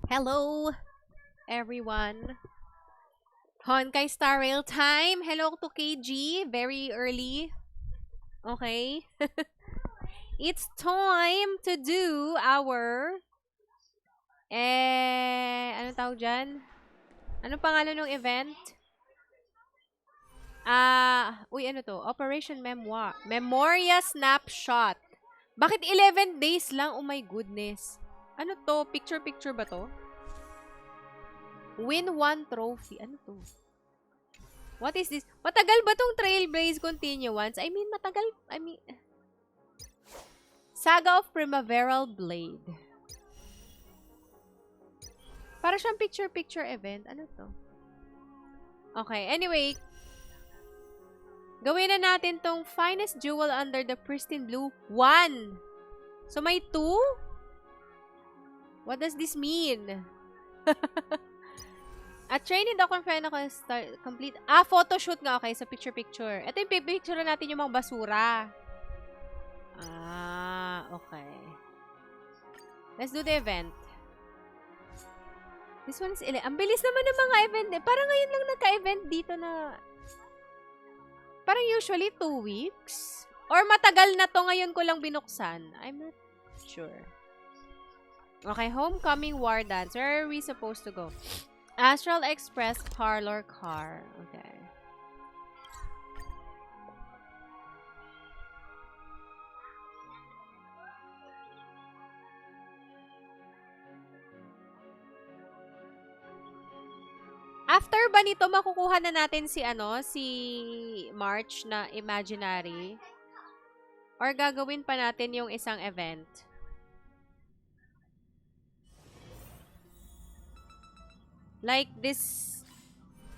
Hello, everyone. Honkai Star Rail time. Hello to KG. Very early. Okay. It's time to do our... ano tawag dyan? Ano pangalan ng event? Uy, ano to? Operation Memoir. Memoria Snapshot. Bakit 11 days lang? Oh my goodness. Ano to? Picture-picture ba to? Win 1 trophy. Ano to? What is this? Matagal ba tong Trailblaze Continuance? Matagal. Saga of Primaveral Blade. Para siyang picture-picture event. Ano to? Okay, anyway. Gawin na natin tong finest jewel under the pristine blue. 1! So, may 2? What does this mean? At training the conference complete. Photoshoot nga. Okay, sa picture-picture. Ito yung picture natin yung mga basura. Okay. Let's do the event. This one is... Ang bilis naman ng mga event eh. Parang ngayon lang nagka-event dito na... Parang usually 2 weeks. Or matagal na to ngayon ko lang binuksan. I'm not sure. Okay, Homecoming War Dance. Where are we supposed to go? Astral Express Parlor Car. Okay. After ba nito, makukuha na natin si March na imaginary? Or gagawin pa natin yung isang event? Like this,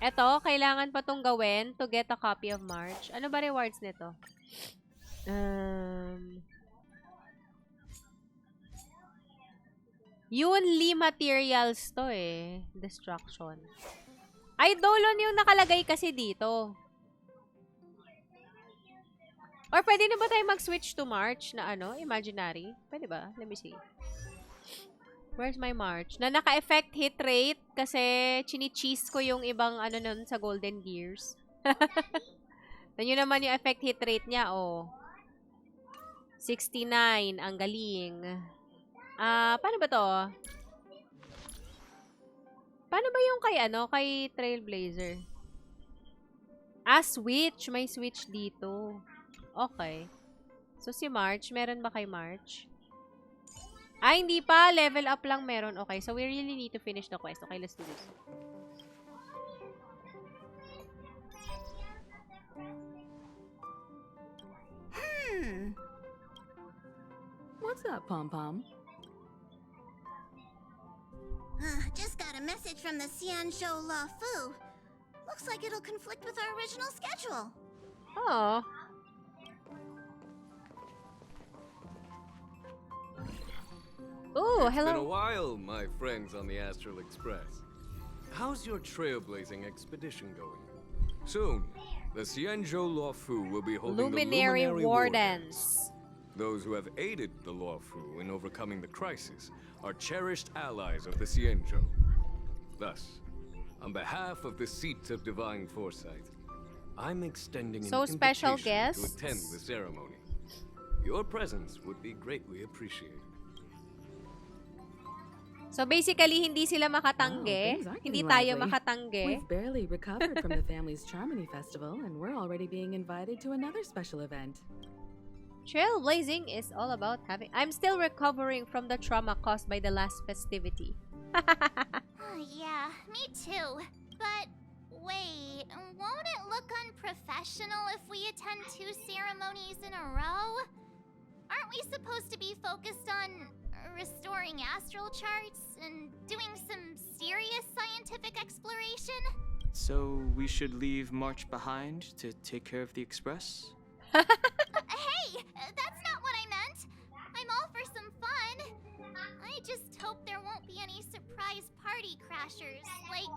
eto, kailangan pa tong gawin to get a copy of March. Ano ba rewards nito? Yunli materials to eh. Destruction. Idolon yung nakalagay kasi dito. Or pwede na ba tayo mag-switch to March na imaginary? Pwede ba? Let me see. Where's my March? Na naka-effect hit rate kasi chini-cheese ko yung ibang nun sa Golden Gears. Nanyo naman yung effect hit rate niya, oh. 69. Ang galing. Paano ba to? Paano ba yung kay Trailblazer? Switch. May switch dito. Okay. So, si March. Meron ba kay March? Hindi pa. Level up lang meron. Okay. So, we really need to finish the quest. Okay, let's do this. What's up, Pom-Pom? Just got a message from the Xianzhou La Fu. Looks like it'll conflict with our original schedule. Oh. Oh, hello. It's been a while, my friends on the Astral Express. How's your trailblazing expedition going? Soon, the Xianzhou La Fu will be holding Luminary the Luminary Wardens. Those who have aided the La Fu in overcoming the crisis are cherished allies of the Xianzhou. Thus, on behalf of the Seat of Divine Foresight, I'm extending an special invitation guests? to attend the ceremony. Your presence would be greatly appreciated. So basically, hindi sila makatangge. Wow, Hindi getting tayo lively. makatangge. We've barely recovered from the family's Charmony Festival, and we're already being invited to another special event. Trailblazing is all about having... I'm still recovering from the trauma caused by the last festivity. Yeah, me too. But wait, won't it look unprofessional if we attend 2 ceremonies in a row? Aren't we supposed to be focused on restoring astral charts and doing some serious scientific exploration? So we should leave March behind to take care of the express? Hey, that's not what I meant. I'm all for some fun. I just hope there won't be any surprise party crashers, like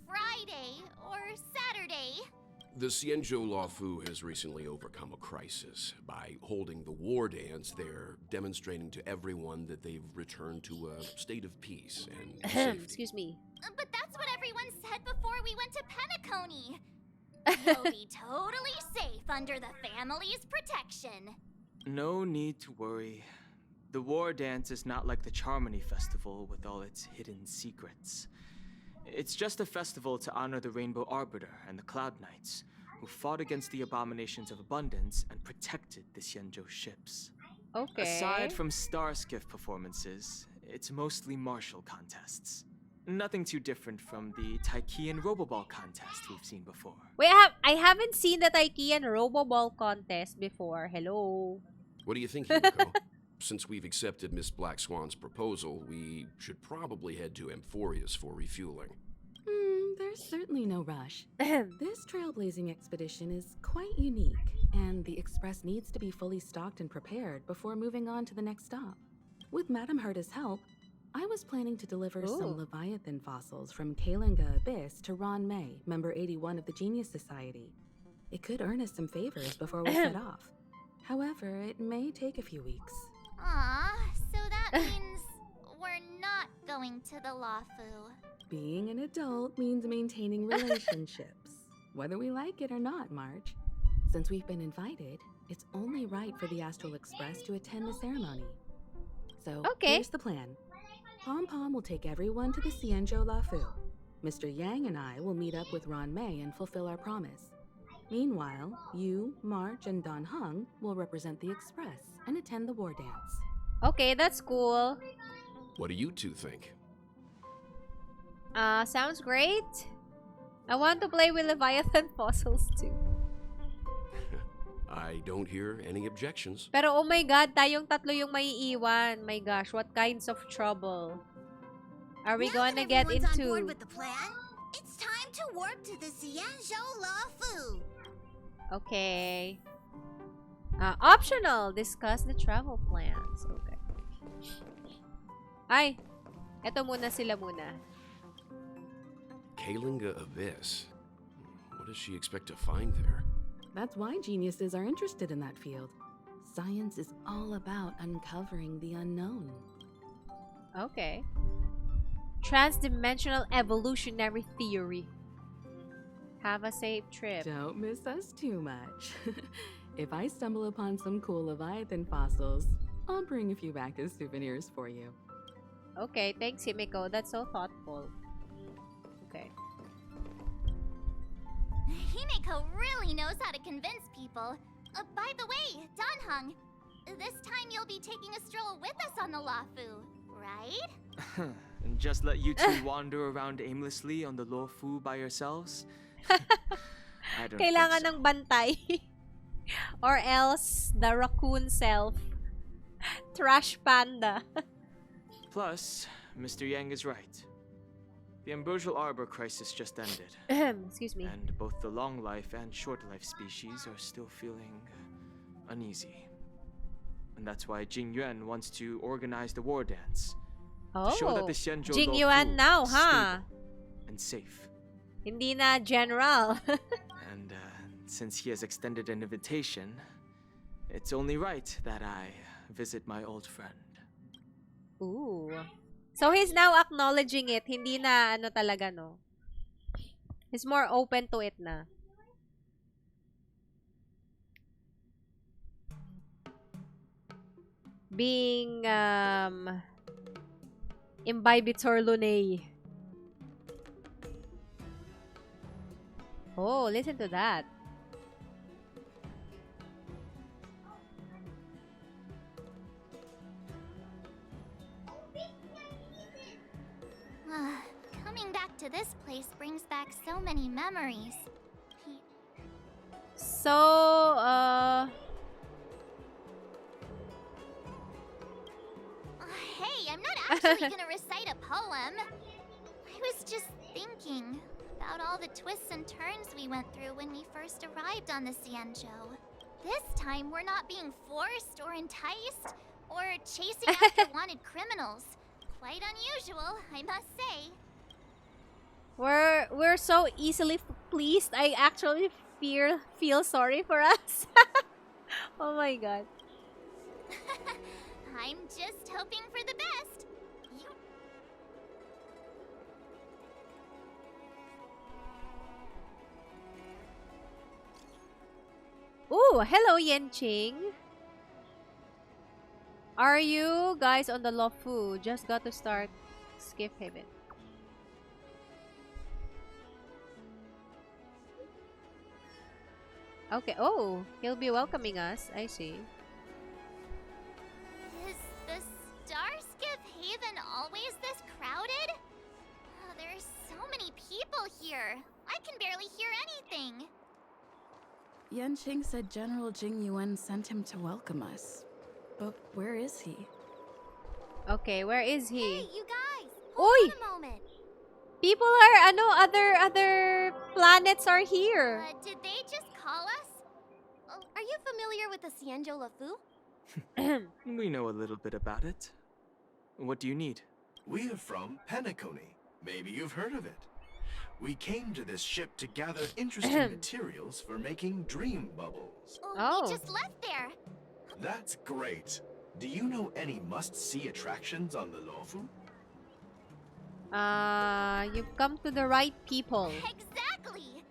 Friday or Saturday. The Xianzhou Luofu has recently overcome a crisis. By holding the war dance, they're demonstrating to everyone that they've returned to a state of peace and safety. Excuse me. But that's what everyone said before we went to Penacony. You'll be totally safe under the family's protection. No need to worry. The war dance is not like the Charmony Festival with all its hidden secrets. It's just a festival to honor the Rainbow Arbiter and the Cloud Knights, who fought against the abominations of abundance and protected the Xianzhou ships. Okay. Aside from star skiff performances, it's mostly martial contests. Nothing too different from the Taikian Roboball contest we've seen before. Wait, I haven't seen the Taikian Roboball contest before. Hello. What do you think, Himiko? Since we've accepted Miss Black Swan's proposal, we should probably head to Amphorius for refueling. There's certainly no rush. This trailblazing expedition is quite unique, and the Express needs to be fully stocked and prepared before moving on to the next stop. With Madame Herta's help, I was planning to deliver some Leviathan fossils from Kalinga Abyss to Ron May, member 81 of the Genius Society. It could earn us some favors before we set off. However, it may take a few weeks. Aw, so that means we're not going to the Luofu. Being an adult means maintaining relationships, whether we like it or not, Marge. Since we've been invited, it's only right for the Astral Express to attend the ceremony. So, here's the plan. Pom Pom will take everyone to the Xianzhou Luofu. Mr. Yang and I will meet up with Ron May and fulfill our promise. Meanwhile, you, Marge, and Don Hung will represent the Express and attend the war dance. Okay, that's cool. What do you two think? Sounds great. I want to play with Leviathan fossils too. I don't hear any objections. Pero oh my god, tayong tatlo yung maiiwan. My gosh, what kinds of trouble are we gonna get into? On board into? with the plan, it's time to warp to the Xianzhou Luofu. Okay. Optional. Discuss the travel plans. Okay. Ay, eto muna sila muna. Kalinga Abyss. What does she expect to find there? That's why geniuses are interested in that field. Science is all about uncovering the unknown. Okay. Transdimensional evolutionary theory. Have a safe trip. Don't miss us too much. If I stumble upon some cool Leviathan fossils, I'll bring a few back as souvenirs for you. Okay, thanks, Himiko. That's so thoughtful. Okay. Himiko really knows how to convince people. By the way, Danhung, this time you'll be taking a stroll with us on the Luofu, right? And just let you two wander around aimlessly on the Luofu by yourselves? I don't Kailangan think so. ng bantay. Or else, the raccoon self. Trash panda. Plus, Mr. Yang is right. The Ambrosial Arbor crisis just ended. Excuse me. And both the long life and short life species are still feeling uneasy. And that's why Jing Yuan wants to organize the war dance. To show that the Xianzhou Jing Luofu Yuan now, is huh? stable and safe. Hindi na general. And since he has extended an invitation, it's only right that I visit my old friend. Ooh. So he's now acknowledging it. Hindi na ano talaga, no? He's more open to it na. Being imbibitor lunae. Oh, listen to that. Coming back to this place brings back so many memories. So, Hey, I'm not actually gonna recite a poem. I was just thinking about all the twists and turns we went through when we first arrived on the Xianzhou. This time, we're not being forced or enticed or chasing after wanted criminals. Quite unusual, I must say. we're so easily pleased. I actually feel sorry for us. Oh my god. I'm just hoping for the best. You Ooh, hello Yenching. Are you guys on the Lofu? Just got to start Skiff Haven. Okay. Oh, he'll be welcoming us. I see. Is the Starskiff Haven always this crowded? Oh, there's so many people here. I can barely hear anything. Yanqing said General Jing Yuan sent him to welcome us. But where is he? Okay, where is he? Hey, you guys! Oi! Hold on a moment. People are other planets are here. Did they just call us? Oh, are you familiar with the Xianzhou Lefu? We know a little bit about it. What do you need? We're from Penacony. Maybe you've heard of it. We came to this ship to gather interesting materials for making dream bubbles. Oh. We just left there. That's great. Do you know any must-see attractions on the Lofu? You've come to the right people. Exactly.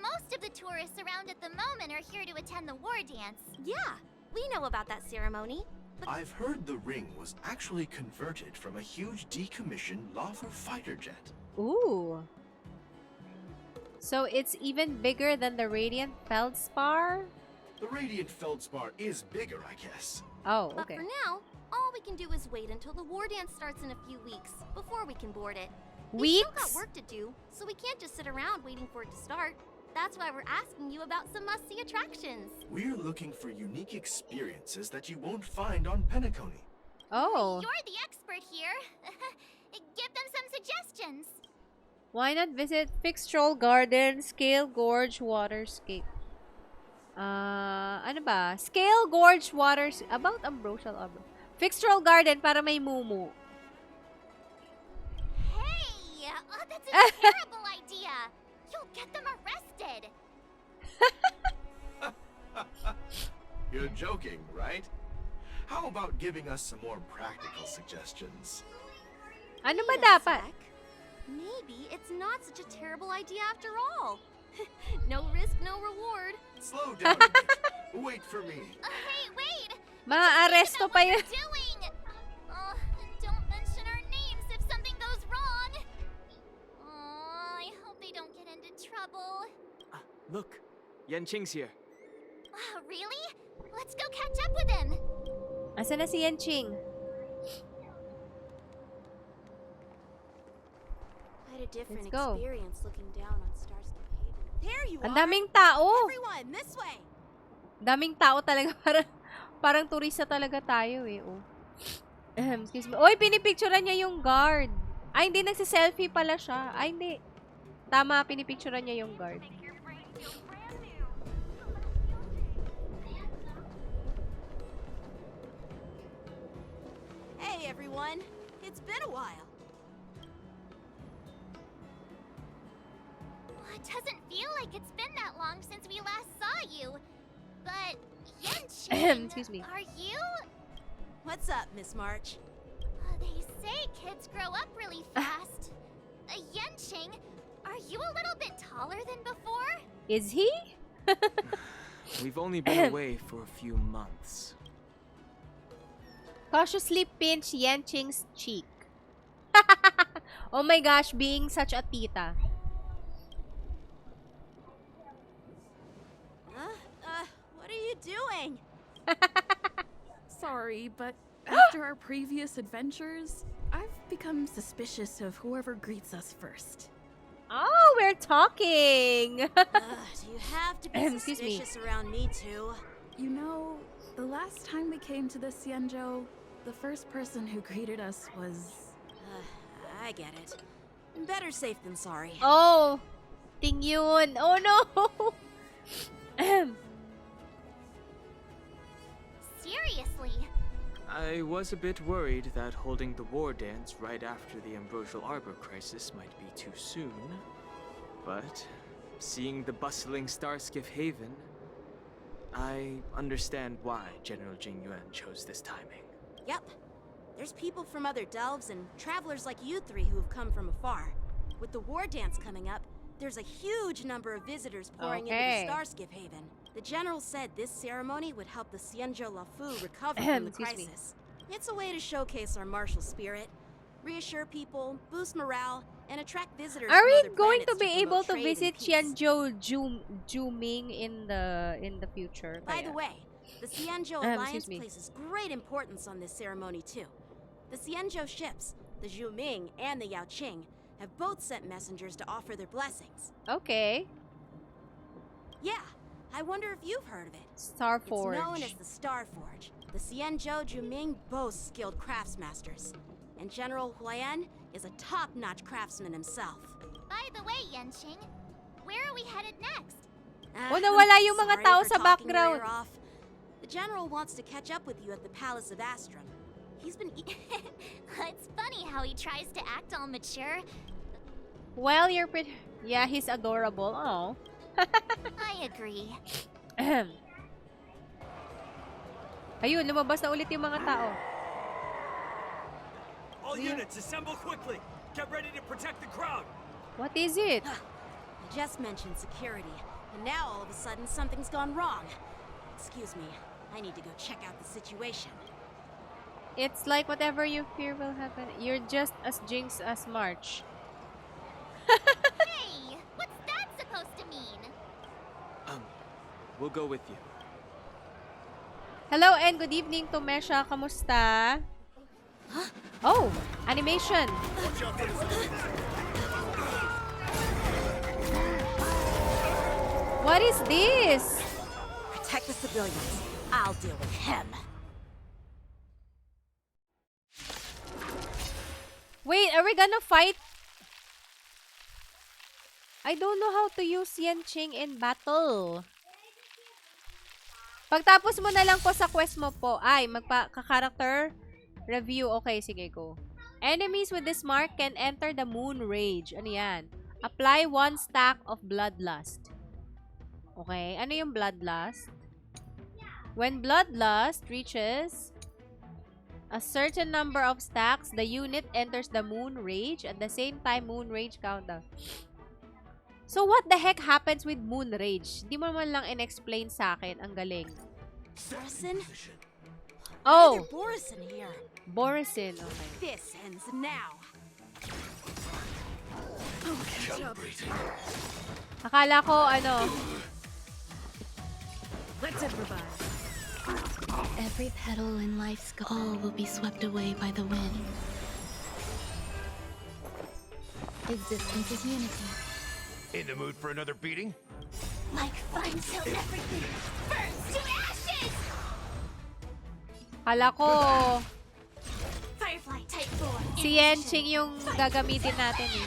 Most of the tourists around at the moment are here to attend the war dance. Yeah, we know about that ceremony. I've heard the ring was actually converted from a huge decommissioned Lofu fighter jet. Ooh. So it's even bigger than the Radiant Feldspar? The Radiant Feldspar is bigger, I guess. Oh, But okay. for now, all we can do is wait until the war dance starts in a few weeks before we can board it. We still got Weeks? work to do, so we can't just sit around waiting for it to start. That's why we're asking you about some must-see attractions. We're looking for unique experiences that you won't find on Penacony. Oh. You're the expert here. Give them some suggestions. Why not visit Fixtrol Garden, Scale Gorge Waterscape? Ano ba? Scale Gorge Waters... About Ambrosial Arbor. Fixtrol Garden para may mumu. Hey, that's a terrible idea. You'll get them arrested. You're joking, right? How about giving us some more practical suggestions? Ano ba Wait a dapat? sec. Maybe it's not such a terrible idea after all. No risk, no reward. Slow down a bit. Wait for me. Hey, wait. Maaresto pa yun. What you're doing. And don't mention our names if something goes wrong. I hope they don't get into trouble. Look, Yanqing's here. Really? Let's go catch up with him. Asan na si Yanqing? I had a different Let's go. experience looking down on Starskiff Haven. There you Ang are. daming tao. Everyone, this way. Daming tao talaga. Parang turista talaga tayo eh. Oh. Excuse me. Oy, pinipicturean niya yung guard. Ay, hindi. Nagsiselfie pala siya. Ay, hindi. Tama, pinipicturean niya yung guard. Hey, everyone. It's been a while. It doesn't feel like it's been that long since we last saw you. But, Yanqing, Excuse me. are you? What's up, Miss March? They say kids grow up really fast. Yanqing, are you a little bit taller than before? Is he? We've only been away for a few months. Cautiously pinch Yanqing's cheek. Oh my gosh, being such a tita. What are you doing? Sorry, but after our previous adventures, I've become suspicious of whoever greets us first. Oh, we're talking. Do you have to be Excuse me. suspicious around me too? You know, the last time we came to the Xianzhou, the first person who greeted us was... I get it. Better safe than sorry. Oh, Ting Yun. Oh no. Seriously? I was a bit worried that holding the war dance right after the Ambrosial Arbor crisis might be too soon. But seeing the bustling Starskiff Haven, I understand why General Jing Yuan chose this timing. Yep. There's people from other delves and travelers like you three who have come from afar. With the war dance coming up, there's a huge number of visitors pouring into the Starskiff Haven. The general said this ceremony would help the Xianzhou Lafu recover from the crisis. It's a way to showcase our martial spirit, reassure people, boost morale, and attract visitors. Are from we other going to planets be able promote to trade and visit peace. Xianzhou Juming in the future? By the way, the Xianzhou Alliance excuse me. places great importance on this ceremony too. The Xianzhou ships, the Zhuming and the Yaoqing, have both sent messengers to offer their blessings. Okay. Yeah, I wonder if you've heard of it. Starforge. It's known as the Starforge. The Xianzhou Juming boasts skilled craftsmasters, and General Huayan is a top-notch craftsman himself. By the way, Yanqing, where are we headed next? Oh, nawala yung mga Sorry tao for sa talking your background. ear off. The General wants to catch up with you at the Palace of Astrum. He's been It's funny how he tries to act all mature. Well, you're pretty... Yeah, he's adorable. Oh. I agree. Ayun, lumabas na ulit yung mga tao. All units, assemble quickly. Get ready to protect the crowd. What is it? I just mentioned security, and now all of a sudden something's gone wrong. Excuse me, I need to go check out the situation. It's like whatever you fear will happen. You're just as jinxed as March. Hey, what's that supposed to mean? We'll go with you. Hello and good evening to Mesha. Kamusta? Oh, animation. What is this? Protect the civilians. I'll deal with him. Wait, are we gonna fight? I don't know how to use Yanqing in battle. Pagtapos mo na lang po sa quest mo po, ay, magpa-character review. Okay, sige, go. Enemies with this mark can enter the Moon Rage. Ano yan? Apply 1 stack of Bloodlust. Okay, ano yung Bloodlust? When Bloodlust reaches a certain number of stacks, the unit enters the Moon Rage. At the same time, Moon Rage countdown. So, what the heck happens with Moon Rage? Di mo man lang in-explain sa akin. Ang galing. Borisin? Oh! Borisin here. Borisin. Okay. This ends now. Akala ko, ano... Let's improvise. Every petal in life's all will be swept away by the wind. Existence is unity. In the mood for another beating? Like fun till everything burns to ashes! Akala ko... Firefly Type 4. Si Yanqing yung gagamitin natin eh.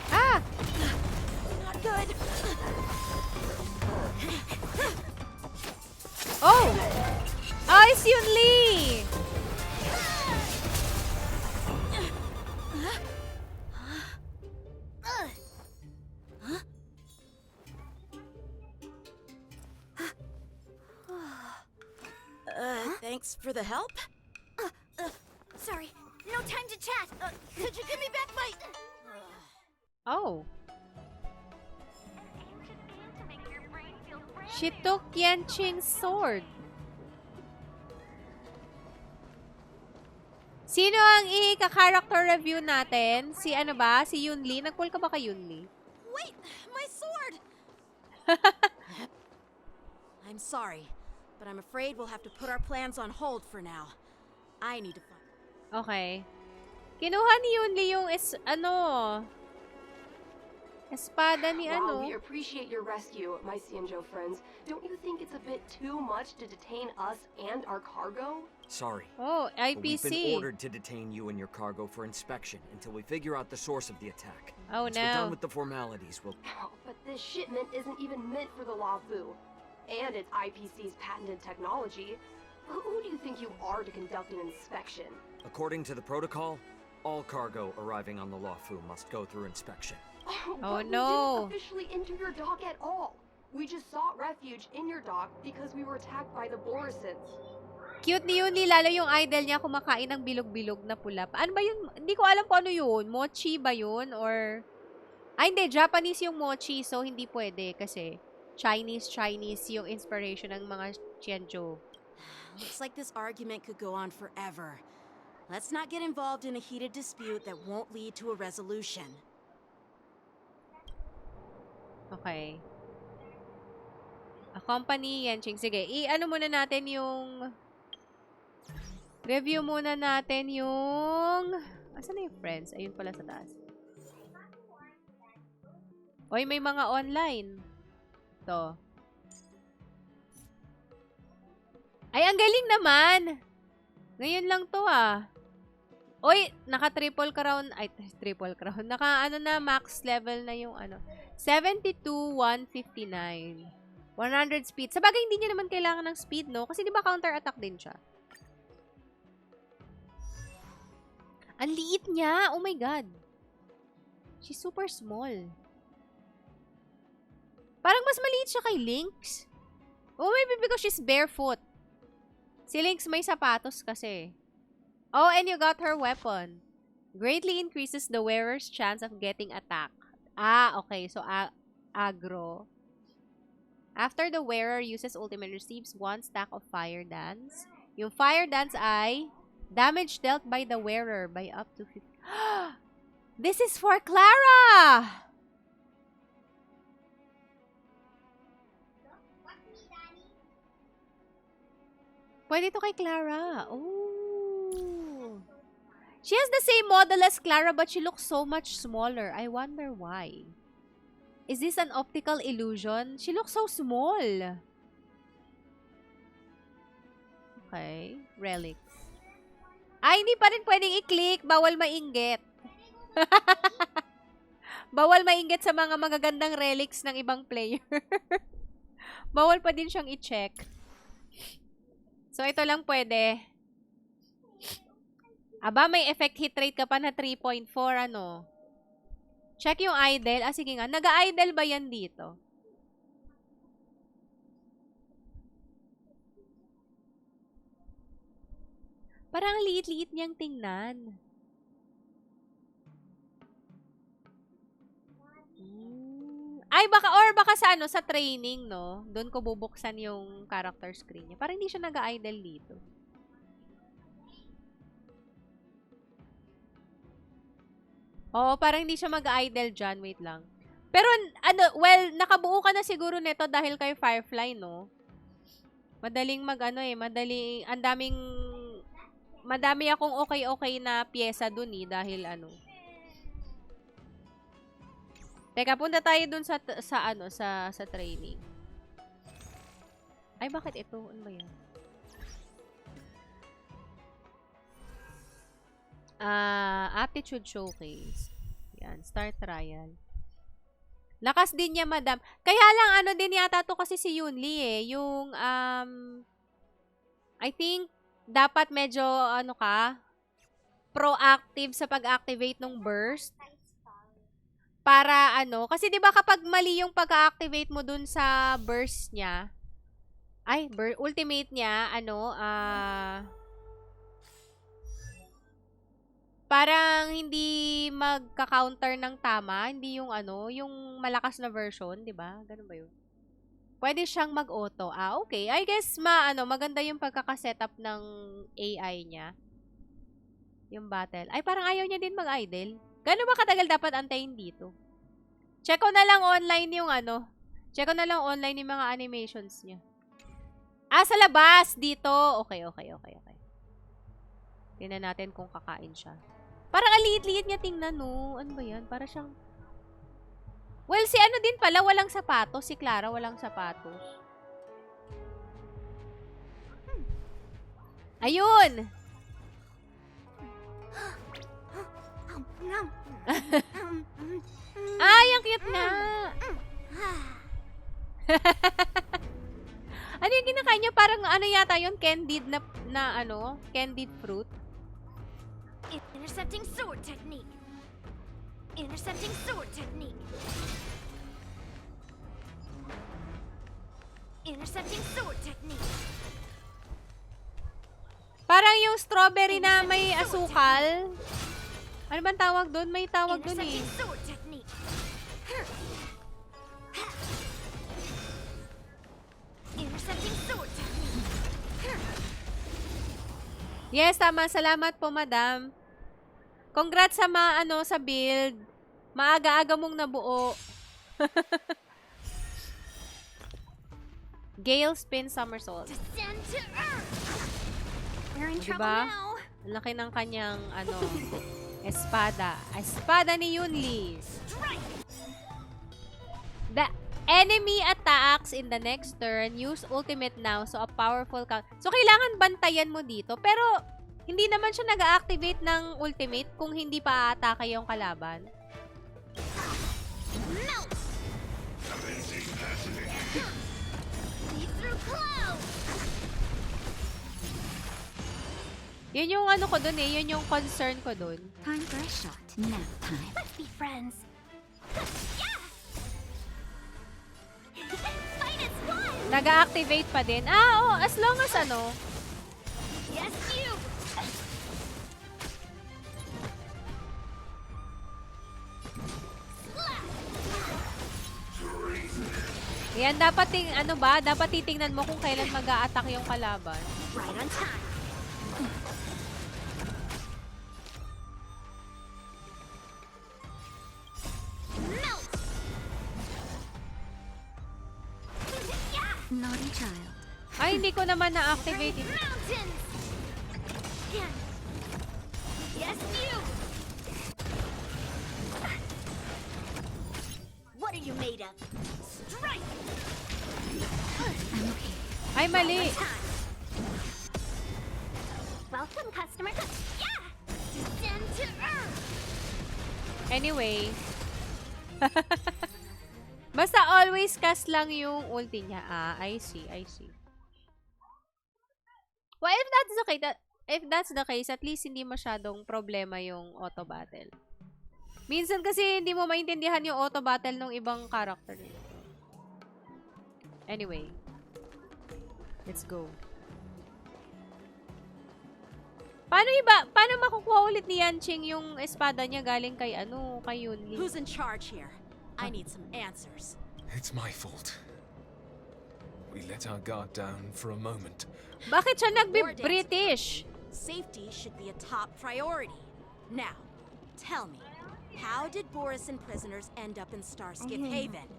Ah! Not good. Oh! Oh, it's Yun Li! Thanks for the help. Sorry, no time to chat. Could you give me back my... Oh. She took Yanqing's sword. Sino ang i-character review natin? Si ano ba? Si Yun Li? Nag-pull ka ba kay Yun Li? Wait, my sword! I'm sorry, but I'm afraid we'll have to put our plans on hold for now. I need to find... Okay. Kinuha ni Yun Li yung ano... Espada ni While ano. we appreciate your rescue, my Xianzhou friends, don't you think it's a bit too much to detain us and our cargo? Sorry. Oh, But we've been IPC. ordered to detain you and your cargo for inspection until we figure out the source of the attack. Oh, Once we're done no. with the formalities, we'll... But this shipment isn't even meant for the Luofu. And it's IPC's patented technology. Who do you think you are to conduct an inspection? According to the protocol, all cargo arriving on the Luofu must go through inspection. Oh, But no. we didn't officially enter your dock at all. We just sought refuge in your dock because we were attacked by the Borisons. Cute ni Yunli, lalo yung idol niya kumakain ng bilog-bilog na pula. Ano ba yun? Hindi ko alam kung ano yun. Mochi ba yun? Or... Ay, hindi. Japanese yung mochi, so hindi pwede kasi Chinese yung inspiration ng mga Xianzhou. Looks like this argument could go on forever. Let's not get involved in a heated dispute that won't lead to a resolution. Okay. Accompany Yenching. Sige, i-ano muna natin yung... Review muna natin yung... Asan na yung friends? Ayun pala sa taas. Oy, may mga online. To. Ay, ang galing naman! Ngayon lang to ah. Oy, naka-triple crown. Ay, triple crown. Naka, ano na, max level na yung ano. 72,159. 100 speed. Sabagay, hindi niya naman kailangan ng speed, no? Kasi di ba counter-attack din siya? Ang liit niya! Oh my God! She's super small. Parang mas maliit siya kay Lynx. Oh, maybe because she's barefoot. Si Lynx may sapatos kasi. Oh, and you got her weapon. Greatly increases the wearer's chance of getting attacked. Ah, okay. So, aggro. After the wearer uses ultimate, receives 1 stack of fire dance. Yung fire dance ay damage dealt by the wearer by up to 50. This is for Clara! Pwede to kay Clara. Oh. She has the same model as Clara but she looks so much smaller. I wonder why. Is this an optical illusion? She looks so small. Okay. Relics. Ay, hindi pa rin pwedeng i-click. Bawal mainggit. Bawal mainggit sa mga magagandang relics ng ibang player. Bawal pa din siyang i-check. So, ito lang pwede. Aba, may effect hit rate ka pa na 3.4, ano? Check yung idle. Ah, sige nga. Nag-idle ba yan dito? Parang liit-liit niyang tingnan. Ay, baka sa ano, sa training, no? Doon ko bubuksan yung character screen niya. Parang hindi siya nag-idle dito. Oo, parang hindi siya mag-idle dyan. Wait lang. Pero, ano, well, nakabuo ka na siguro nito dahil kay Firefly, no? Madaling mag-ano eh. Madami akong okay-okay na pyesa dun eh. Dahil ano. Teka, punta tayo dun sa training. Ay, bakit ito? Ano ba yan? Aptitude showcase. Yan, start trial. Lakas din niya, madam. Kaya lang, ano din yata to kasi si Yunli eh. Yung, I think, dapat medyo, ano ka, proactive sa pag-activate ng burst. Para, ano, kasi di ba kapag mali yung pag-activate mo dun sa burst niya, ultimate niya, ano, parang hindi magka-counter ng tama, hindi yung ano, yung malakas na version, 'di ba? Ganun ba 'yun? Pwede siyang mag-auto. Ah, okay. I guess maganda yung pagkaka-setup ng AI niya. Yung battle. Ay, parang ayaw niya din mag-idle. Gano'n ba katagal dapat antayin dito? Check ko na lang online yung ano. Check ko na lang online yung mga animations niya. Ah, sa labas dito. Okay. Tingnan natin kung kakain siya. Parang aliit-liit niya tingnan, no? Ano ba yan? Para siyang... Well, si ano din pala, walang sapatos. Si Clara, walang sapatos. Ayun! Ay, ang cute nga! Ano yung kinakain niya? Parang ano yata yun? Candied na ano? Candied fruit? Intercepting sword technique. Intercepting sword technique. Intercepting sword technique. Parang yung strawberry na may asukal. Ano bang tawag doon? May tawag doon eh. Yes, tama. Salamat po, madam. Congrats sa sa build. Maaga-aga mong nabuo. Gale spin somersault. Diba? Ang laki ng kanyang espada. Espada ni Yunli. The enemy attacks in the next turn. Use ultimate now. So, a powerful count. So, kailangan bantayan mo dito. Pero, hindi naman siya nag-activate ng ultimate kung hindi pa aatake yung kalaban. Yun yung ano ko dun eh. Yun yung concern ko dun. Time for a shot. Nap time. Let's be friends. Nag-activate pa din. Ah, oh, as long as ano. Yes, you. Yan, dapat dapat titingnan mo kung kailan mag-a-attack yung kalaban. Right on time. Naughty child. Ay, hindi ko naman na-activate ito. Yes, you. What are you made of? Strike. I'm okay. Ay, mali. Welcome, customer. Yeah. Descend to earth. Anyway. Basta always cast lang yung ulti niya. Ah, I see, I see. Well, if that's the case, at least hindi masyadong problema yung auto battle. Minsan kasi hindi mo maintindihan yung auto battle ng ibang character. Anyway. Let's go. Paano makukuha ulit ni Yanqing yung espada niya galing kay Yunli? Who's in charge here? I need some answers. It's my fault. We let our guard down for a moment. Bakit siya nagbi-British? Safety should be a top priority. Now, tell me, how did Borisin prisoners end up in Starskiff Haven?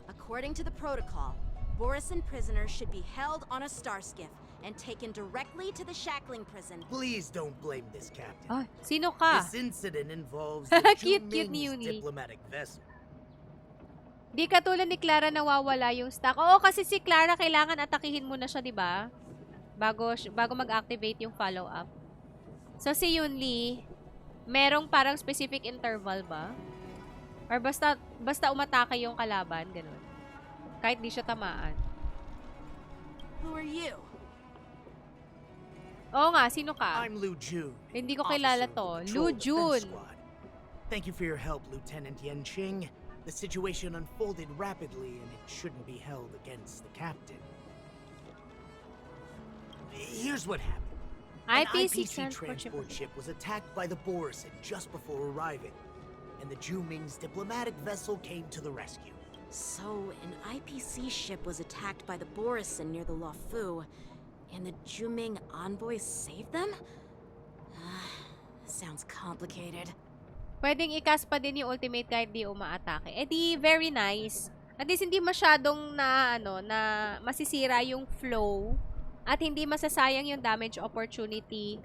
According to the protocol, Borisin prisoners should be held on a Starskiff and taken directly to the shackling prison. Please don't blame this captain. Ah, sino ka? This incident involves the Cute ni Ming's Yuni. diplomatic vessel. Di katulad ni Clara nawawala yung stock. Oo, kasi si Clara kailangan atakihin mo na siya, di ba? Bago mag-activate yung follow-up. So, si Yunli, merong parang specific interval ba? Or basta umatake yung kalaban, ganun. Kahit di siya tamaan. Who are you? Oo nga, sino ka? I'm Lu Jun. Hindi ko kilala to. Lu Jun. Thank you for your help, Lieutenant Yanqing. The situation unfolded rapidly and it shouldn't be held against the captain. Here's what happened. An IPC transport ship was attacked by the Borisin just before arriving, and the Juming's diplomatic vessel came to the rescue. So, an IPC ship was attacked by the Borisin near the Luofu, and the Juming envoys saved them? Sounds complicated. Pwedeng i-cast pa din yung ultimate kahit di umaatake. Eh di, very nice. At least hindi masyadong na masisira yung flow at hindi masasayang yung damage opportunity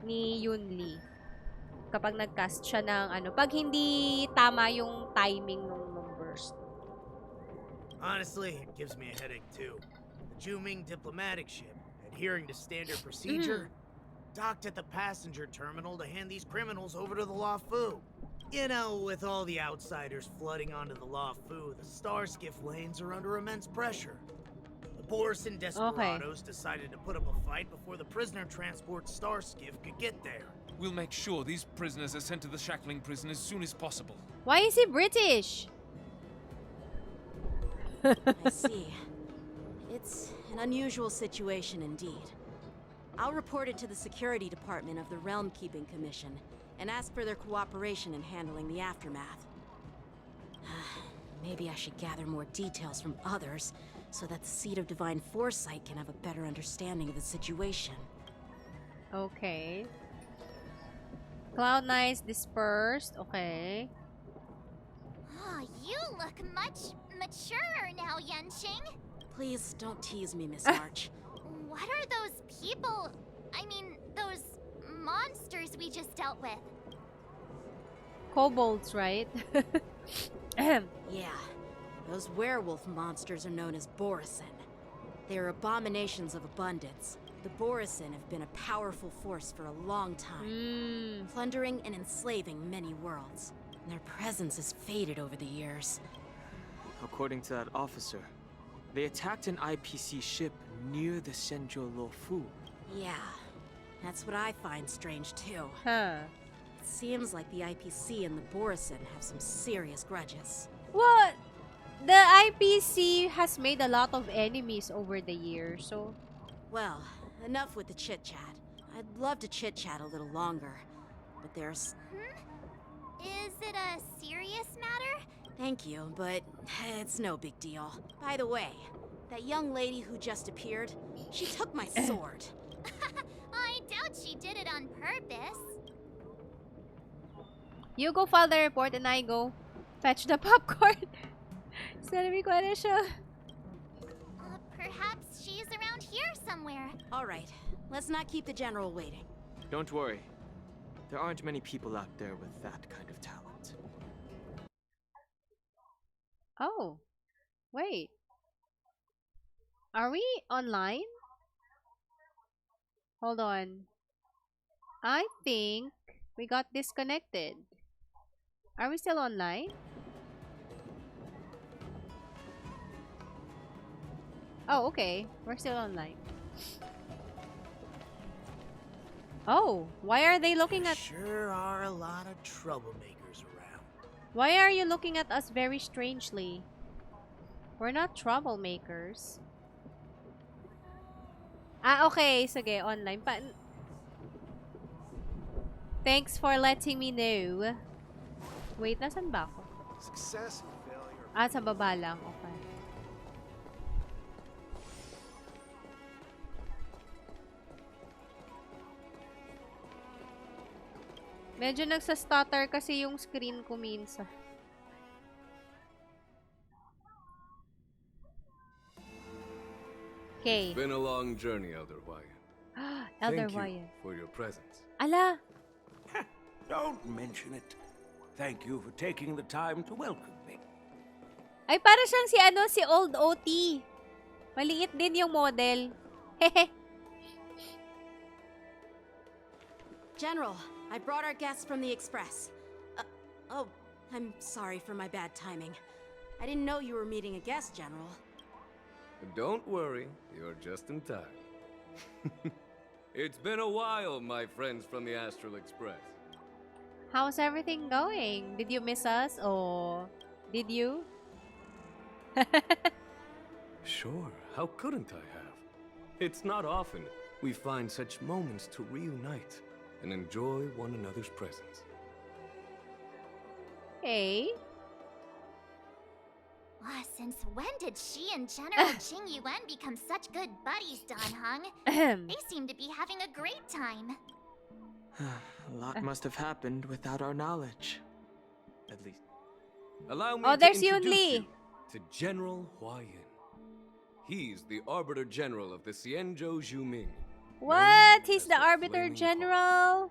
ni Yunli kapag nag-cast siya ng pag hindi tama yung timing ng numbers. Honestly, it gives me a headache too. The Juming diplomatic ship, adhering to standard procedure, docked at the passenger terminal to hand these criminals over to the Luofu. You know, with all the outsiders flooding onto the Luofu, the Starskiff lanes are under immense pressure. The Borison desperados decided to put up a fight before the prisoner transport Starskiff could get there. We'll make sure these prisoners are sent to the shackling prison as soon as possible. Why is he British? I see. It's an unusual situation indeed. I'll report it to the security department of the Realm Keeping Commission and ask for their cooperation in handling the aftermath. Maybe I should gather more details from others so that the Seat of Divine Foresight can have a better understanding of the situation. Okay. Cloud Nice dispersed. Okay. Oh, you look much maturer now, Yenching. Please don't tease me, Miss March. What are those people? I mean, those monsters we just dealt with? Kobolds, right? Yeah. Those werewolf monsters are known as Borison. They are abominations of abundance. The Borison have been a powerful force for a long time, plundering and enslaving many worlds. Their presence has faded over the years. According to that officer, they attacked an IPC ship near the Shenzhou Luofu. Yeah, that's what I find strange too. Huh. It seems like the IPC and the Borison have some serious grudges. Well, the IPC has made a lot of enemies over the years, so... Well, enough with the chit-chat. I'd love to chit-chat a little longer, but there's... Is it a serious matter? Thank you, but it's no big deal. By the way, that young lady who just appeared, she took my sword. I doubt she did it on purpose. You go file the report and I go fetch the popcorn. Perhaps she's around here somewhere. All right, let's not keep the general waiting. Don't worry. There aren't many people out there with that kind of talent. Oh, wait. Are we online? Hold on. I think we got disconnected. Are we still online? Oh, okay. We're still online. Oh, why are they looking at... Sure are a lot of troublemakers around. Why are you looking at us very strangely? We're not troublemakers. Ah, okay. Sige, online pa. Thanks for letting me know. Wait, nasan ba ako? Success and failure. Ah, sa baba lang. Okay. Medyo nagsa-stutter kasi yung screen ko minsan. Okay. It's been a long journey, Elder Wyatt. Elder Thank Wyatt. you for your presence. Ala! Don't mention it. Thank you for taking the time to welcome me. Ay, para siyang si Old OT. Maliit din yung model. Hehe. General, I brought our guests from the Express. Oh, I'm sorry for my bad timing. I didn't know you were meeting a guest, General. Don't worry, you're just in time. It's been a while, my friends from the Astral Express. How's everything going? Did you miss us or did you? Sure, how couldn't I have? It's not often we find such moments to reunite and enjoy one another's presence. Hey. Since when did she and General Qing Yuan become such good buddies, Dan Heng? They seem to be having a great time. A lot must have happened without our knowledge. At least. Allow me Oh, to there's Yun introduce Li. you to General Hua Yin. He's the Arbiter General of the Xianzhou Juming. What? He's the Arbiter General?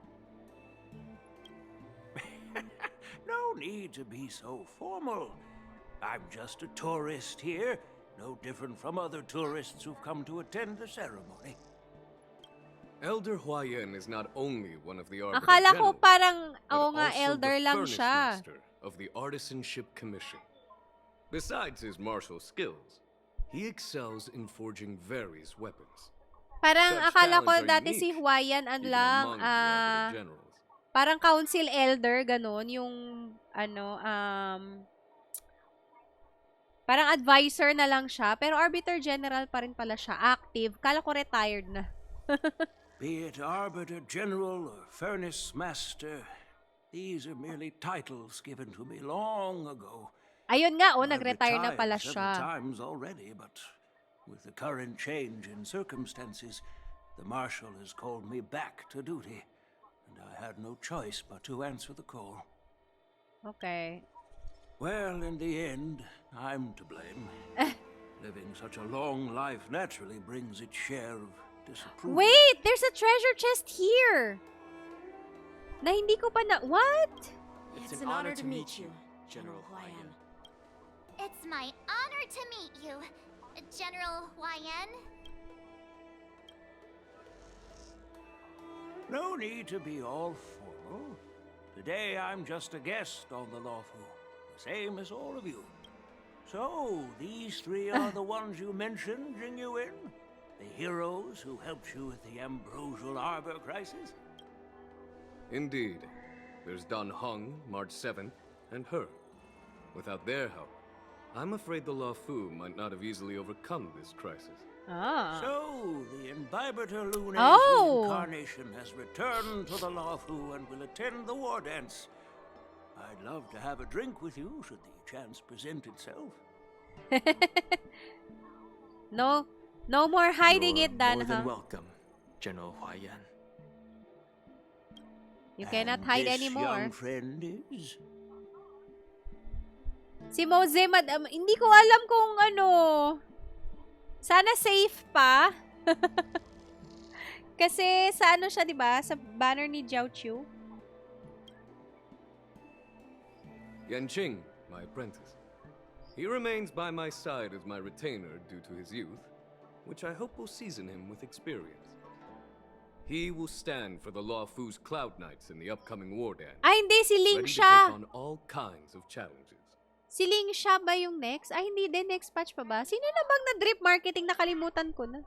No need to be so formal. I'm just a tourist here, no different from other tourists who've come to attend the ceremony. Elder Huayan is not only one of the Arbiter Akala ko Generals, parang, but oo nga, also elder the lang Furnace siya. Master of the Artisanship Commission. Besides his martial skills, he excels in forging various weapons. Parang Such akala ko talents are dati si unique, Huayan even lang, among the Arbiter Generals. parang council elder, ganun, yung, parang advisor na lang siya, pero Arbiter General pa rin pala siya, active. Kala ko retired na. Be it Arbiter General or Furnace Master, these are merely titles given to me long ago. Ayun nga, I've nag-retire na retired pala several siya. times already, but with the current change in circumstances, the Marshal has called me back to duty, and I had no choice but to answer the call. Okay. Well, in the end, I'm to blame. Living such a long life naturally brings its share of disapproval. Wait! There's a treasure chest here! Na hindi ko pa na... What? It's an honor to meet you, General Huayan. It's my honor to meet you, General Huayan. No need to be all formal. Today I'm just a guest on the Lawfu, the same as all of you. So, these three are the ones you mentioned, Jingyuin? The heroes who helped you with the Ambrosial Arbor crisis? Indeed. There's Don Hung, March 7th, and her. Without their help, I'm afraid the Lawfu might not have easily overcome this crisis. Ah. So, the Imbibitor Luna's reincarnation has returned to the Lawfu and will attend the war dance. I'd love to have a drink with you should the chance present itself. No more hiding You're it, Dan. more than welcome, General Huayan. You cannot And hide this anymore. young friend is? Si Mose, hindi ko alam kung sana safe pa. Kasi sa siya, di ba? Sa banner ni Jiao Chu. Yanqing, my apprentice. He remains by my side as my retainer due to his youth, which I hope will season him with experience. He will stand for the Lawfu's Cloud Knights in the upcoming war dance. Ay, hindi. Si Ling ready to siya. take on all kinds of challenges. Si Ling siya ba yung next? Ay, hindi din. Next patch pa ba? Sino na bang na-drip marketing? Nakalimutan ko na.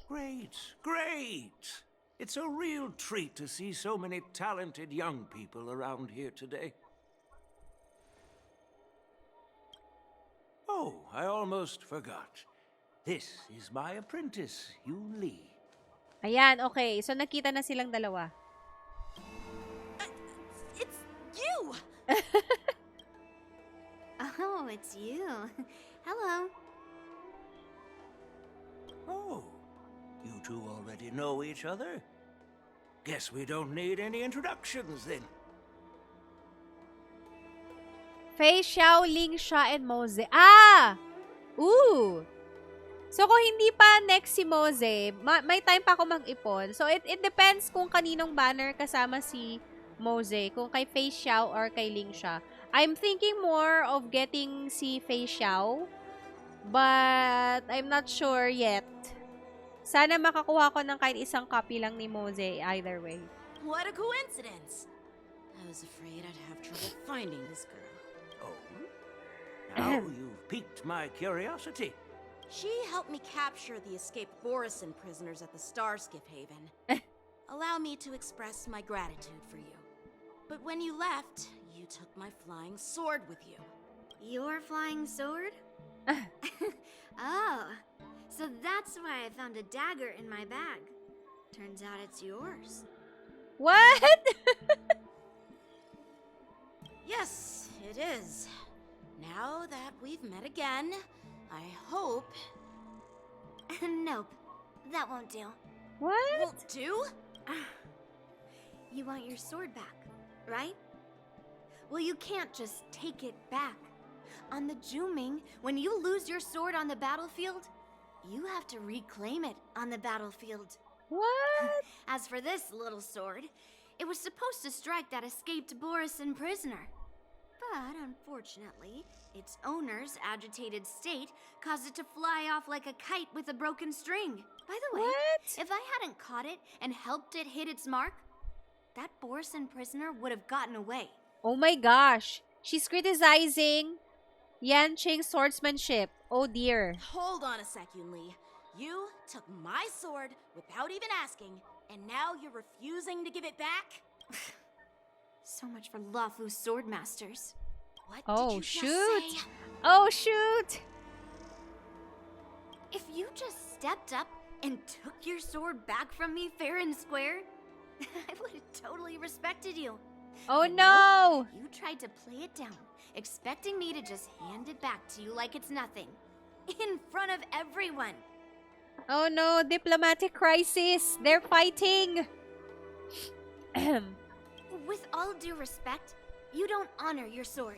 Great, great! It's a real treat to see so many talented young people around here today. Oh, I almost forgot. This is my apprentice, Yu Li. Ayan, okay. So, nakita na silang dalawa. It's you! Oh, it's you. Hello. Oh, you two already know each other? Guess we don't need any introductions then. Fei Xiao, Ling Xia, and Mose. Ah! Ooh! So, kung hindi pa next si Mose, may time pa ako mag-ipon. So, it depends kung kaninong banner kasama si Mose. Kung kay Fei Xiao or kay Ling Xia. I'm thinking more of getting si Fei Xiao. But, I'm not sure yet. Sana makakuha ko ng kahit isang copy lang ni Mose either way. What a coincidence! I was afraid I'd have trouble finding this girl. Oh? Now you've piqued my curiosity. She helped me capture the escaped Borison prisoners at the Starskiff Haven. Allow me to express my gratitude for you. But when you left, you took my flying sword with you. Your flying sword? Oh, so that's why I found a dagger in my bag. Turns out it's yours. What? Yes, it is. Now that we've met again, I hope... Nope, that won't do. What? Won't do? You want your sword back, right? Well, you can't just take it back. On the Juming, when you lose your sword on the battlefield, you have to reclaim it on the battlefield. What? As for this little sword, it was supposed to strike that escaped Borison prisoner. But unfortunately, its owner's agitated state caused it to fly off like a kite with a broken string. By the way, if I hadn't caught it and helped it hit its mark, that Borson prisoner would have gotten away. Oh my gosh. She's criticizing Yanqing's swordsmanship. Oh dear. Hold on a sec, Yunli. You took my sword without even asking, and now you're refusing to give it back? So much for Luofu's swordmasters. What Oh did you shoot. just say? Oh shoot. If you just stepped up and took your sword back from me fair and square, I would have totally respected you. Oh But no. nope, you tried to play it down, expecting me to just hand it back to you like it's nothing. In front of everyone. Oh no, diplomatic crisis. They're fighting. With all due respect, you don't honor your sword.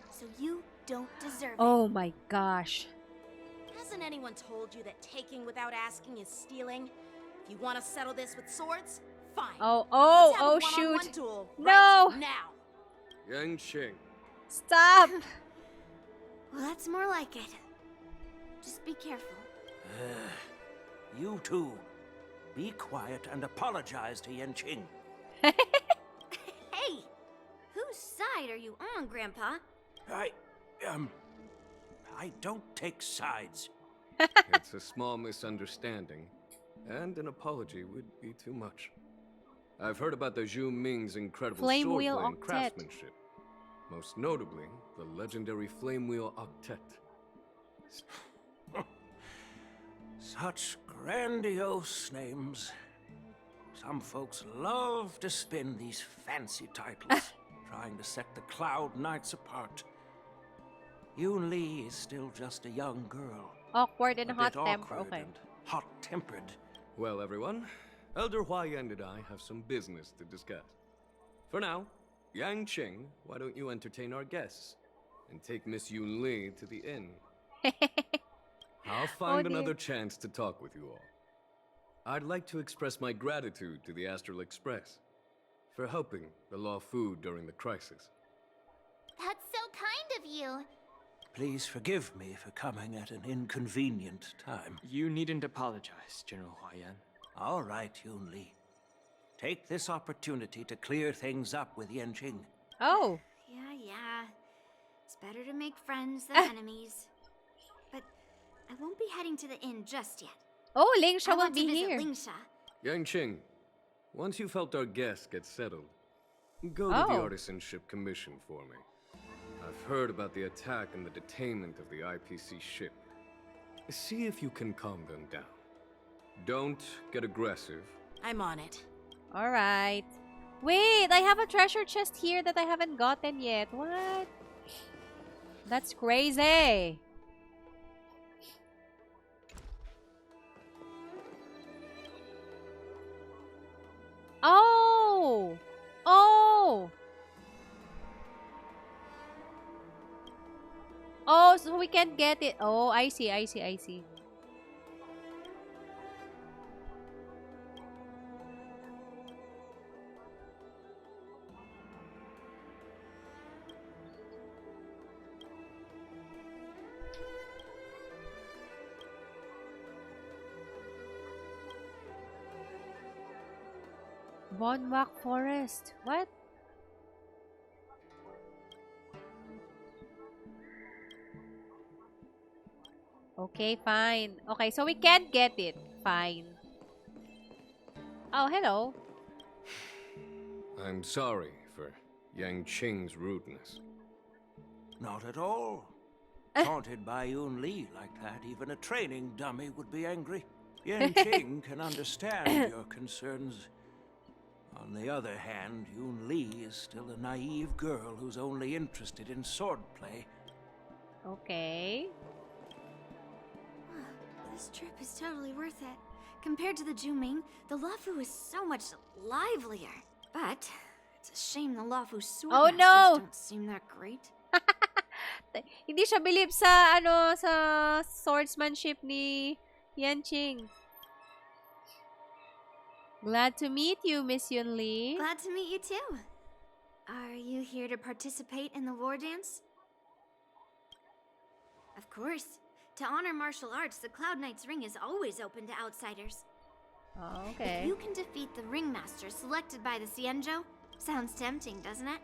So you don't deserve Oh my gosh. Hasn't anyone told you that taking without asking is stealing? If you want to settle this with swords, fine. Oh, Let's have a shoot. one-on-one duel No. right now. Yanqing. Stop. Well, that's more like it. Just be careful. You two, be quiet and apologize to Yanqing. Hey! Whose side are you on, Grandpa? I don't take sides. It's a small misunderstanding, and an apology would be too much. I've heard about the Zhu Ming's incredible Flame swordplay Wheel and Octet. craftsmanship. Most notably, the legendary Flame Wheel Octet. Such grandiose names. Some folks love to spin these fancy titles, trying to set the Cloud Knights apart. Yunli is still just a young girl. Awkward and a hot bit temper. awkward Okay. and hot-tempered. Well, everyone, Elder Huayan and I have some business to discuss. For now, Yanqing, why don't you entertain our guests and take Miss Yunli to the inn? I'll find dear. another chance to talk with you all. I'd like to express my gratitude to the Astral Express for helping the Luofu during the crisis. That's so kind of you. Please forgive me for coming at an inconvenient time. You needn't apologize, General Huayan. All right, Yunli. Take this opportunity to clear things up with Yanqing. Oh. Yeah. It's better to make friends than enemies. But I won't be heading to the inn just yet. Oh, Lingsha I will want to be visit here. Lingsha. Yanqing, once you've helped our guests get settled, go to the Oh. Artisanship Commission for me. I've heard about the attack and the detainment of the IPC ship. See if you can calm them down. Don't get aggressive. I'm on it. Alright. Wait, I have a treasure chest here that I haven't gotten yet. What? That's crazy. Oh! Oh! Oh, so we can't get it. Oh, I see. Bonwak Forest. What? Okay, fine. Okay, so we can't get it. Fine. Oh, hello. I'm sorry for Yanqing's rudeness. Not at all. Taunted by Yunli like that, even a training dummy would be angry. Yanqing can understand your concerns. On the other hand, Yunli is still a naive girl who's only interested in swordplay. Okay. This trip is totally worth it. Compared to the Juming, the Luofu is so much livelier. But it's a shame the Luofu swordmasters don't seem that great. Hindi siya believe sa sa swordsmanship ni Yanqing. Glad to meet you, Miss Yunli. Glad to meet you too. Are you here to participate in the war dance? Of course. To honor martial arts, the Cloud Knight's ring is always open to outsiders. Oh, okay. If you can defeat the ringmaster selected by the Xianzhou, sounds tempting, doesn't it?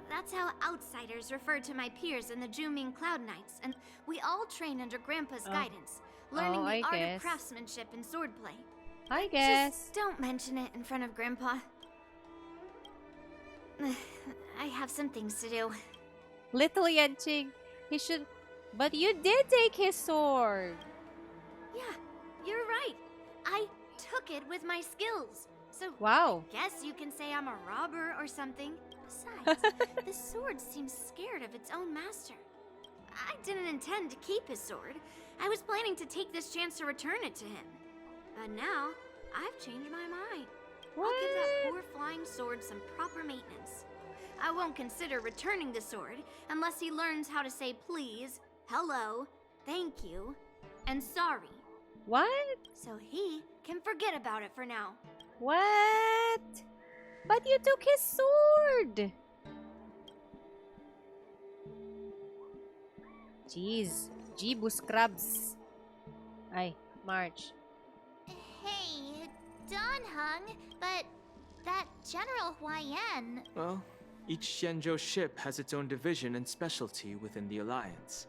That's how outsiders refer to my peers in the Juming Cloud Knights, and we all train under Grandpa's guidance, learning the art of craftsmanship and swordplay. I guess. Just don't mention it in front of Grandpa. I have some things to do. Little Yanqing, he should... But you did take his sword. Yeah, you're right. I took it with my skills. So wow. I guess you can say I'm a robber or something. Besides, the sword seems scared of its own master. I didn't intend to keep his sword. I was planning to take this chance to return it to him. But now, I've changed my mind. What? I'll give that poor flying sword some proper maintenance. I won't consider returning the sword unless he learns how to say please, hello, thank you, and sorry. What? So he can forget about it for now. What? But you took his sword! Jeez. Jeebus crabs. Ay, March. Hey, Don Hung, but that General Huayan... Well, each Xianzhou ship has its own division and specialty within the Alliance.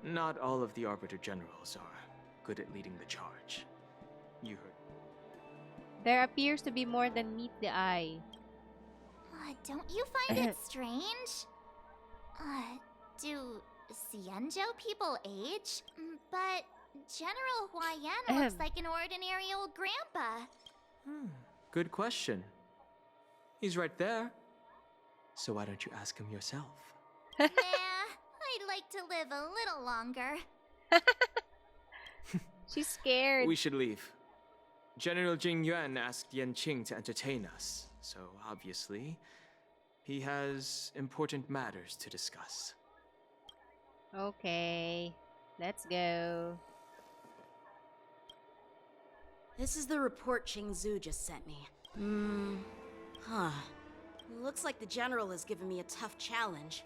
Not all of the Arbiter Generals are good at leading the charge. You heard. There appears to be more than meet the eye. Don't you find it strange? Do Xianzhou people age? But General Huayan looks like an ordinary old grandpa. Good question. He's right there. So why don't you ask him yourself? Nah, I'd like to live a little longer. She's scared. We should leave. General Jing Yuan asked Yanqing to entertain us, so obviously, he has important matters to discuss. Okay, let's go. This is the report Qingzu just sent me. Looks like the general has given me a tough challenge.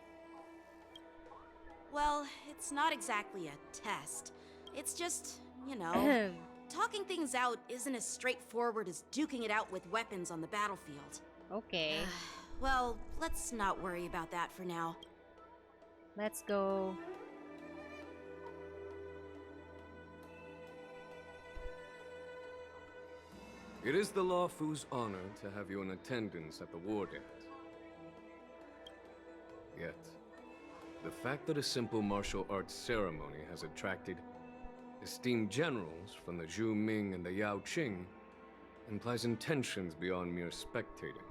Well, it's not exactly a test. It's just, you know, talking things out isn't as straightforward as duking it out with weapons on the battlefield. Okay. Well, let's not worry about that for now. Let's go. It is the Luofu's honor to have you in attendance at the war dance. Yet, the fact that a simple martial arts ceremony has attracted esteemed generals from the Zhu Ming and the Yao Qing implies intentions beyond mere spectating.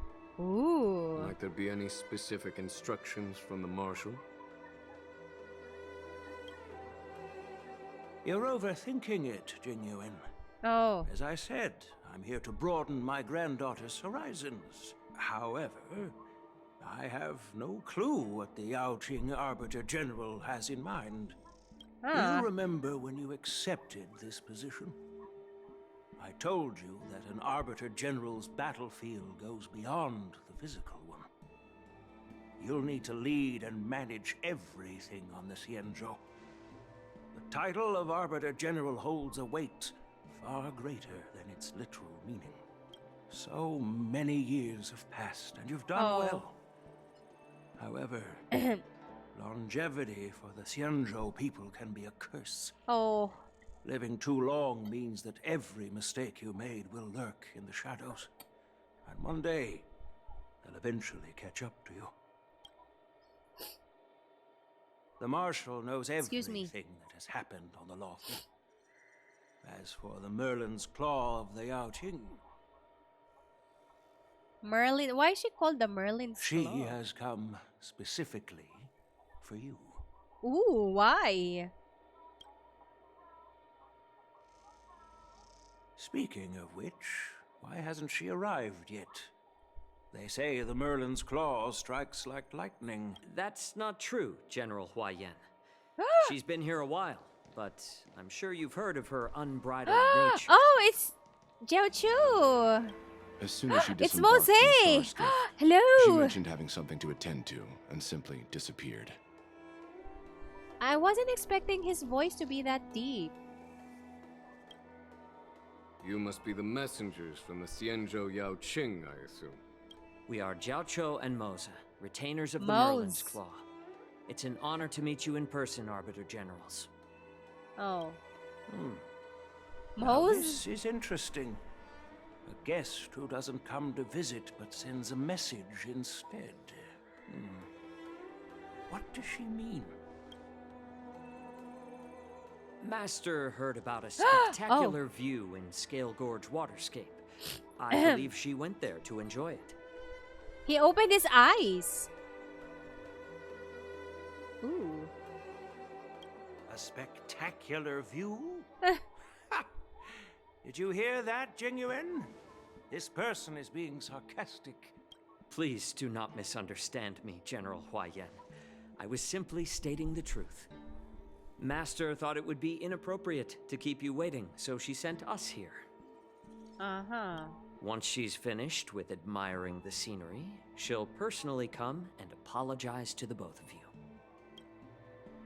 Ooh. Might there be any specific instructions from the marshal? You're overthinking it, Jinyuan. Oh. As I said, I'm here to broaden my granddaughter's horizons. However, I have no clue what the Yaoqing Arbiter General has in mind. Do you remember when you accepted this position? I told you that an Arbiter General's battlefield goes beyond the physical one. You'll need to lead and manage everything on the Xianzhou. The title of Arbiter General holds a weight far greater than its literal meaning. So many years have passed, and you've done well. However, longevity for the Xianzhou people can be a curse. Oh. Living too long means that every mistake you made will lurk in the shadows. And one day, they'll eventually catch up to you. The Marshal knows everything that has happened on the Luofu. As for the Merlin's Claw of the Yaoqing... Merlin? Why is she called the Merlin's She Claw? has come specifically for you. Ooh, why? Speaking of which, why hasn't she arrived yet? They say the Merlin's Claw strikes like lightning. That's not true, General Huayan. She's been here a while, but I'm sure you've heard of her unbridled nature. Oh, it's Jiao Chu. As soon as she It's disembarked from Mose! the Starskiff, she Hello! mentioned having something to attend to and simply disappeared. I wasn't expecting his voice to be that deep. You must be the messengers from the Xianzhou Yao Qing, I assume. We are Jiaoqiu and Moza, retainers of the Mose. Merlin's Claw. It's an honor to meet you in person, Arbiter Generals. Oh. Now, Mose? this is interesting. A guest who doesn't come to visit but sends a message instead. What does she mean? Master heard about a spectacular view in Scale Gorge Waterscape. I believe she went there to enjoy it. He opened his eyes. Ooh. A spectacular view? Did you hear that, Jingyuan? This person is being sarcastic. Please do not misunderstand me, General Huaiyan. I was simply stating the truth. Master thought it would be inappropriate to keep you waiting, so she sent us here. Uh-huh. Once she's finished with admiring the scenery, she'll personally come and apologize to the both of you.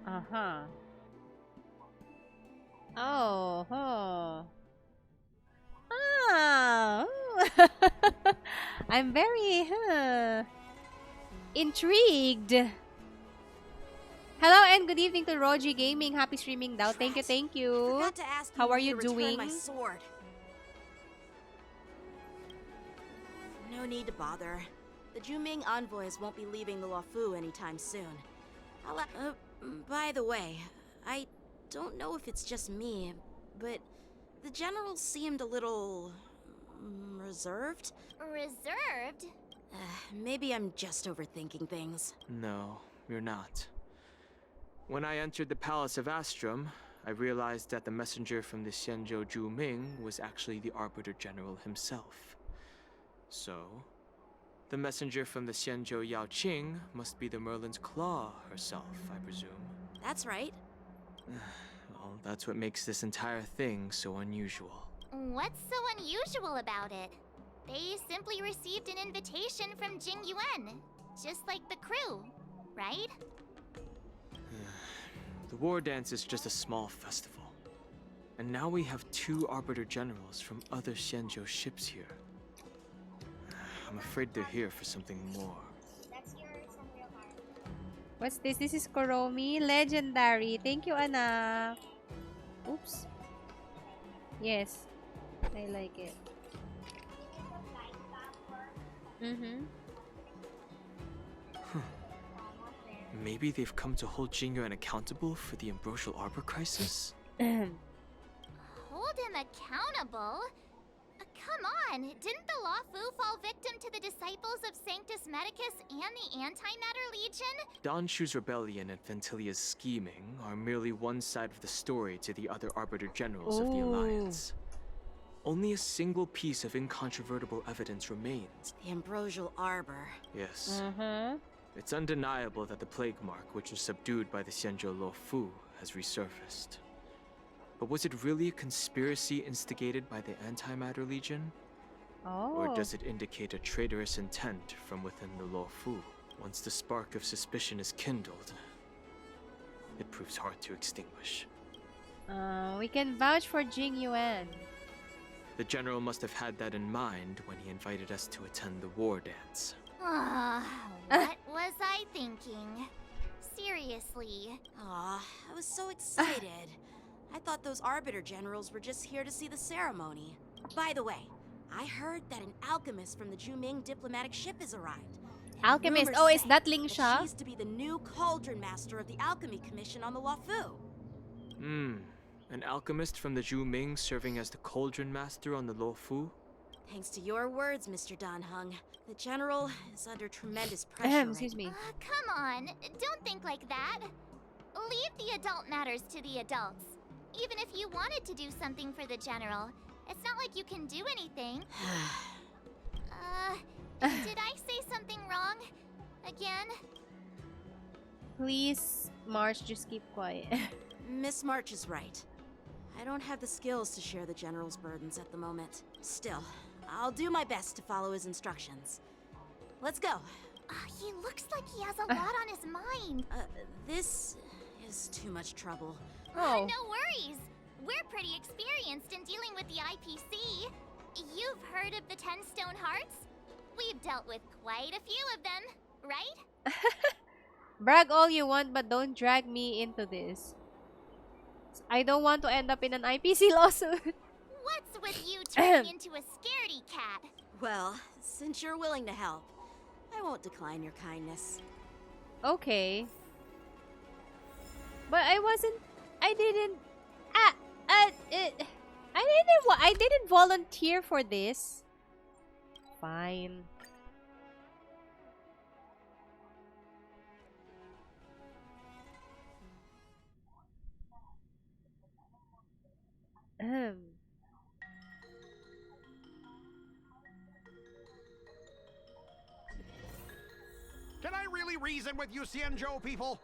Uh-huh. Oh, huh. Ah. I'm very intrigued. Hello and good evening to Roji Gaming. Happy streaming daw. Thank you, thank you. Forgot to ask How you are when you to return doing? my sword. No need to bother. The Juming envoys won't be leaving the Luofu anytime soon. By the way, I don't know if it's just me, but the general seemed a little reserved. Reserved? Maybe I'm just overthinking things. No, you're not. When I entered the Palace of Astrum, I realized that the messenger from the Xianzhou Juming was actually the Arbiter General himself. So, the messenger from the Xianzhou Yao Qing must be the Merlin's Claw herself, I presume. That's right. Well, that's what makes this entire thing so unusual. What's so unusual about it? They simply received an invitation from Jingyuan, just like the crew, right? The war dance is just a small festival. And now we have 2 Arbiter Generals from other Xianzhou ships here. I'm afraid they're here for something more. What's this? This is Koromi. Legendary. Thank you, Anna. Oops. Yes. I like it. Maybe they've come to hold Jingyuan accountable for the Ambrosial Arbor crisis? Hold him accountable? Come on, didn't the Luofu fall victim to the disciples of Sanctus Medicus and the Antimatter Legion? Don Shu's rebellion and Ventilia's scheming are merely one side of the story to the other Arbiter Generals of the Alliance. Only a single piece of incontrovertible evidence remains. The Ambrosial Arbor. Yes. It's undeniable that the plague mark, which was subdued by the Xianzhou Luofu, has resurfaced. But was it really a conspiracy instigated by the Antimatter Legion? Or does it indicate a traitorous intent from within the Luofu? Once the spark of suspicion is kindled, it proves hard to extinguish. We can vouch for Jingyuan. The general must have had that in mind when he invited us to attend the war dance. What was I thinking? Seriously. Aw, I was so excited. I thought those Arbiter Generals were just here to see the ceremony. By the way, I heard that an alchemist from the Juming diplomatic ship has arrived. Alchemist? Rumors Oh, is say that Ling Sha? she's to be the new Cauldron Master of the Alchemy Commission on the Luofu. An alchemist from the Juming serving as the Cauldron Master on the Luofu? Thanks to your words, Mr. Dan Heng, the General is under tremendous pressure. Excuse me. Come on, don't think like that. Leave the adult matters to the adults. Even if you wanted to do something for the General, it's not like you can do anything. Did I say something wrong? Again? Please, March, just keep quiet. Miss March is right. I don't have the skills to share the General's burdens at the moment. Still, I'll do my best to follow his instructions. Let's go. He looks like he has a lot on his mind. This is too much trouble. Oh. No worries. We're pretty experienced in dealing with the IPC. You've heard of the 10 Stone Hearts? We've dealt with quite a few of them, right? Brag all you want, but don't drag me into this. I don't want to end up in an IPC lawsuit. What's with you turning into a scaredy cat? Well, since you're willing to help, I won't decline your kindness. Okay. But I didn't volunteer for this. Fine. Can I really reason with you, Cienjo people?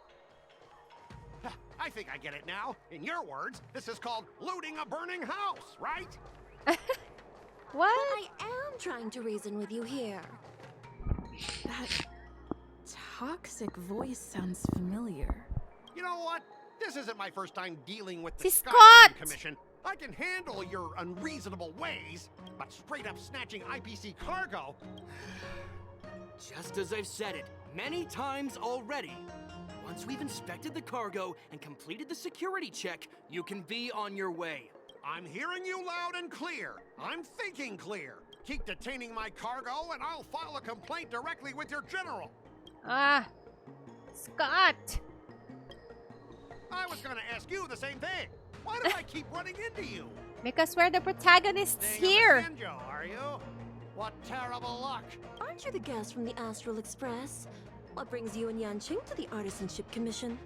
I think I get it now. In your words, this is called looting a burning house, right? What? I am trying to reason with you here. That toxic voice sounds familiar. You know what? This isn't my first time dealing with the She's Sky Scott! Commission. I can handle your unreasonable ways, but straight up snatching IPC cargo. Just as I've said it many times already. Once we've inspected the cargo and completed the security check, you can be on your way. I'm hearing you loud and clear. I'm thinking clear. Keep detaining my cargo and I'll file a complaint directly with your general. Scott! I was gonna ask you the same thing. Why do I keep running into you? Because we're the protagonists Staying here. on the Cienjo, are you? What terrible luck. Aren't you the guest from the Astral Express? What brings you and Yanqing to the Artisanship Commission?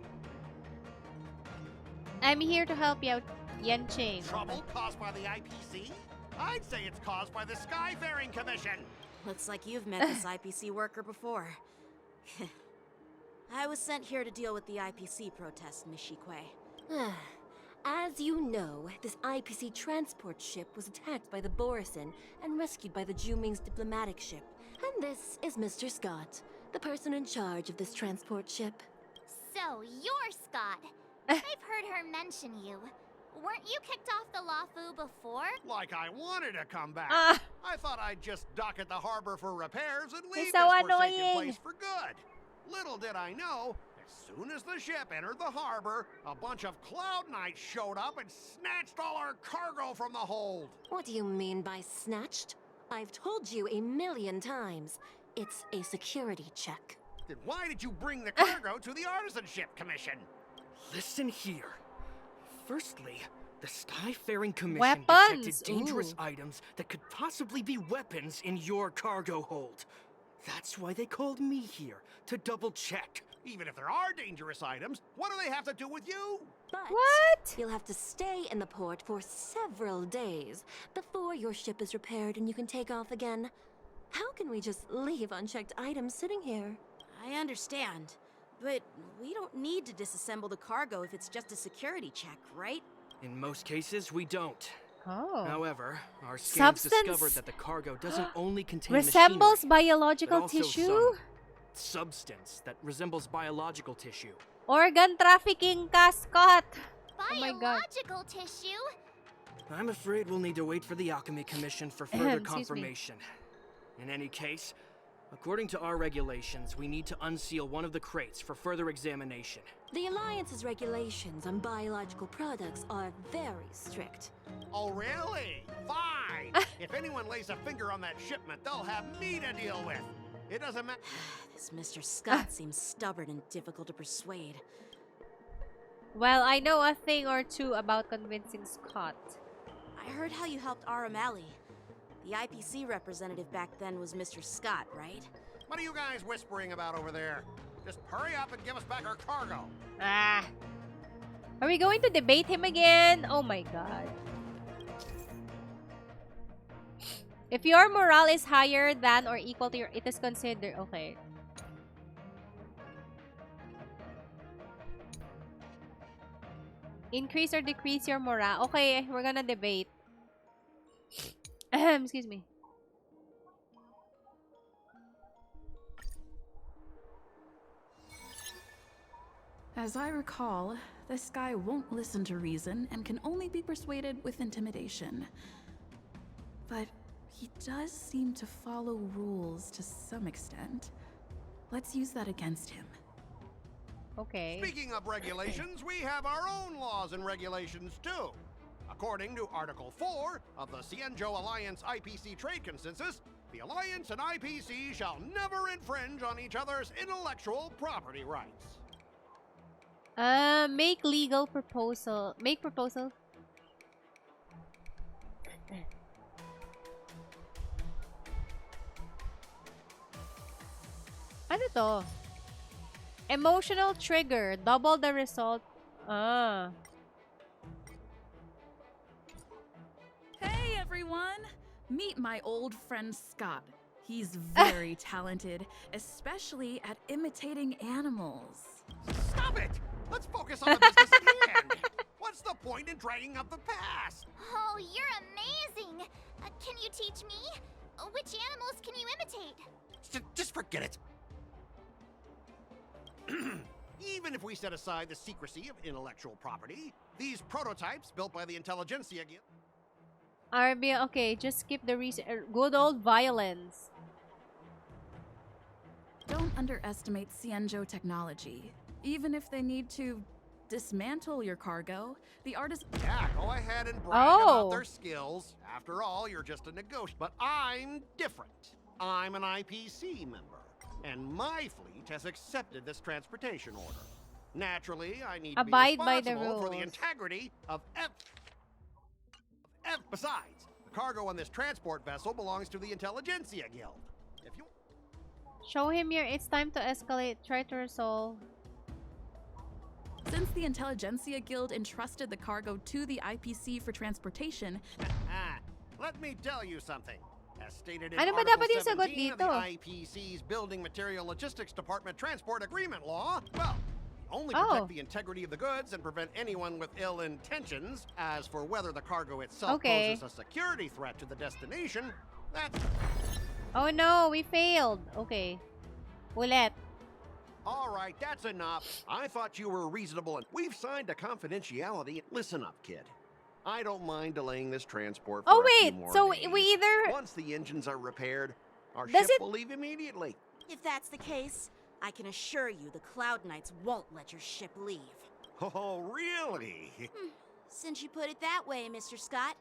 I'm here to help you out, Yanqing. Trouble caused by the IPC? I'd say it's caused by the Skyfaring Commission. Looks like you've met this IPC worker before. I was sent here to deal with the IPC protest, Miss Shikwe. As you know, this IPC transport ship was attacked by the Borison and rescued by the Juming's diplomatic ship. And this is Mr. Scott, the person in charge of this transport ship. So, you're Scott. I've heard her mention you. Weren't you kicked off the Lawfu before? Like I wanted to come back. Ah. I thought I'd just dock at the harbor for repairs and leave He's so this forsaken annoying. place for good. Little did I know, as soon as the ship entered the harbor, a bunch of Cloud Knights showed up and snatched all our cargo from the hold. What do you mean by snatched? I've told you 1,000,000 times. It's a security check. Then why did you bring the cargo to the Artisanship Commission? Listen here. Firstly, the Skyfaring Commission Weapons! detected dangerous Ooh. items that could possibly be weapons in your cargo hold. That's why they called me here, to double check. Even if there are dangerous items, what do they have to do with you? But What? you'll have to stay in the port for several days before your ship is repaired and you can take off again. How can we just leave unchecked items sitting here? I understand, but we don't need to disassemble the cargo if it's just a security check, right? In most cases, we don't. Oh. However, our scans Substance discovered that the cargo doesn't only contain resembles machinery, biological but also tissue? some substance that resembles biological tissue. Organ trafficking ka, Scott. Oh my god. Biological tissue? I'm afraid we'll need to wait for the Alchemy Commission for further Excuse me. confirmation. In any case, according to our regulations, we need to unseal one of the crates for further examination. The Alliance's regulations on biological products are very strict. Oh, really? Fine. If anyone lays a finger on that shipment, they'll have me to deal with. It doesn't matter. This Mr. Scott seems stubborn and difficult to persuade. Well, I know a thing or two about convincing Scott. I heard how you helped Aramali. The IPC representative back then was Mr. Scott, right? What are you guys whispering about over there? Just hurry up and give us back our cargo. Ah. Are we going to debate him again? Oh my god. If your morale is higher than or equal to your, it is considered, okay. Increase or decrease your morale. Okay, we're gonna debate. Excuse me. As I recall, this guy won't listen to reason and can only be persuaded with intimidation. But he does seem to follow rules to some extent. Let's use that against him. Okay. Speaking of regulations, we have our own laws and regulations too. According to Article 4 of the Cienjo Alliance IPC Trade Consensus, the Alliance and IPC shall never infringe on each other's intellectual property rights. Make legal proposal. Make proposal. Ano to? Emotional trigger. Double the result. Ah. Hey everyone! Meet my old friend Scott. He's very talented, especially at imitating animals. Stop it! Let's focus on the business at hand. What's the point in dragging up the past? Oh, you're amazing! Can you teach me? Which animals can you imitate? Just forget it. Even if we set aside the secrecy of intellectual property, these prototypes built by the Intelligentsia Guild... RB, okay, just skip the good old violence. Don't underestimate Cienjo technology. Even if they need to dismantle your cargo, the artist... Yeah, go ahead and brag about their skills. After all, you're just a negotiator. But I'm different. I'm an IPC member. And my fleet has accepted this transportation order. Naturally, I need to be responsible for the integrity of Besides, the cargo on this transport vessel belongs to the Intelligentsia Guild. If you... Show him your... It's time to escalate. Try to resolve. Since the Intelligentsia Guild entrusted the cargo to the IPC for transportation... Let me tell you something. As stated in Ano ba Article dapat yung sagot 17 of dito? the IPC's Building Material Logistics Department Transport Agreement Law, well, only protect the integrity of the goods and prevent anyone with ill intentions. As for whether the cargo itself poses a security threat to the destination, that's... Oh no, we failed. Okay. Ulit. All right, that's enough. I thought you were reasonable and we've signed a confidentiality. Listen up, kid. I don't mind delaying this transport for a few more days. We either... Once the engines are repaired, our Does ship it- will leave immediately. If that's the case, I can assure you the Cloud Knights won't let your ship leave. Oh, really? Since you put it that way, Mr. Scott.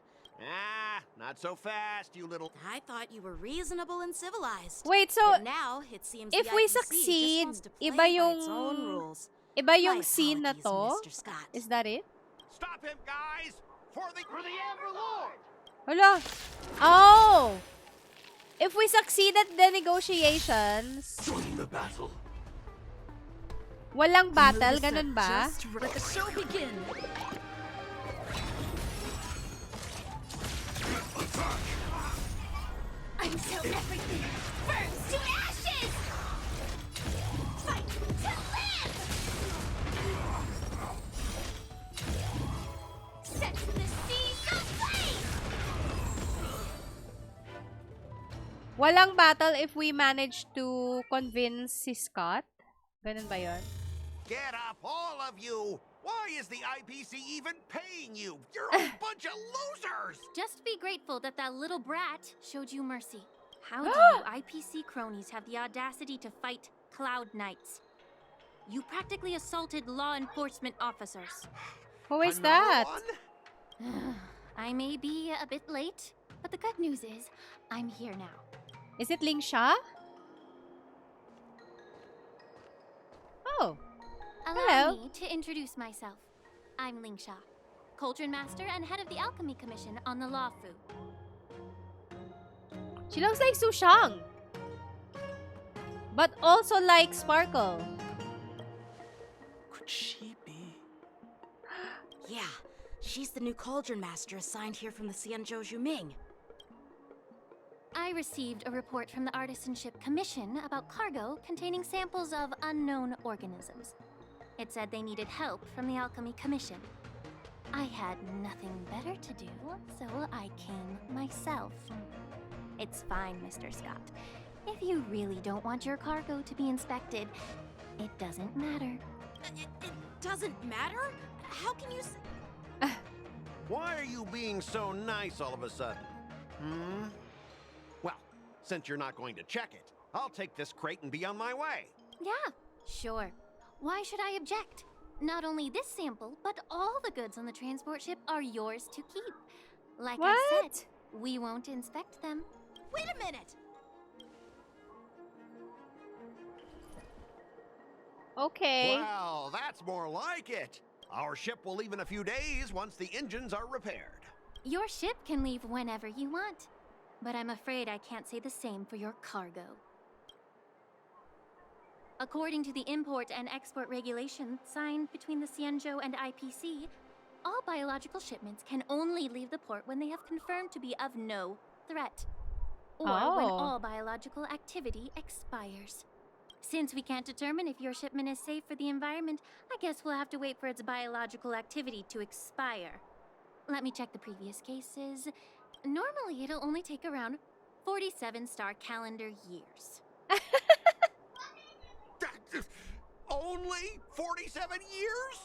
Not so fast, you little... I thought you were reasonable and civilized. Wait, so But now it seems if the we IPC succeed, just wants to play iba by yung its own rules. Iba yung My scene na to? apologies, Mr. Scott. Is that it? Stop him, guys! For the Amber Lord! Hala. Oh! If we succeed at the negotiations... Join the battle. Walang battle, ganun ba? Just let the show begin. Until everything burns to ashes! Fight to live! Set the seas aflame! Walang battle if we manage to convince si Scott? Ganun ba yun? Get up, all of you! Why is the IPC even paying you? You're a bunch of losers! Just be grateful that that little brat showed you mercy. How do you IPC cronies have the audacity to fight Cloud Knights? You practically assaulted law enforcement officers. Who is that? I may be a bit late, but the good news is I'm here now. Is it Ling Sha? Oh. Allow me to introduce myself. I'm Ling Sha, Cauldron Master and head of the Alchemy Commission on the Law Fu. She looks like Su Shang. But also like Sparkle. Could she be? Yeah, she's the new Cauldron Master assigned here from the Cienjo Juming. I received a report from the Artisanship Commission about cargo containing samples of unknown organisms. It said they needed help from the Alchemy Commission. I had nothing better to do, so I came myself. It's fine, Mr. Scott. If you really don't want your cargo to be inspected, it doesn't matter. It doesn't matter? How can you Why are you being so nice all of a sudden? Well, since you're not going to check it, I'll take this crate and be on my way. Yeah, sure. Why should I object? Not only this sample, but all the goods on the transport ship are yours to keep. Like I said, we won't inspect them. Wait a minute! Okay. Well, that's more like it. Our ship will leave in a few days once the engines are repaired. Your ship can leave whenever you want, but I'm afraid I can't say the same for your cargo. According to the import and export regulations signed between the Xianzhou and IPC, all biological shipments can only leave the port when they have confirmed to be of no threat, or when all biological activity expires. Since we can't determine if your shipment is safe for the environment, I guess we'll have to wait for its biological activity to expire. Let me check the previous cases. Normally, it'll only take around 47 star calendar years. Only 47 years?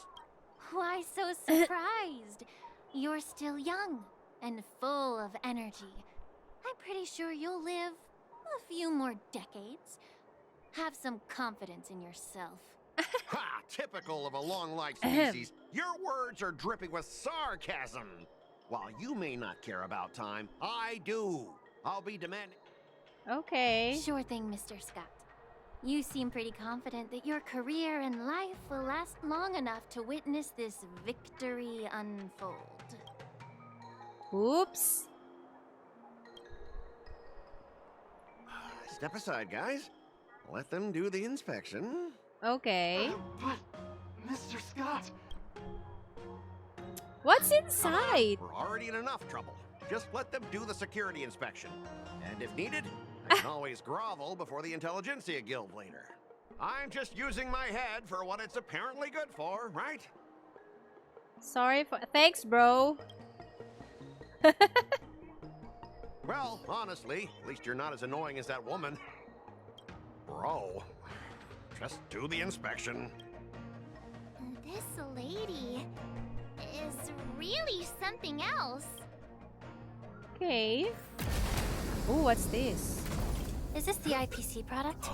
Why so surprised? You're still young and full of energy. I'm pretty sure you'll live a few more decades. Have some confidence in yourself. Ha! Typical of a long-lived species. Your words are dripping with sarcasm. While you may not care about time, I do. I'll be demanding... Okay. Sure thing, Mr. Scott. You seem pretty confident that your career and life will last long enough to witness this victory unfold. Oops. Step aside, guys. Let them do the inspection. Okay. But, Mr. Scott... What's inside? We're already in enough trouble. Just let them do the security inspection. And if needed, I can always grovel before the Intelligentsia Guild later. I'm just using my head for what it's apparently good for, right? Sorry for... Thanks, bro. Well, honestly, at least you're not as annoying as that woman. Bro, just do the inspection. This lady is really something else. Okay. Ooh, what's this? Is this the IPC product?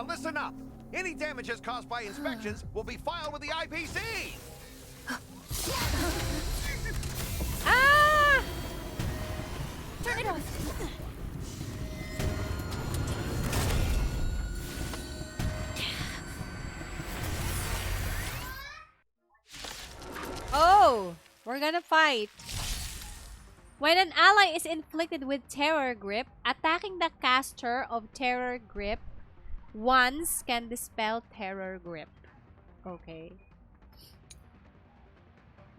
Listen up. Any damages caused by inspections will be filed with the IPC. Ah! Turn it off. Oh, we're gonna fight. When an ally is inflicted with Terror Grip, attacking the caster of Terror Grip once can dispel Terror Grip. Okay.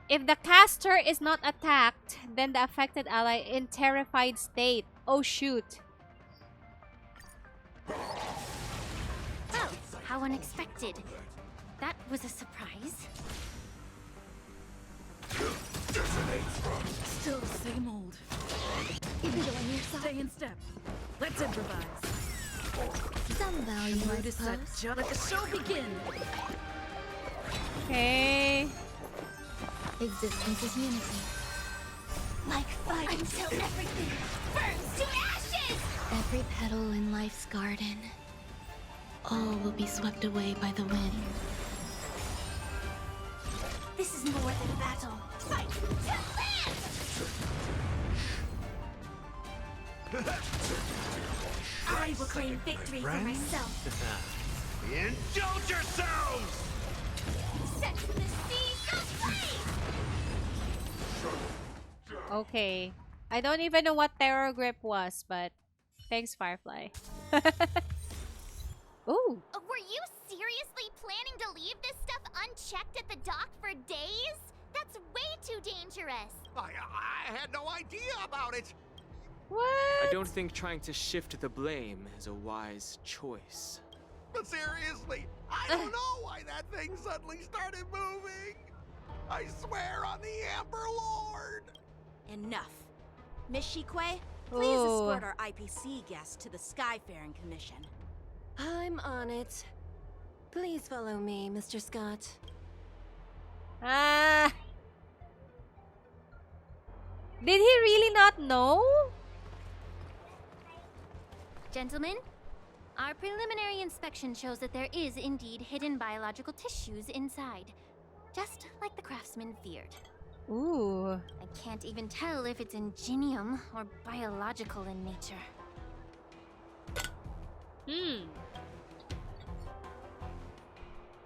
If the caster is not attacked, then the affected ally in terrified state. Oh shoot. Oh, how unexpected. That was a surprise. Still the same old. Enjoying yourself? Stay in step. Let's improvise. Some value, I Mood is set. suppose. Let the show begin. Okay. Existence is unity. Like fire Until everything burns to ashes! Every petal in life's garden. All will be swept away by the wind. This is more than a battle. Fight to live! I will claim victory for myself. Indulge yourselves! Set the seas aflame! Okay. I don't even know what Terror Grip was, but thanks, Firefly. Ooh. Were you seriously planning to leave this stuff unchecked at the dock for days? That's way too dangerous. I had no idea about it. What? I don't think trying to shift the blame is a wise choice. But seriously, I don't know why that thing suddenly started moving. I swear on the Amber Lord. Enough. Miss Shikwe, please escort our IPC guest to the Skyfaring Commission. I'm on it. Please follow me, Mr. Scott. Ah! Did he really not know? Gentlemen, our preliminary inspection shows that there is indeed hidden biological tissues inside, just like the craftsman feared. Ooh. I can't even tell if it's ingenium or biological in nature.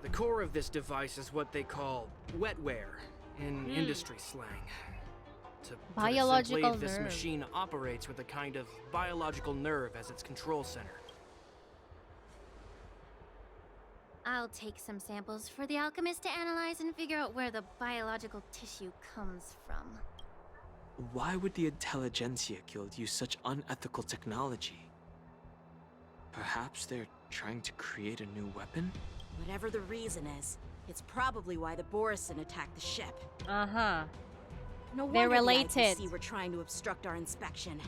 The core of this device is what they call wetware in industry slang. To put it simply, Biological this nerve. machine operates with a kind of biological nerve as its control center. I'll take some samples for the alchemist to analyze and figure out where the biological tissue comes from. Why would the Intelligentsia Guild use such unethical technology? Perhaps they're trying to create a new weapon? Whatever the reason is, it's probably why the Borison attacked the ship. Uh-huh. No They're wonder related. the IPC were trying to obstruct our inspection.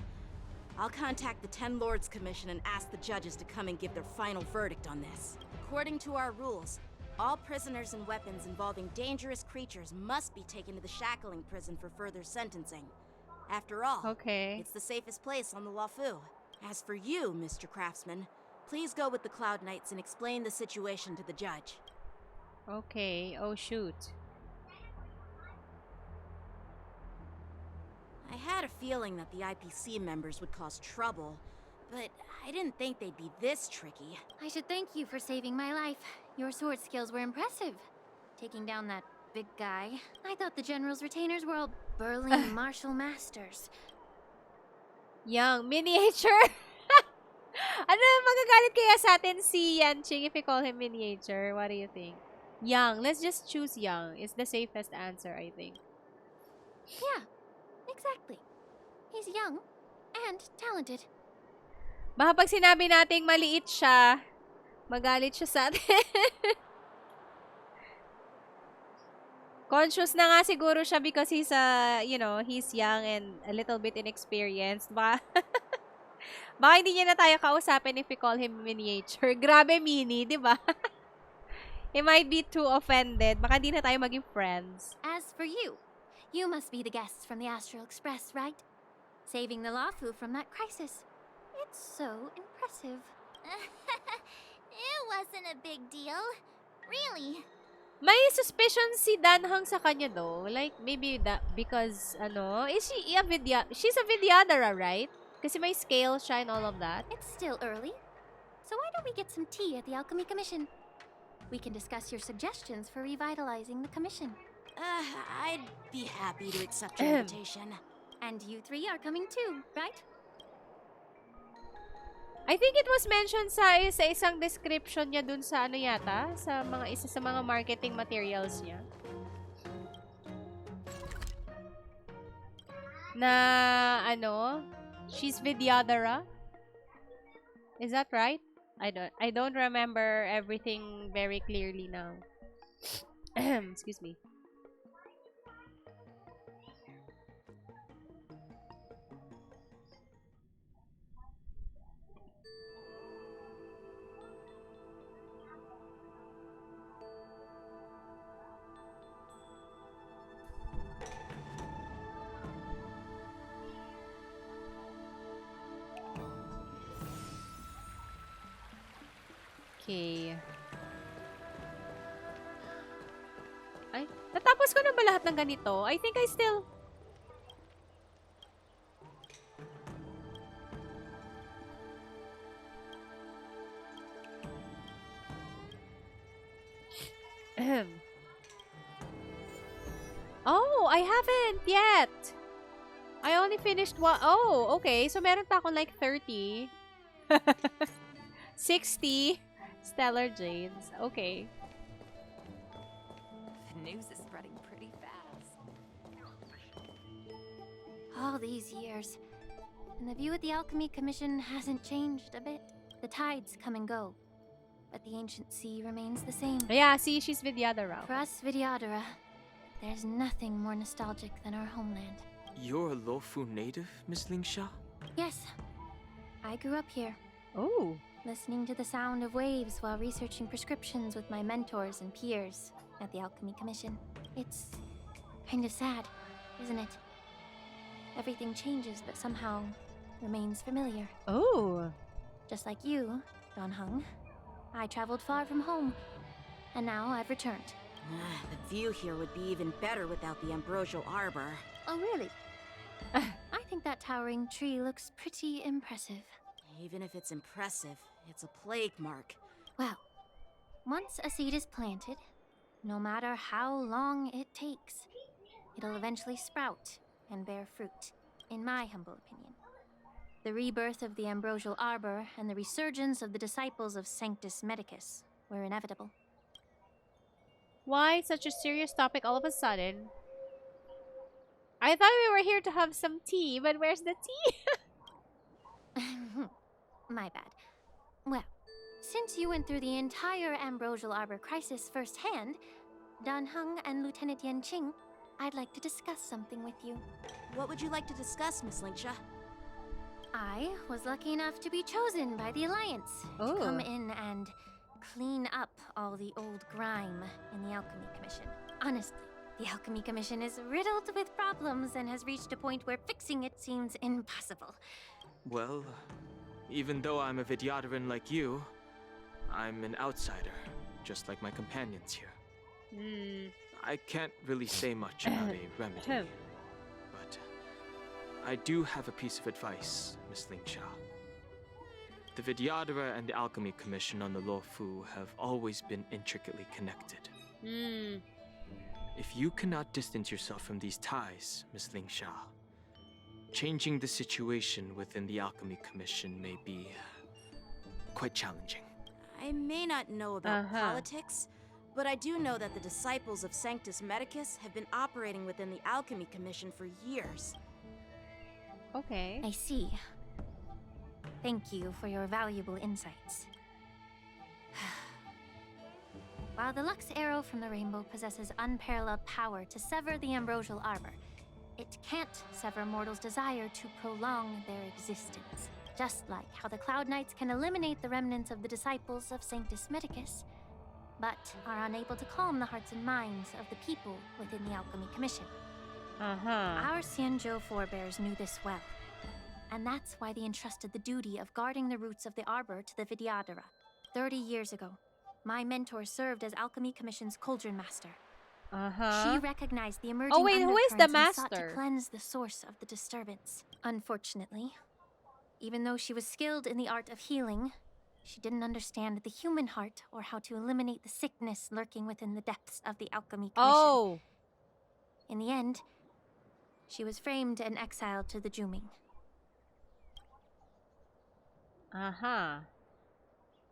I'll contact the Ten Lords Commission and ask the judges to come and give their final verdict on this. According to our rules, all prisoners and weapons involving dangerous creatures must be taken to the shackling prison for further sentencing. After all, it's the safest place on the Luofu. As for you, Mr. Craftsman, please go with the Cloud Knights and explain the situation to the judge. Okay. Oh, shoot. I had a feeling that the IPC members would cause trouble, but I didn't think they'd be this tricky. I should thank you for saving my life. Your sword skills were impressive. Taking down that big guy. I thought the general's retainers were all burly martial masters. Young miniature. Ano magagalit kaya sa atin si Yanqing if we call him miniature? What do you think? Young. Let's just choose young. It's the safest answer, I think. Yeah, exactly. He's young and talented. Baka pag sinabi nating maliit siya, magalit siya sa atin. Conscious na nga siguro siya because he's he's young and a little bit inexperienced. Baka hindi niya na tayo kausapin if we call him miniature. Grabe, mini, di ba? He might be too offended. Baka hindi na tayo maging friends. As for you, you must be the guests from the Astral Express, right? Saving the Luofu from that crisis. It's so impressive. It wasn't a big deal. Really. May suspicion si Danhang sa kanya though. Like, maybe that because, is she she's a Vidyadhara, right? Kasi may scale siya and all of that. It's still early. So why don't we get some tea at the Alchemy Commission? We can discuss your suggestions for revitalizing the commission. I'd be happy to accept your invitation. And you three are coming too, right? I think it was mentioned sa isang description niya dun sa yata, sa isa sa mga marketing materials niya. Na she's Vidyadhara. Is that right? I don't remember everything very clearly now. Excuse me. Okay. Ay, natapos ko na ba lahat ng ganito? I think I still... Oh, I haven't yet. I only finished one. Oh, okay. So meron pa akong like 30. 60 Stellar Jades. Okay. The news is spreading pretty fast. All these years, and the view at the Alchemy Commission hasn't changed a bit. The tides come and go, but the ancient sea remains the same. Yeah, see, she's Vidyadhara. For us Vidyadhara, there's nothing more nostalgic than our homeland. You're a Luofu native, Miss Lingsha? Yes, I grew up here. Oh. listening to the sound of waves while researching prescriptions with my mentors and peers at the Alchemy Commission. It's kind of sad, isn't it? Everything changes but somehow remains familiar. Oh. Just like you, Don Hung. I traveled far from home, and now I've returned. The view here would be even better without the ambrosial arbor. Oh, really? I think that towering tree looks pretty impressive. Even if it's impressive, it's a plague mark. Well, once a seed is planted, no matter how long it takes, it'll eventually sprout and bear fruit, in my humble opinion. The rebirth of the ambrosial arbor and the resurgence of the disciples of Sanctus Medicus were inevitable. Why such a serious topic all of a sudden? I thought we were here to have some tea, but where's the tea? My bad. Well, since you went through the entire ambrosial arbor crisis firsthand, Dan Hung and Lieutenant Yan Qing, I'd like to discuss something with you. What would you like to discuss, Miss Lingsha? I was lucky enough to be chosen by the Alliance to come in and clean up all the old grime in the Alchemy Commission. Honestly, the Alchemy Commission is riddled with problems and has reached a point where fixing it seems impossible. Well, even though I'm a Vidyadharan like you, I'm an outsider, just like my companions here. I can't really say much about a remedy, but I do have a piece of advice, Miss Lingsha. The Vidyadhara and the Alchemy Commission on the Luofu have always been intricately connected. If you cannot distance yourself from these ties, Miss Lingsha, changing the situation within the Alchemy Commission may be quite challenging. I may not know about politics, but I do know that the disciples of Sanctus Medicus have been operating within the Alchemy Commission for years. Okay. I see. Thank you for your valuable insights. While the Lux Arrow from the Rainbow possesses unparalleled power to sever the ambrosial arbor, it can't sever mortals' desire to prolong their existence. Just like how the Cloud Knights can eliminate the remnants of the disciples of Sanctus Medicus, but are unable to calm the hearts and minds of the people within the Alchemy Commission. Our Xianzhou forebears knew this well, and that's why they entrusted the duty of guarding the roots of the arbor to the Vidyadhara. 30 years ago, my mentor served as Alchemy Commission's Cauldron Master. She recognized the emerging who is the undercurrents and sought master? to cleanse the source of the disturbance. Unfortunately, even though she was skilled in the art of healing, she didn't understand the human heart or how to eliminate the sickness lurking within the depths of the Alchemy Commission. In the end, she was framed and exiled to the Juming.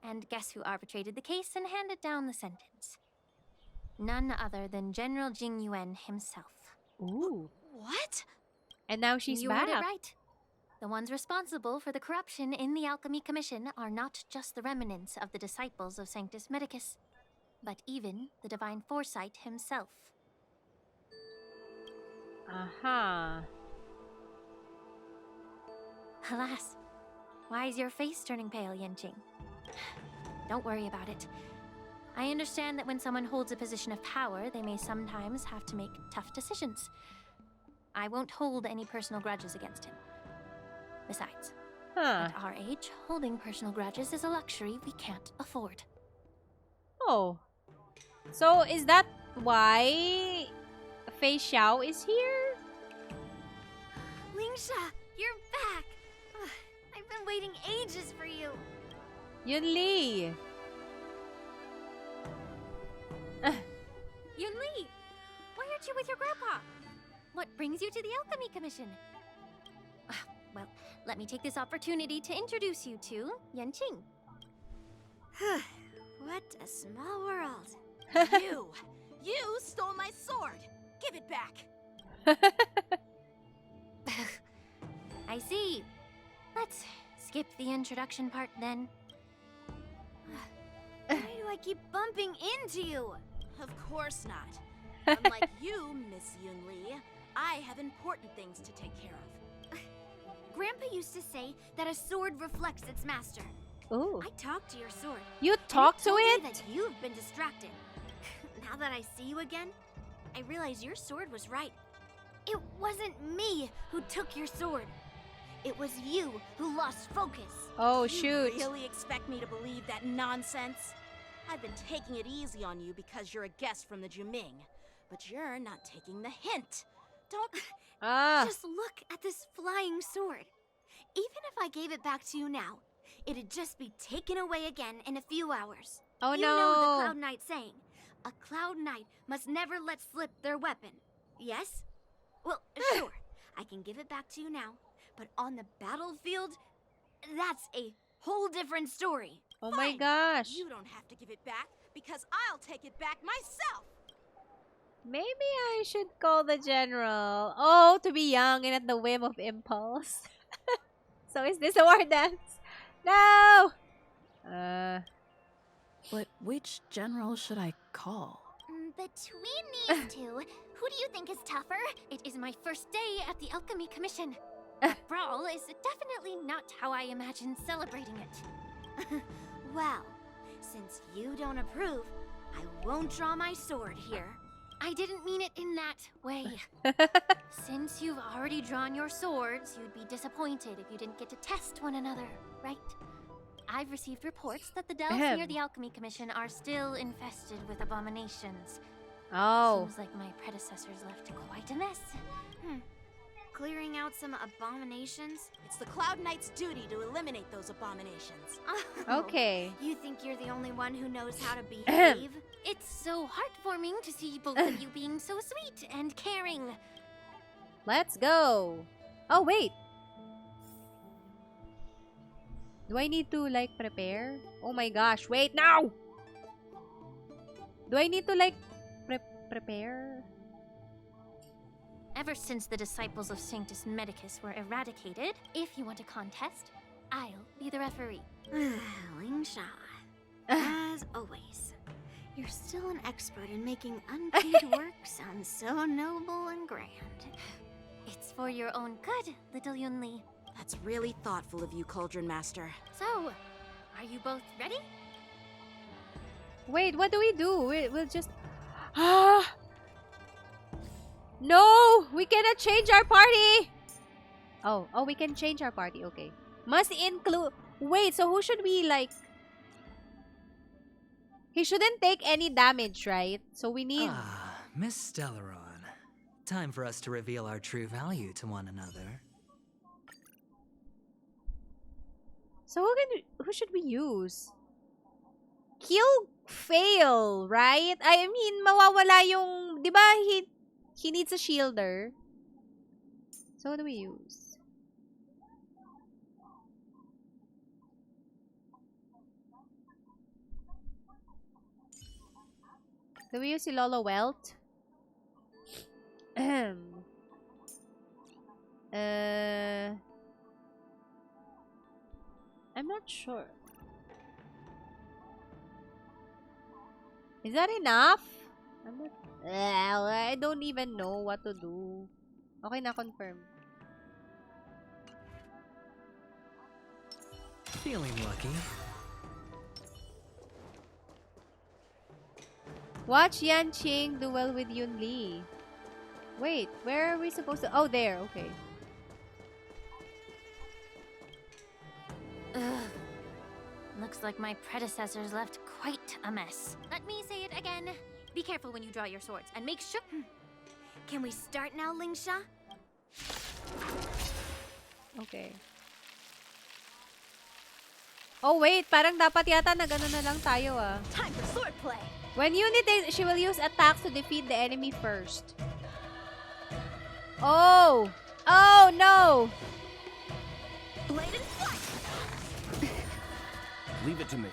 And guess who arbitrated the case and handed down the sentence? None other than General Jing Yuan himself. Ooh. What? And now she's you back. heard it right. The ones responsible for the corruption in the Alchemy Commission are not just the remnants of the disciples of Sanctus Medicus, but even the Divine Foresight himself. Alas, why is your face turning pale, Yanqing? Don't worry about it. I understand that when someone holds a position of power, they may sometimes have to make tough decisions. I won't hold any personal grudges against him. Besides, at our age, holding personal grudges is a luxury we can't afford. Oh. So is that why Fei Xiao is here? Lingsha, you're back! Ugh, I've been waiting ages for you. Yun Li. Yun Li! Why aren't you with your grandpa? What brings you to the Alchemy Commission? Well, let me take this opportunity to introduce you to Yanqing. What a small world. You stole my sword. Give it back. I see. Let's skip the introduction part then. Why do I keep bumping into you? Of course not. Unlike you, Miss Yun Li, I have important things to take care of. Grandpa used to say that a sword reflects its master. Ooh. I talked to your sword. You and talked to told me it? that you've been distracted. Now that I see you again, I realize your sword was right. It wasn't me who took your sword. It was you who lost focus. Oh, shoot. You really expect me to believe that nonsense? I've been taking it easy on you because you're a guest from the Juming. But you're not taking the hint. Don't... Just look at this flying sword. Even if I gave it back to you now, it'd just be taken away again in a few hours. Oh, you no. know the Cloud Knight saying, a Cloud Knight must never let slip their weapon. Yes? Well, sure, I can give it back to you now. But on the battlefield, that's a whole different story. Oh my gosh. You don't have to give it back because I'll take it back myself. Maybe I should call the general. Oh, to be young and at the whim of impulse. So is this a war dance? No! But which general should I call? Between these two, who do you think is tougher? It is my first day at the Alchemy Commission. A brawl is definitely not how I imagine celebrating it. Well, since you don't approve, I won't draw my sword here. I didn't mean it in that way. Since you've already drawn your swords, you'd be disappointed if you didn't get to test one another, right? I've received reports that the dells near the Alchemy Commission are still infested with abominations. Oh. Seems like my predecessors left quite a mess. Clearing out some abominations? It's the Cloud Knight's duty to eliminate those abominations. Okay. You think you're the only one who knows how to behave? It's so heartwarming to see both of you being so sweet and caring. Let's go. Oh, wait. Do I need to, like, prepare? Oh my gosh. Wait, now! Do I need to, like, prepare? Ever since the disciples of Sanctus Medicus were eradicated, if you want a contest, I'll be the referee. Lingsha, as always, you're still an expert in making unpaid work sound so noble and grand. It's for your own good, little Yunli. That's really thoughtful of you, Cauldron Master. So, are you both ready? Wait, what do we do? We'll just... No! We cannot change our party! Oh, we can change our party. Okay. Must include... Wait, so who should we, like... He shouldn't take any damage, right? So we need... Miss Stellaron. Time for us to reveal our true value to one another. So who should we use? He'll fail, right? I mean, mawawala yung... Diba, he needs a shielder. So what do we use? Do we use Ilolo Welt? I'm not sure. Is that enough? I'm not... I don't even know what to do. Okay na, confirm. Feeling lucky. Watch Yan Qing duel with Yun Li. Wait, where are we supposed to... Oh, there. Okay. Ugh. Looks like my predecessors left quite a mess. Let me say it again. Be careful when you draw your swords and make sure... Can we start now, Lingsha? Okay. Oh, wait. Parang dapat yata na gano'n na lang tayo, ah. Time for swordplay. When unit is, she will use attacks to defeat the enemy first. Oh! Oh, no! Blade and flight! Leave it to me.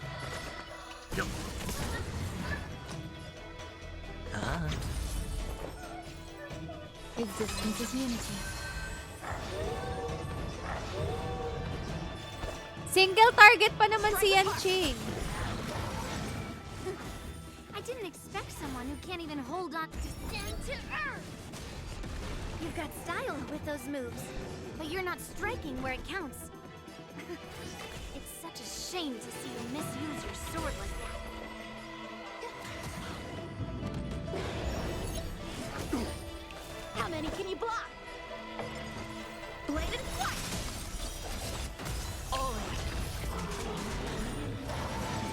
Existence is unity. Single target pa naman si Yan Qing. I didn't expect someone who can't even hold on to stand to earth. You've got style with those moves, but you're not striking where it counts. It's such a ashamed to see you misuse your sword like that. How many can you block? Blade and flight!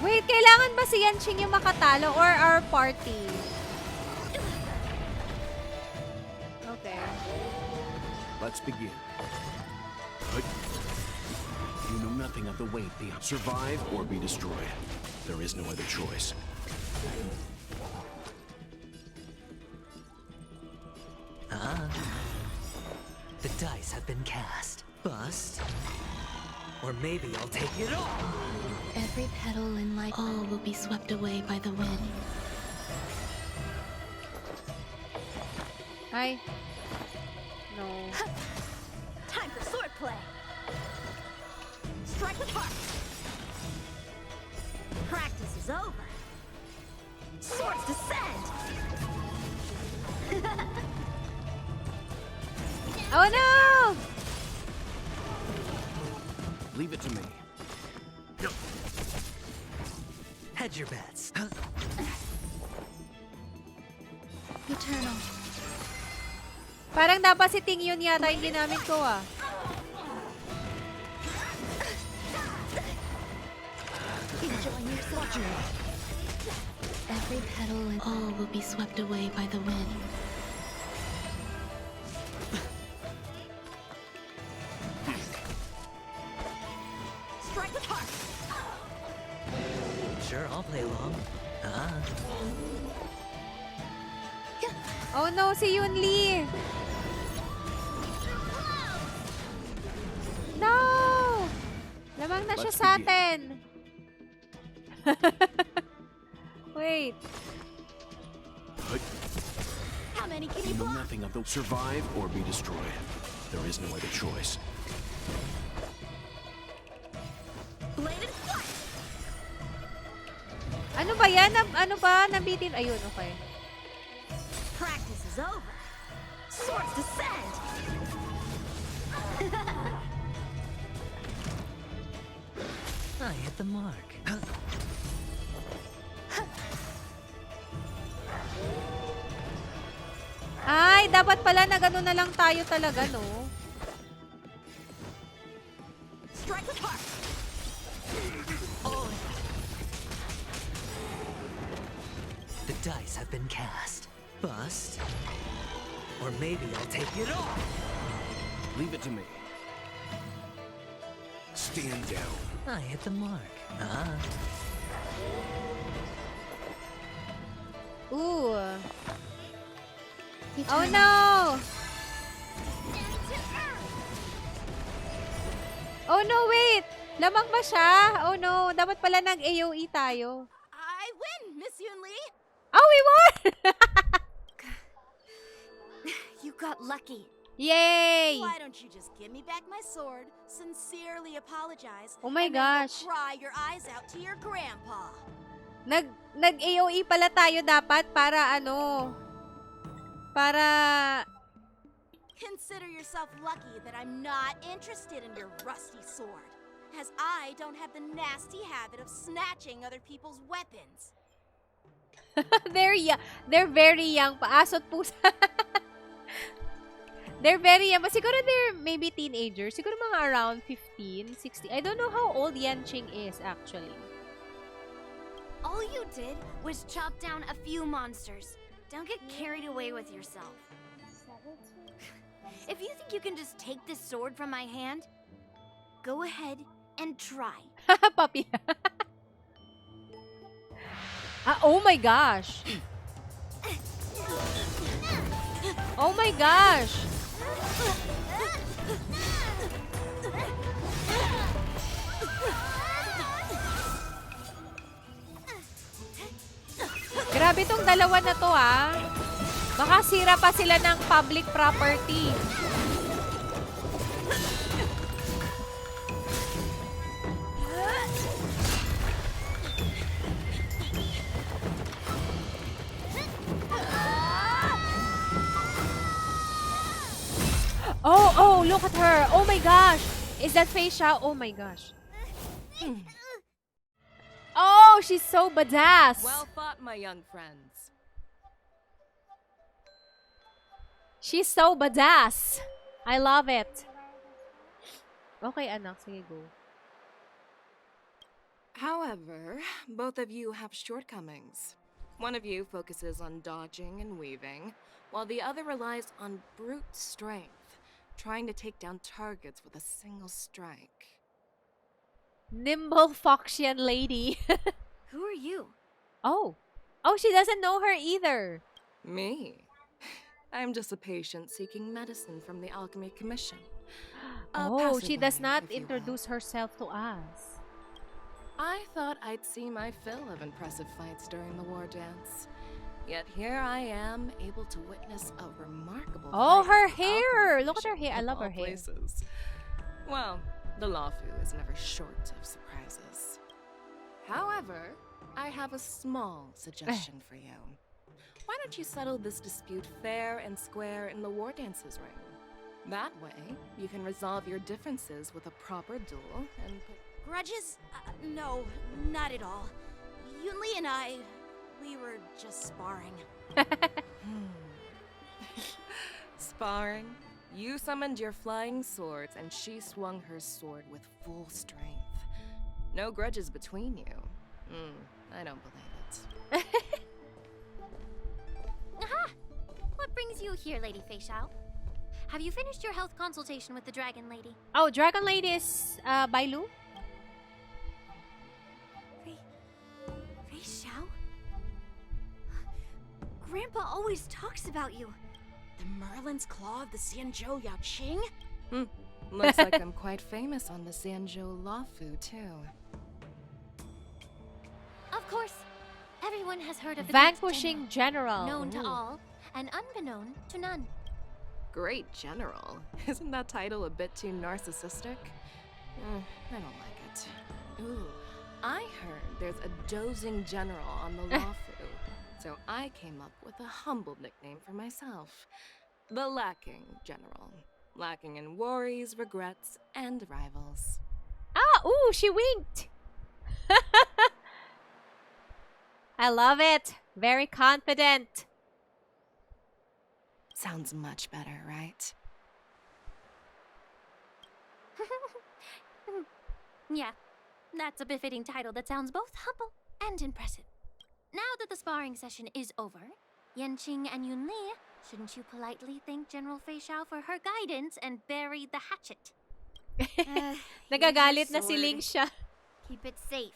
Wait, kailangan ba si Yanqing yung makatalo or our party? Okay. Let's begin. You know nothing of the weight beyond. Survive or be destroyed. There is no other choice. The dice have been cast. Bust. Or maybe I'll take it all. Every petal in life, all will be swept away by the wind. Ay. No. Time for sword play. Strike with heart. Practice is over. Swords descend. Oh no! Leave it to me. Hedge your bets. Eternal. Parang dapat si Ting yun yata yung ginamit ko ah. Enjoy yourself. Every petal and all will be swept away by the wind. Strike with heart. Sure, I'll play along. Oh no, si Yun Lee! No! Lamang na siya sa atin. Wait. How many can You you know block? nothing of the. Survive or be destroyed. There is no other choice. Blade and flight. Ano ba yan? Ano ba? Nabitin? Ayun, okay. Practice is over. Swords descend. I hit the mark. Ay, dapat pala na gano'n na lang tayo talaga, no? Strike with heart. The dice have been cast. Bust. Or maybe I'll take it all. Leave it to me. Stand down. I hit the mark. Ooh. Oh no! Oh no, wait! Lamang ba siya? Oh no, dapat pala nag-AOE tayo. I win, Miss Yunli! Oh, we won! You got lucky. Yay! Why don't you just give me back my sword, sincerely apologize, Oh my and then go gosh. cry your eyes out to your grandpa? Nag-AOE pala tayo dapat para ano? Para... Consider yourself lucky that I'm not interested in your rusty sword, as I don't have the nasty habit of snatching other people's weapons. They're very young pa. Asot pusa. They're very young. But siguro they're maybe teenagers. Siguro mga around 15, 16. I don't know how old Yanqing is actually. All you did was chop down a few monsters. Don't get carried away with yourself. If you think you can just take this sword from my hand, go ahead and try. Puppy. Oh my gosh. Oh my gosh. Grabe tong dalawa na to ah. Baka sira pa sila ng public property. Oh, look at her. Oh my gosh. Is that Fei Xiao? Oh my gosh. Wow, she's so badass. Well fought, my young friends. She's so badass. I love it. Okay, anak. Sige, go. However, both of you have shortcomings. One of you focuses on dodging and weaving, while the other relies on brute strength, trying to take down targets with a single strike. Nimble Foxian lady. Who are you? Oh. Oh, she doesn't know her either. Me? I'm just a patient seeking medicine from the Alchemy Commission. A Oh, she does passerby, not if you will. introduce herself to us. I thought I'd see my fill of impressive fights during the war dance. Yet here I am, able to witness a remarkable Oh, fight her with the hair! Alchemy Look at her Commission hair. I of love her all hair. places. Well, the Lawfu is never short of surprises. However, I have a small suggestion for you. Why don't you settle this dispute fair and square in the war dances ring? That way, you can resolve your differences with a proper duel and put... Grudges? No, not at all. Yunli and I, we were just sparring. Sparring? You summoned your flying swords and she swung her sword with full strength. No grudges between you. I don't believe it. Aha! What brings you here, Lady Fei Xiao? Have you finished your health consultation with the Dragon Lady? Oh, Dragon Lady is Bailu? Fei Xiao? Grandpa always talks about you. The Merlin's Claw of the Xianzhou Yaoqing? Looks like I'm quite famous on the Xianzhou Lawfu, too. Of course, everyone has heard of the Vanquishing Great General. Known to Ooh. all, and unbeknown to none. Great General. Isn't that title a bit too narcissistic? I don't like it. Ooh, I heard there's a dozing general on the Lawfu, so I came up with a humble nickname for myself. The Lacking General. Lacking in worries, regrets, and rivals. Ah, ooh, she winked. I love it. Very confident. Sounds much better, right? Yeah, that's a befitting title that sounds both humble and impressive. Now that the sparring session is over, Yanqing and Yunli, shouldn't you politely thank General Fei Xiao for her guidance and bury the hatchet? Nagagalit na si sword. Ling siya. Keep it safe.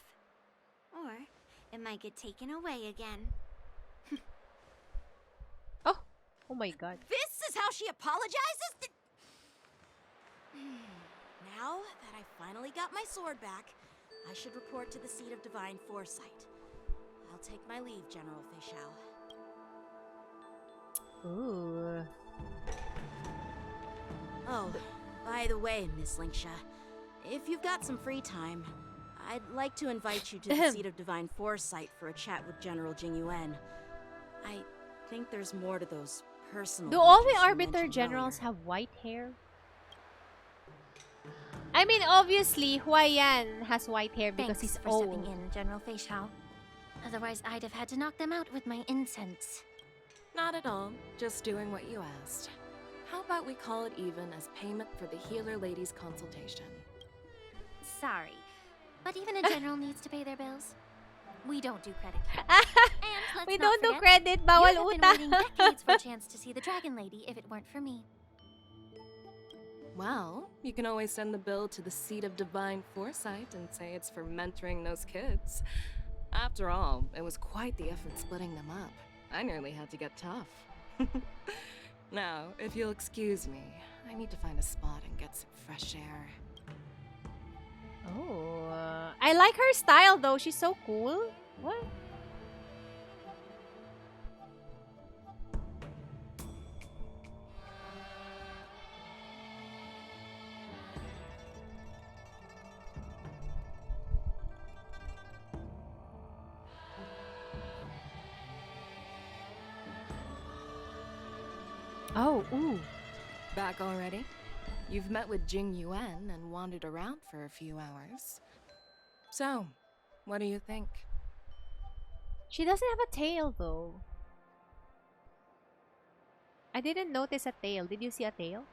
Or it might get taken away again. Oh my god. This is how she apologizes? Now that I finally got my sword back, I should report to the seat of divine foresight. I'll take my leave, General Fei Xiao. Ooh. Oh, by the way, Miss Lingsha, if you've got some free time, I'd like to invite you to the seat of divine foresight for a chat with General Jing Yuan. I think there's more to those personal... Do all the grudges you Arbiter mentioned Generals earlier. have white hair? I mean, obviously, Huaiyan has white hair because Thanks he's for old. stepping in, General Fei Xiao. Otherwise, I'd have had to knock them out with my incense. Not at all. Just doing what you asked. How about we call it even as payment for the healer lady's consultation? Sorry, but even a general needs to pay their bills. We don't do credit cards. And let's We not don't do forget, credit, bawal you'd have been utang. waiting decades for a chance to see the Dragon Lady if it weren't for me. Well, you can always send the bill to the seat of divine foresight and say it's for mentoring those kids. After all, it was quite the effort splitting them up. I nearly had to get tough. Now, if you'll excuse me, I need to find a spot and get some fresh air. Oh, I like her style though. She's so cool. What? Oh, ooh. Back already? You've met with Jing Yuan and wandered around for a few hours. So, what do you think? She doesn't have a tail though. I didn't notice a tail. Did you see a tail?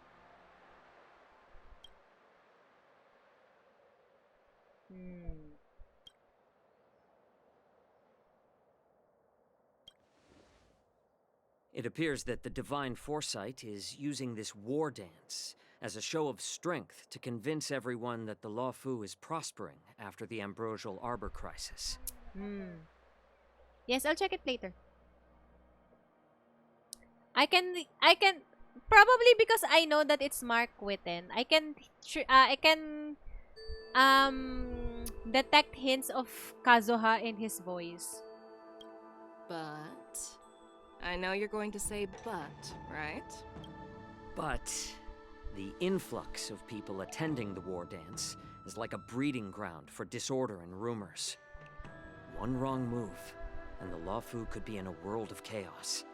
It appears that the Divine Foresight is using this war dance as a show of strength to convince everyone that the Lawfu is prospering after the Ambrosial Arbor crisis. Yes, I'll check it later. I can probably because I know that it's Mark Witten. I can detect hints of Kazuha in his voice. But I know you're going to say but, right? But the influx of people attending the war dance is like a breeding ground for disorder and rumors. One wrong move, and the Lawfu could be in a world of chaos.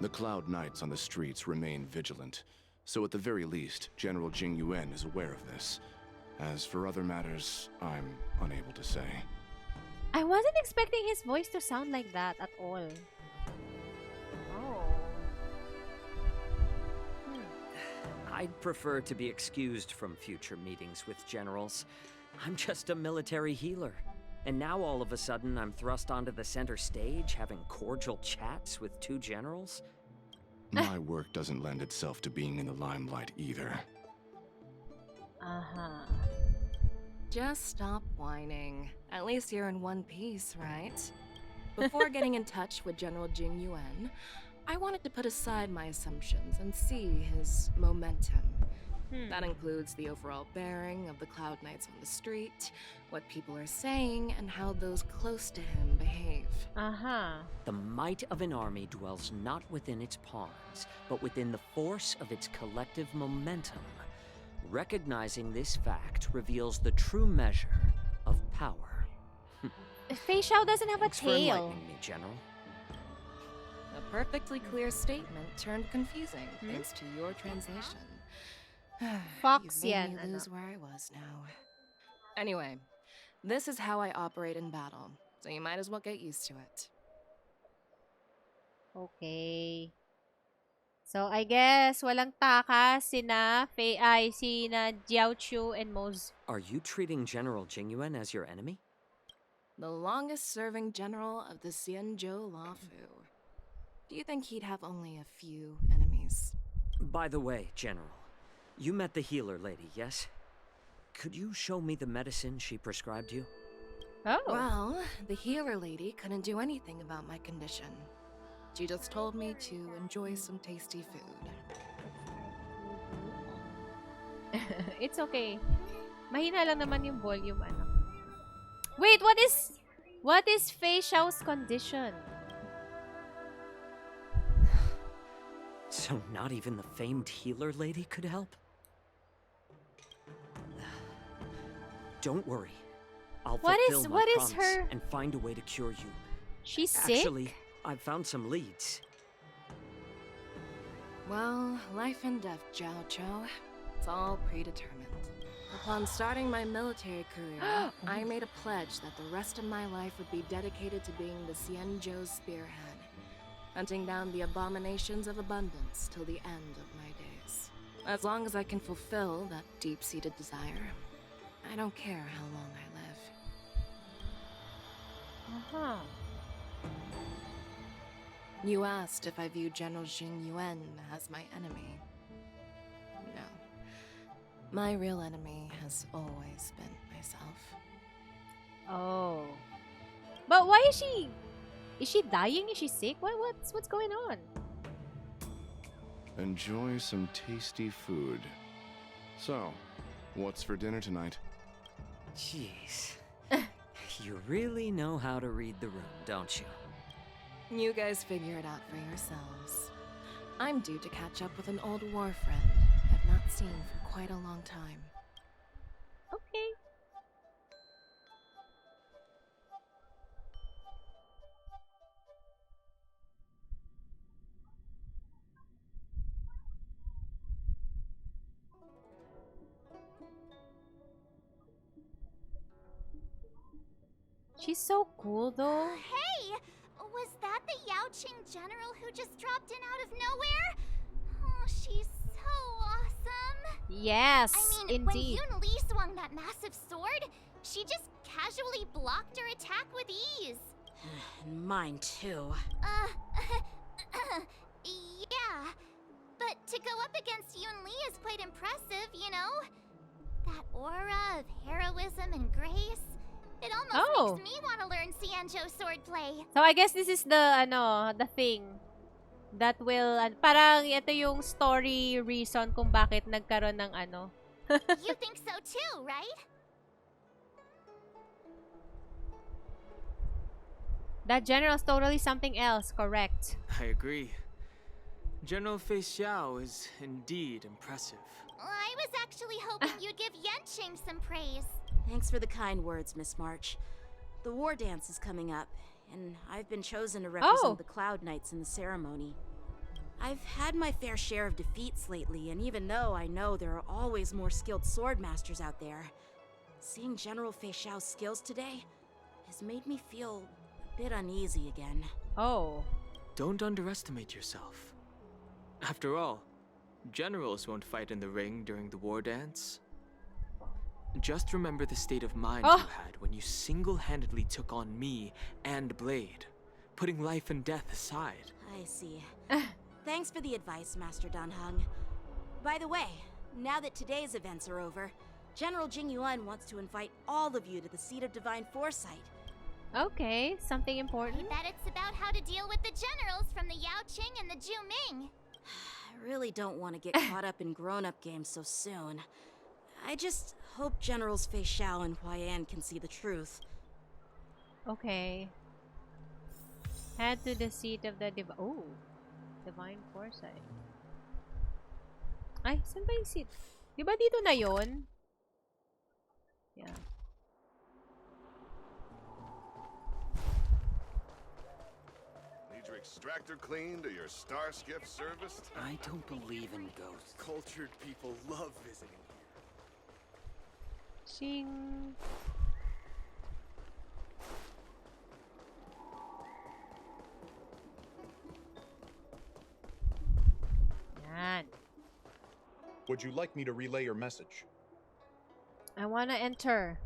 The Cloud Knights on the streets remain vigilant, so at the very least, General Jing Yuan is aware of this. As for other matters, I'm unable to say. I wasn't expecting his voice to sound like that at all. Oh. I'd prefer to be excused from future meetings with generals. I'm just a military healer. And now all of a sudden I'm thrust onto the center stage having cordial chats with two generals? My work doesn't lend itself to being in the limelight either. Just stop whining. At least you're in one piece, right? Before getting in touch with General Jing Yuan, I wanted to put aside my assumptions and see his momentum. That includes the overall bearing of the Cloud Knights on the street, what people are saying, and how those close to him behave. The might of an army dwells not within its pawns, but within the force of its collective momentum. Recognizing this fact reveals the true measure of power. Fei Xiao doesn't have a Thanks for tail. enlightening me, General. A perfectly clear statement turned confusing thanks to your translation. Fox, You yeah. made me lose where I was now. Anyway, this is how I operate in battle, so you might as well get used to it. Okay. So, I guess, walang takas sina Jiao Chu and Moz. Are you treating General Jingyuan as your enemy? The longest-serving general of the Xianzhou Lawfu. Do you think he'd have only a few enemies? By the way, General, you met the healer lady, yes? Could you show me the medicine she prescribed you? Well, the healer lady couldn't do anything about my condition. She just told me to enjoy some tasty food. It's okay. Mahina lang naman yung volume, ano. Wait, what is Fei Xiao's condition? So not even the famed healer lady could help? Don't worry. I'll fulfill my promise her? and find a way to cure you. She's sick? Actually, I've found some leads. Well, life and death, Jiao Chou. It's all predetermined. Upon starting my military career, I made a pledge that the rest of my life would be dedicated to being the Xianzhou spearhead, hunting down the abominations of abundance till the end of my days. As long as I can fulfill that deep-seated desire, I don't care how long I live. You asked if I view General Jing Yuan as my enemy. No. My real enemy has always been myself. Oh. But why is she... Is she dying? Is she sick? What's going on? Enjoy some tasty food. So, what's for dinner tonight? Jeez. You really know how to read the room, don't you? You guys figure it out for yourselves. I'm due to catch up with an old war friend I've not seen for quite a long time. Okay. She's so cool though. Hey! Was that the Yaoqing general who just dropped in out of nowhere? Oh, she's so awesome. Yes, I mean, indeed. when Yoon Lee swung that massive sword, she just casually blocked her attack with ease. And mine too. Yeah. But to go up against Yoon Lee is quite impressive, you know? That aura of heroism and grace. It almost makes me want to learn Xianzhou swordplay. So I guess this is the the thing that will parang ito yung story reason kung bakit nagkaroon ng You think so too, right? That general's totally something else, correct? I agree. General Fei Xiao is indeed impressive. I was actually hoping you'd give Yanqing some praise. Thanks for the kind words, Miss March. The war dance is coming up, and I've been chosen to represent the Cloud Knights in the ceremony. I've had my fair share of defeats lately, and even though I know there are always more skilled sword masters out there, seeing General Fei Xiao's skills today has made me feel a bit uneasy again. Oh. Don't underestimate yourself. After all, generals won't fight in the ring during the war dance. Just remember the state of mind you had when you single-handedly took on me and Blade, putting life and death aside. I see. Thanks for the advice, Master Danheng. By the way, now that today's events are over, General Jing Yuan wants to invite all of you to the Seat of Divine Foresight. Okay, something important. I bet it's about how to deal with the generals from the Yaoqing and the Juming. I really don't want to get caught up in grown-up games so soon. I just hope Generals Fei Xiao and Huaiyan can see the truth. Okay. Head to the seat of the Divine Foresight. Ay, saan ba yung seat? Di ba dito na yun? Yeah. Need your extractor cleaned or your star skiff serviced? I don't believe in ghosts. Cultured people love visiting. Sing. Yan. Would you like me to relay your message? I wanna enter.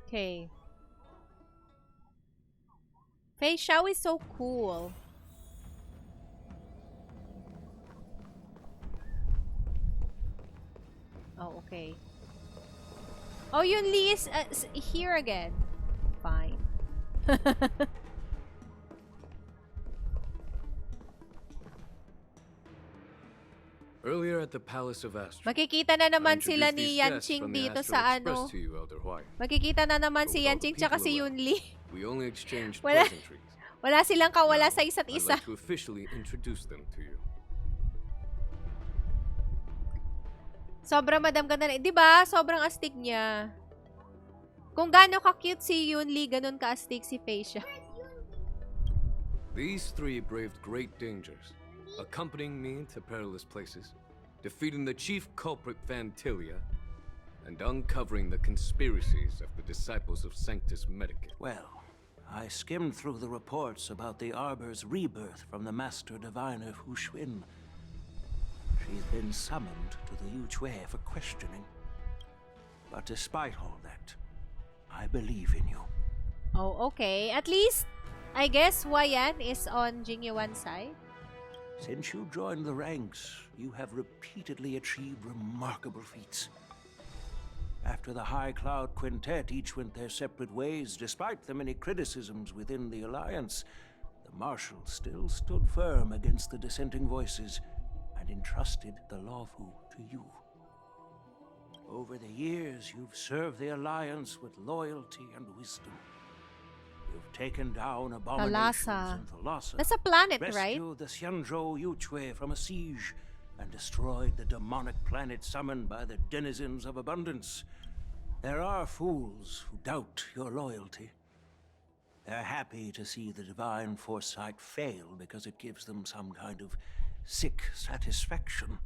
Okay. Fei Xiao is so cool. Oh, okay. Oh, Yoon Lee is here again. Fine. Earlier at the Palace of Astro. Makikita na naman sila ni Yanqing dito sa ano. Makikita na naman si Yanqing tsaka si Yoon Lee. We only exchanged wala, pleasantries. wala silang kawala sa isa't I'd isa. like to officially introduce them to you. Sobrang madam ganda na. Diba? Sobrang astig niya. Kung gaano ka-cute si Yoon Lee, ganun ka-astig si Fei Xiao. These three braved great dangers, accompanying me to perilous places, defeating the chief culprit Vantilia, and uncovering the conspiracies of the disciples of Sanctus Medicus. Well, I skimmed through the reports about the Arbor's rebirth from the Master Diviner Fu Xuan. She's been summoned to the Yuchui for questioning. But despite all that, I believe in you. Oh, okay. At least, I guess Huaiyan is on Jing Yuan's side. Since you joined the ranks, you have repeatedly achieved remarkable feats. After the High Cloud Quintet each went their separate ways, despite the many criticisms within the Alliance, the Marshal still stood firm against the dissenting voices and entrusted the Luofu to you. Over the years, you've served the Alliance with loyalty and wisdom. You've taken down abominations in Thalassa. That's a planet, right? Rescued the Xianzhou Yuchui from a siege and destroyed the demonic planet summoned by the denizens of abundance. There are fools who doubt your loyalty. They're happy to see the divine foresight fail because it gives them some kind of sick satisfaction.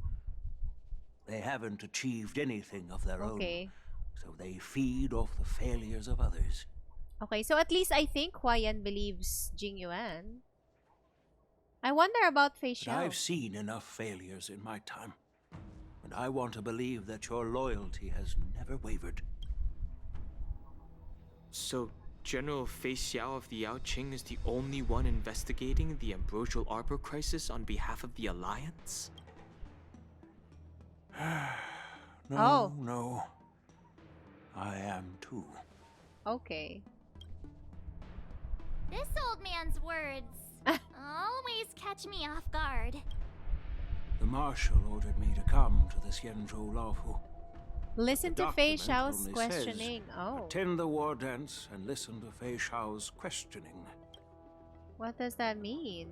They haven't achieved anything of their own, so they feed off the failures of others. Okay, so at least I think Huayan believes Jing Yuan. I wonder about Fei But I've Xiao. seen enough failures in my time. And I want to believe that your loyalty has never wavered. So, General Fei Xiao of the Yaoqing is the only one investigating the Ambrosial Arbor crisis on behalf of the Alliance? No, no. I am too. Okay. This old man's words always catch me off guard. The Marshal ordered me to come to the Xianzhou Laofu. Listen The to Fei document Xiao's only questioning. says, Oh. Attend the war dance and listen to Fei Xiao's questioning. What does that mean?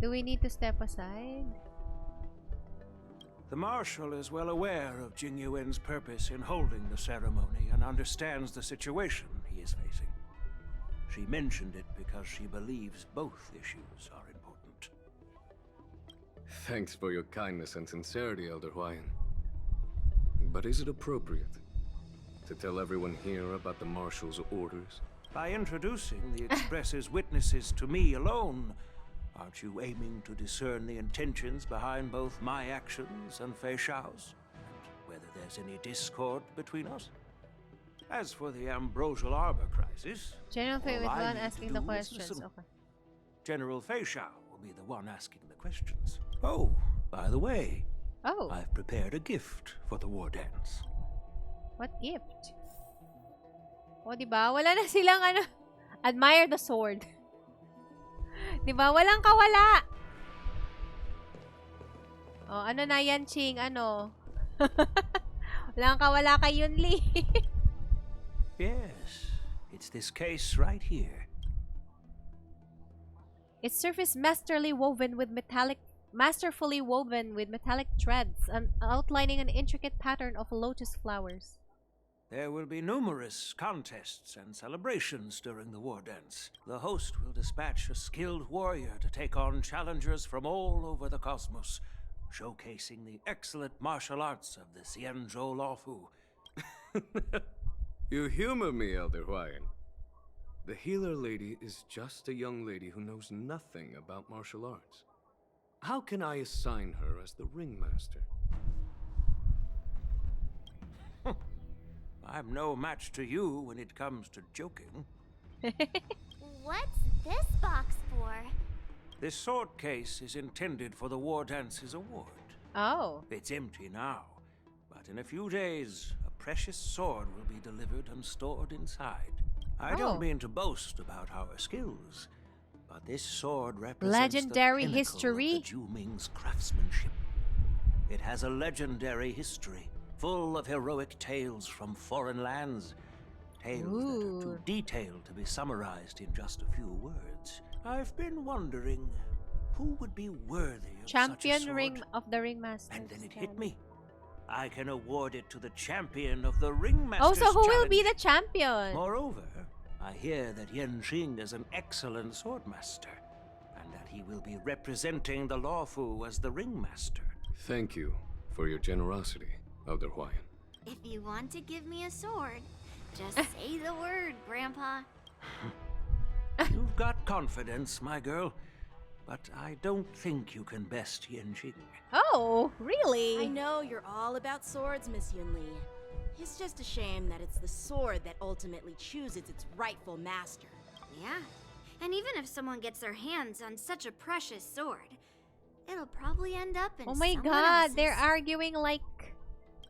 Do we need to step aside? The Marshal is well aware of Jing Yuan's purpose in holding the ceremony and understands the situation he is facing. She mentioned it because she believes both issues are important. Thanks for your kindness and sincerity, Elder Huayan. But is it appropriate to tell everyone here about the Marshal's orders? By introducing the Express's witnesses to me alone, aren't you aiming to discern the intentions behind both my actions and Fei Xiao's? And whether there's any discord between us? As for the Ambrosial Arbor crisis, General Fei all with I one need to asking do the is questions. listen. Okay. General Fei Xiao will be the one asking the questions. Oh, by the way, I've prepared a gift for the war dance. What gift? O, diba? Wala na silang ano. Admire the sword. Diba? Walang kawala. Oh, ano na yan, Ching? Ano? Walang kawala kay Yunli. Yes, it's this case right here. Its surface masterfully woven with metallic threads, outlining an intricate pattern of lotus flowers. There will be numerous contests and celebrations during the war dance. The host will dispatch a skilled warrior to take on challengers from all over the cosmos, showcasing the excellent martial arts of the Xianzhou Laofu. You humor me, Elder Huayan. The healer lady is just a young lady who knows nothing about martial arts. How can I assign her as the ringmaster? I'm no match to you when it comes to joking. What's this box for? This sword case is intended for the War Dance's award. Oh. It's empty now, but in a few days, a precious sword will be delivered and stored inside. I don't mean to boast about our skills, but this sword represents legendary the pinnacle history. of the Zhuming's craftsmanship. It has a legendary history, full of heroic tales from foreign lands. Tales that are too detailed to be summarized in just a few words. I've been wondering who would be worthy of Champion such a sword. ring of the ringmaster. And then it hit me. I can award it to the champion of the Ringmaster's Oh, so who will Challenge. be the champion? Moreover, I hear that Yan Xing is an excellent swordmaster, and that he will be representing the Laofu as the Ringmaster. Thank you for your generosity, Elder Huayan. If you want to give me a sword, just say the word, Grandpa. You've got confidence, my girl, but I don't think you can best Yan Xing. Oh, really? I know you're all about swords, Miss Yunli. It's just a shame that it's the sword that ultimately chooses its rightful master. Yeah, and even if someone gets their hands on such a precious sword, it'll probably end up in Oh my someone god, else's. they're arguing like...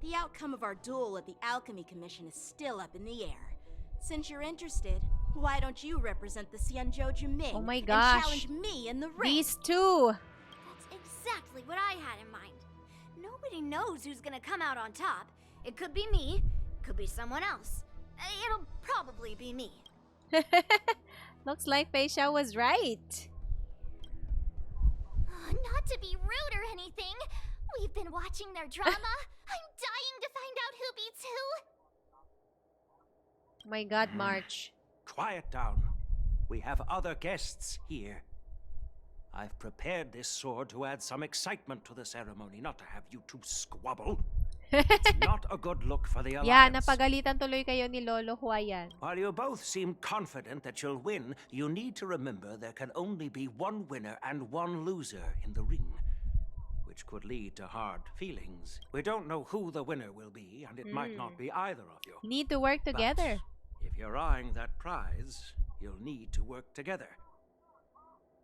The outcome of our duel at the Alchemy Commission is still up in the air. Since you're interested, why don't you represent the Xianzhou Juming Oh my and gosh. challenge me in the ring? These two! That's exactly what I had in mind. Nobody knows who's gonna come out on top. It could be me, could be someone else. It'll probably be me. Looks like Fei Xiao was right. Not to be rude or anything, we've been watching their drama. I'm dying to find out who beats who. Oh my god, March. Quiet down. We have other guests here. I've prepared this sword to add some excitement to the ceremony, not to have you two squabble. It's not a good look for the Alliance. Yeah, napagalitan tuloy kayo ni Lolo Huayan. While you both seem confident that you'll win, you need to remember there can only be one winner and one loser in the ring, which could lead to hard feelings. We don't know who the winner will be, and it might not be either of you. You need to work together. But if you're eyeing that prize, you'll need to work together.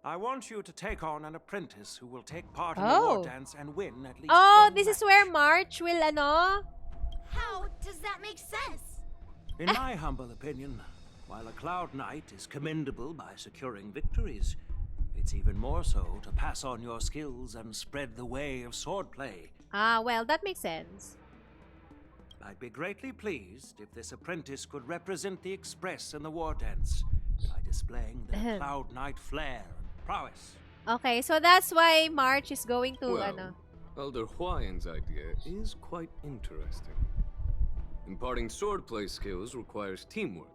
I want you to take on an apprentice who will take part in the war dance and win at least one this match. is where March will, How does that make sense? In my humble opinion, while a Cloud Knight is commendable by securing victories, it's even more so to pass on your skills and spread the way of swordplay. Well, that makes sense. I'd be greatly pleased if this apprentice could represent the Express in the war dance by displaying their Cloud Knight flair and prowess. Okay, so that's why March is going to, Well, Elder Huayan's idea is quite interesting. Imparting swordplay skills requires teamwork,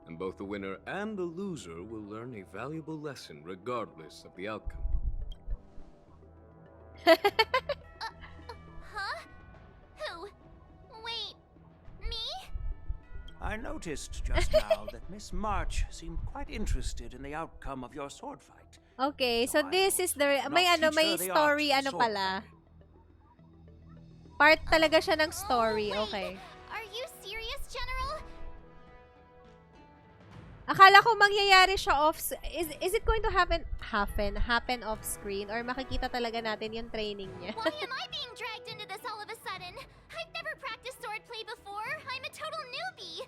and both the winner and the loser will learn a valuable lesson regardless of the outcome. Huh? Who? Wait, me? I noticed just now that Miss March seemed quite interested in the outcome of your sword fight. Okay, so this is the may story pala. Part talaga siya ng story, okay. Are you serious, General? Akala ko mangyayari siya is it going to happen off screen or makikita talaga natin yung training niya? Why am I being dragged into this all of a sudden? I've never practiced swordplay before. I'm a total newbie.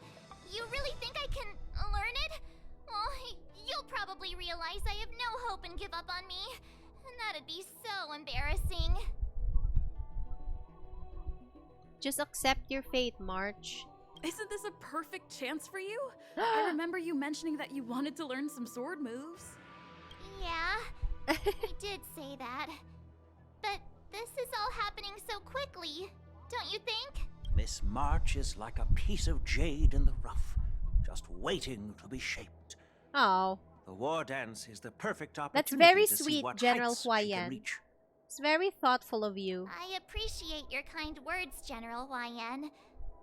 You really think I can learn it? Well, you'll probably realize I have no hope and give up on me. And that'd be so embarrassing. Just accept your fate, March. Isn't this a perfect chance for you? I remember you mentioning that you wanted to learn some sword moves. Yeah, I did say that. But this is all happening so quickly, don't you think? Miss March is like a piece of jade in the rough, just waiting to be shaped. Oh. The war dance is the perfect opportunity That's very to see sweet, what General heights she can Huayan. reach. It's very thoughtful of you. I appreciate your kind words, General Huayan.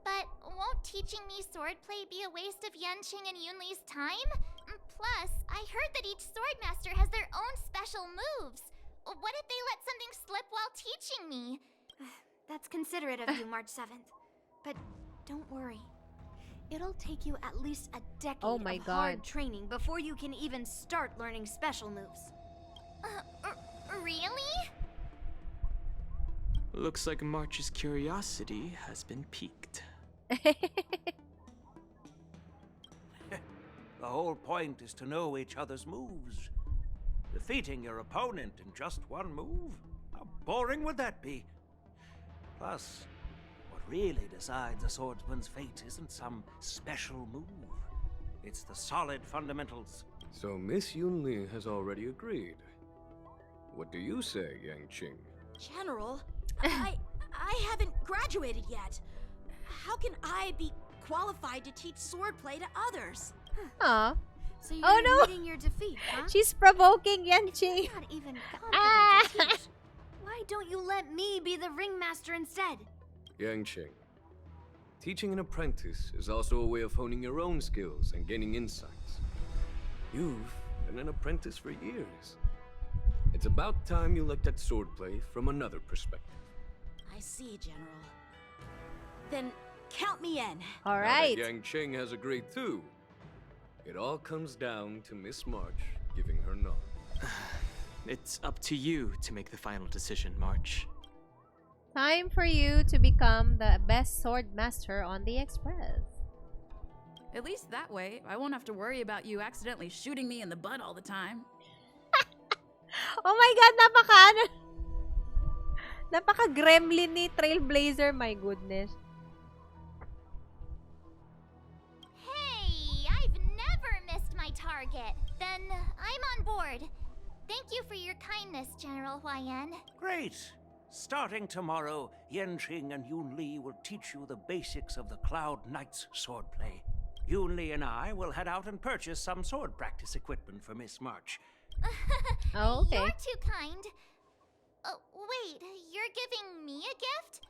But won't teaching me swordplay be a waste of Yanqing and Yunli's time? Plus, I heard that each swordmaster has their own special moves. What if they let something slip while teaching me? That's considerate of you, March 7th. But don't worry. It'll take you at least a decade of hard training before you can even start learning special moves. Really? Looks like March's curiosity has been piqued. The whole point is to know each other's moves. Defeating your opponent in just one move? How boring would that be? Plus, what really decides a swordsman's fate isn't some special move. It's the solid fundamentals. So Miss Yunli has already agreed. What do you say, Yanqing? General, I haven't graduated yet. How can I be qualified to teach swordplay to others? Huh? So you're admitting your defeat, huh? She's provoking Yanqing. You're not even confident to teach. Why don't you let me be the ringmaster instead? Yanqing, teaching an apprentice is also a way of honing your own skills and gaining insights. You've been an apprentice for years. It's about time you looked at swordplay from another perspective. I see, General. Then count me in. All right. Now that Yanqing has agreed too. It all comes down to Miss March giving her nod. It's up to you to make the final decision, March. Time for you to become the best sword master on the Express. At least that way, I won't have to worry about you accidentally shooting me in the butt all the time. Oh my God, napaka-gremlin ni Trailblazer, my goodness. Hey, I've never missed my target. Then I'm on board. Thank you for your kindness, General Huayan. Great! Starting tomorrow, Yanqing and Yunli will teach you the basics of the Cloud Knight's swordplay. Yunli and I will head out and purchase some sword practice equipment for Miss March. Oh, okay. You're too kind. Wait, you're giving me a gift?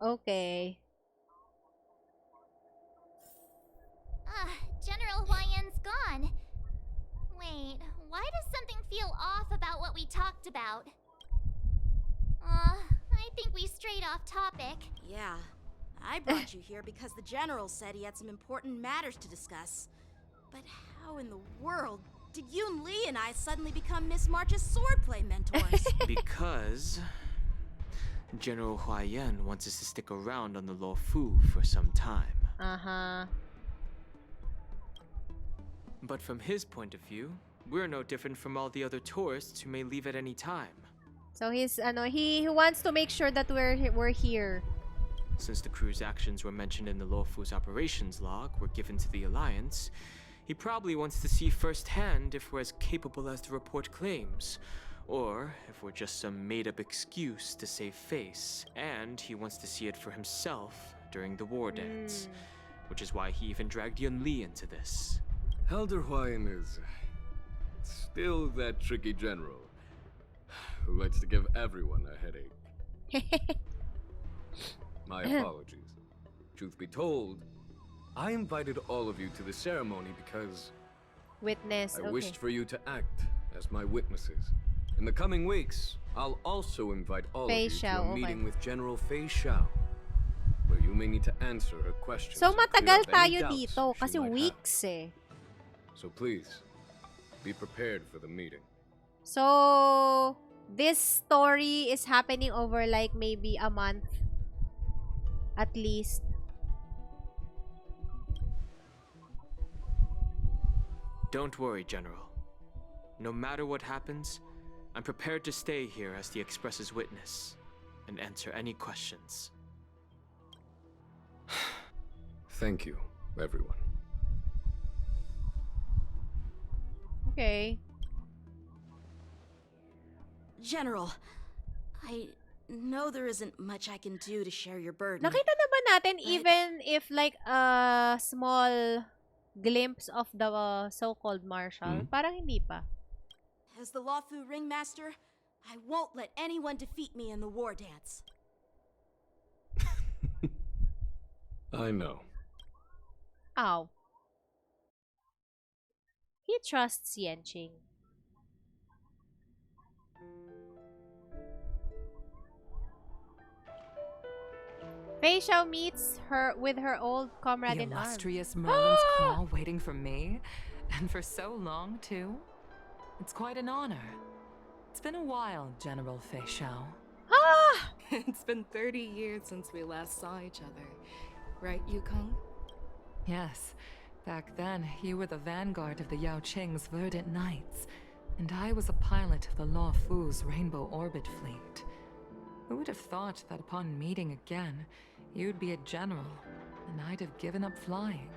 Okay. General Huayan's gone. Wait, why does something feel off about what we talked about? I think we strayed off topic. Yeah, I brought you here because the general said he had some important matters to discuss. But how in the world did Yoon Lee and I suddenly become Miss March's swordplay mentors? Because General Huayan wants us to stick around on the Luo Fu for some time. Uh-huh. But from his point of view, we're no different from all the other tourists who may leave at any time. So he wants to make sure that we're here. Since the crew's actions were mentioned in the Luo Fu's operations log were given to the Alliance, he probably wants to see firsthand if we're as capable as the report claims, or if we're just some made-up excuse to save face, and he wants to see it for himself during the war dance, which is why he even dragged Yun Li into this. Elder Huayan is still that tricky general who likes to give everyone a headache. My apologies. Truth be told, I invited all of you to the ceremony because Witness. I wished for you to act as my witnesses. In the coming weeks, I'll also invite all of you to a meeting with General Fei Xiao, where you may need to answer her questions. So matagal tayo dito kasi weeks eh. So please, be prepared for the meeting. So this story is happening over like maybe a month at least. Don't worry, General. No matter what happens, I'm prepared to stay here as the Express's witness and answer any questions. Thank you, everyone. Okay. General, I know there isn't much I can do to share your burden. Nakita na ba natin even if like a small glimpse of the so-called marshal? Parang hindi pa. As the Luofu ringmaster, I won't let anyone defeat me in the war dance. I know. Ow. He trusts Yanqing. Fei Xiao meets her with her old comrade in arms. Illustrious Merlin's call waiting for me, and for so long too. It's quite an honor. It's been a while, General Fei Xiao. Ah! It's been 30 years since we last saw each other. Right, Yukong? Yes. Back then, you were the vanguard of the Yao Qing's Verdant Knights, and I was a pilot of the Luo Fu's Rainbow Orbit Fleet. Who would have thought that upon meeting again, you'd be a general, and I'd have given up flying?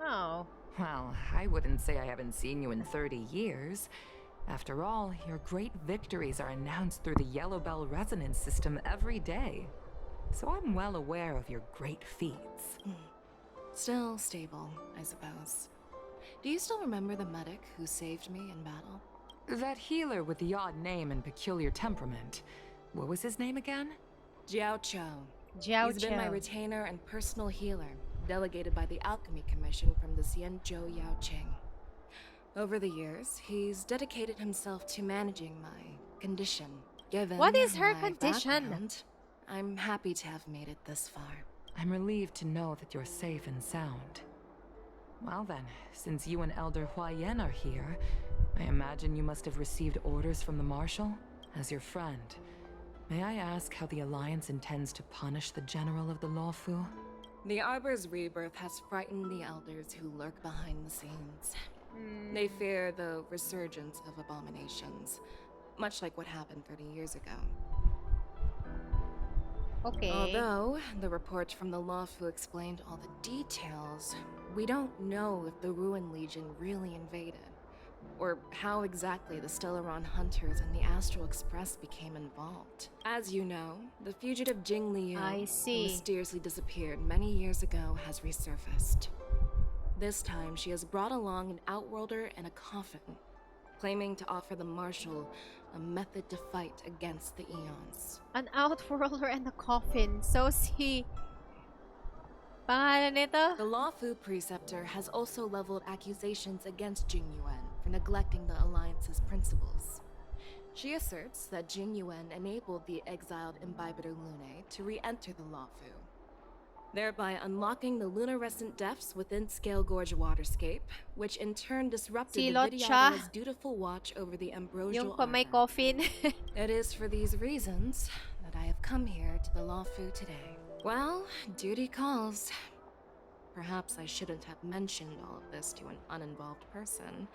Oh. Well, I wouldn't say I haven't seen you in 30 years. After all, your great victories are announced through the Yellow Bell resonance system every day. So I'm well aware of your great feats. Still stable, I suppose. Do you still remember the medic who saved me in battle? That healer with the odd name and peculiar temperament. What was his name again? Jiao Cho. Jiao He's been my Cho. retainer and personal healer, delegated by the Alchemy Commission from the Xianzhou Yao Qing. Over the years, he's dedicated himself to managing my condition. Given What is her my condition? background, I'm happy to have made it this far. I'm relieved to know that you're safe and sound. Well then, since you and Elder Huayan are here, I imagine you must have received orders from the Marshal? As your friend, may I ask how the Alliance intends to punish the General of the Luo Fu? The Arbor's rebirth has frightened the elders who lurk behind the scenes. They fear the resurgence of abominations, much like what happened 30 years ago. Okay. Although the report from the Luo Fu explained all the details, we don't know if the Ruin Legion really invaded, or how exactly the Stellaron Hunters and the Astral Express became involved. As you know, the fugitive Jing Liu, who mysteriously disappeared many years ago, has resurfaced. This time, she has brought along an Outworlder and a coffin, claiming to offer the Marshal a method to fight against the eons. An outworlder and a coffin. So si... Pangalan nito? The Lawfu Preceptor has also leveled accusations against Jing Yuan for neglecting the Alliance's principles. She asserts that Jing Yuan enabled the exiled Imbibitor Lunae to re-enter the Lawfu, thereby unlocking the lunarescent depths within Scale Gorge waterscape, which in turn disrupted the Vidyadhara's dutiful watch over the ambrosial Yung may coffin. It is for these reasons that I have come here to the Lawfu today. Well, duty calls. Perhaps I shouldn't have mentioned all of this to an uninvolved person,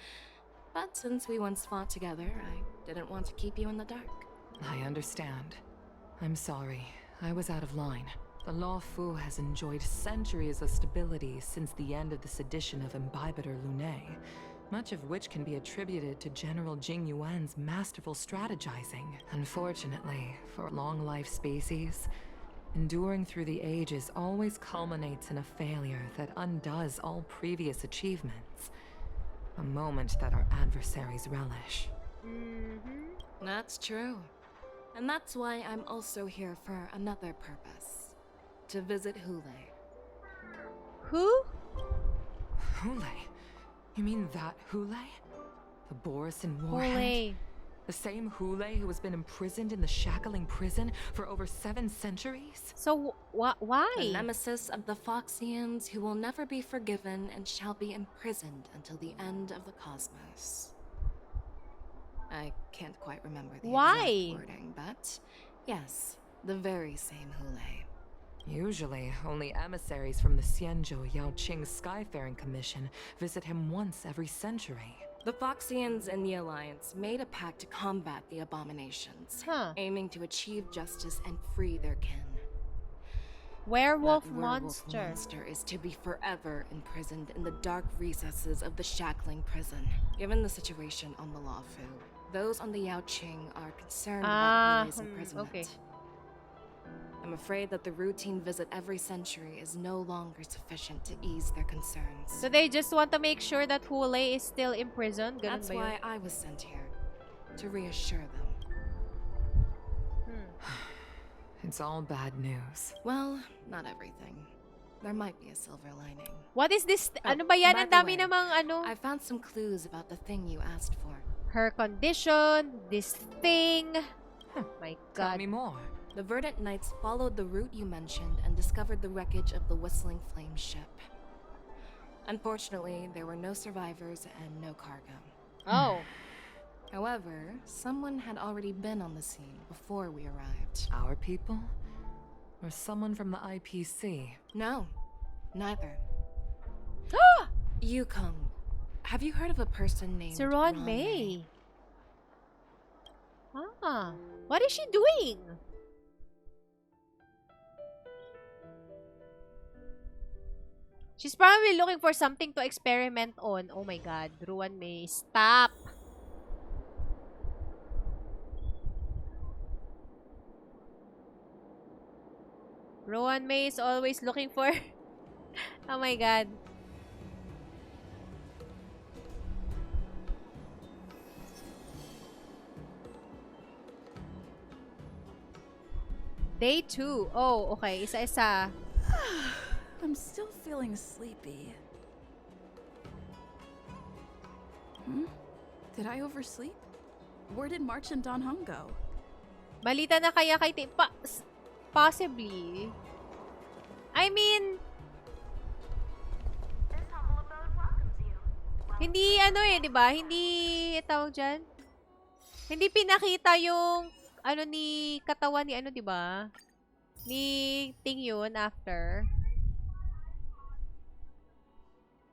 but since we once fought together, I didn't want to keep you in the dark. I understand. I'm sorry. I was out of line. The Lawfu has enjoyed centuries of stability since the end of the sedition of Imbibitor Lunae, much of which can be attributed to General Jing Yuan's masterful strategizing. Unfortunately, for long-life species, enduring through the ages always culminates in a failure that undoes all previous achievements. A moment that our adversaries relish. That's true. And that's why I'm also here for another purpose. To visit Hule. Who? Hule? You mean that Hule? The Borisin warhound? Hule. The same Hule who has been imprisoned in the shackling prison for over 7 centuries? So, why? The nemesis of the Foxians who will never be forgiven and shall be imprisoned until the end of the cosmos. I can't quite remember the exact wording, but yes, the very same Hule. Usually, only emissaries from the Xianzhou Yaoqing Skyfaring Commission visit him once every century. The Foxians and the Alliance made a pact to combat the abominations, aiming to achieve justice and free their kin. Werewolf That monster is to be forever imprisoned in the dark recesses of the shackling prison. Given the situation on the Lawfu, those on the Yaoqing are concerned about Hule's imprisonment. Okay. I'm afraid that the routine visit every century is no longer sufficient to ease their concerns. So they just want to make sure that Hule is still imprisoned? Ganun That's ba yun? why I was sent here, to reassure them. It's all bad news. Well, not everything. There might be a silver lining. What is this? Ano ba yan? by Ang the dami way, namang ano. I found some clues about the thing you asked for. Her condition, this thing. My God. Tell me more. The Verdant Knights followed the route you mentioned and discovered the wreckage of the Whistling Flame ship. Unfortunately, there were no survivors and no cargo. Oh. However, someone had already been on the scene before we arrived. Our people? Or someone from the IPC? No, neither. Yukong, have you heard of a person named Sir Ron May? Ah, what is she doing? She's probably looking for something to experiment on. Oh my God, Ruan May, stop! Ruan May is always looking for... Oh my God. Day 2. Oh, okay. Isa-isa. I'm still feeling sleepy. Did I oversleep? Where did March and Don Hung go? Balita na kaya kay possibly. I mean, hindi ano eh, 'di ba? Hindi tawag diyan. Hindi pinakita yung ano ni katawan ni ano, 'di ba? Ni Ting Yun after.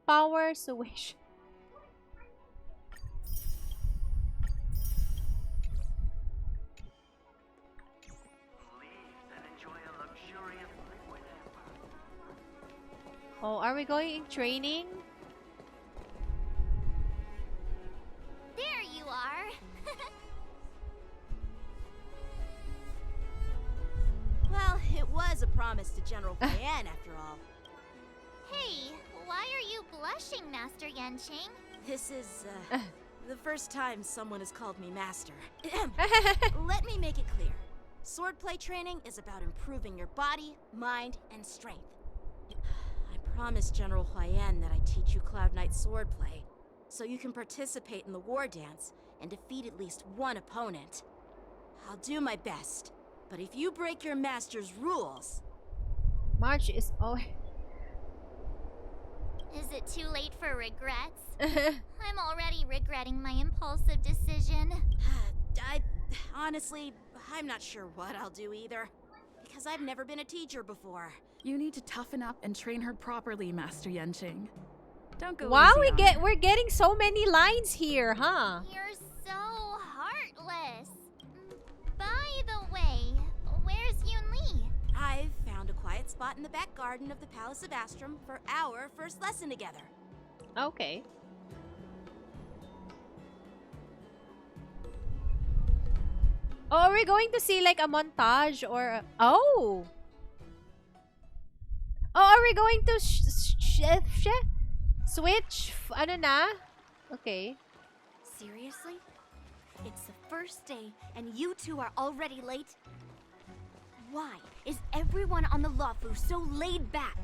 Power switch. Oh, are we going in training? There you are. Well, it was a promise to General Brienne after all. Hey, why are you blushing, Master Yanqing? This is, The first time someone has called me master. Let me make it clear. Swordplay training is about improving your body, mind, and strength. I promised General Huayan that I'd teach you Cloud Knight swordplay, so you can participate in the war dance and defeat at least one opponent. I'll do my best, but if you break your master's rules... March is... Oh... Is it too late for regrets? I'm already regretting my impulsive decision. Honestly, I'm not sure what I'll do either. Because I've never been a teacher before. You need to toughen up and train her properly, Master Yanqing. Don't go wow, easy on her. we're getting so many lines here, huh? You're so heartless. By the way, where's Yoon Lee? I've found a quiet spot in the back garden of the Palace of Astrum for our first lesson together. Okay. Oh, are we going to see like a montage or... Oh! Oh, are we going to switch? Ano na? Okay. Seriously? It's the first day and you two are already late? Why is everyone on the Luofu so laid back?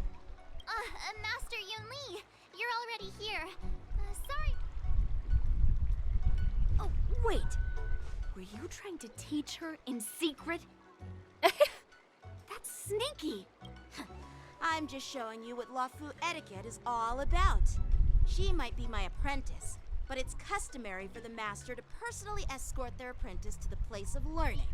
Master Yoon Lee, you're already here. Sorry. Oh, wait. Were you trying to teach her in secret? That's sneaky. I'm just showing you what Luofu etiquette is all about. She might be my apprentice, but it's customary for the master to personally escort their apprentice to the place of learning.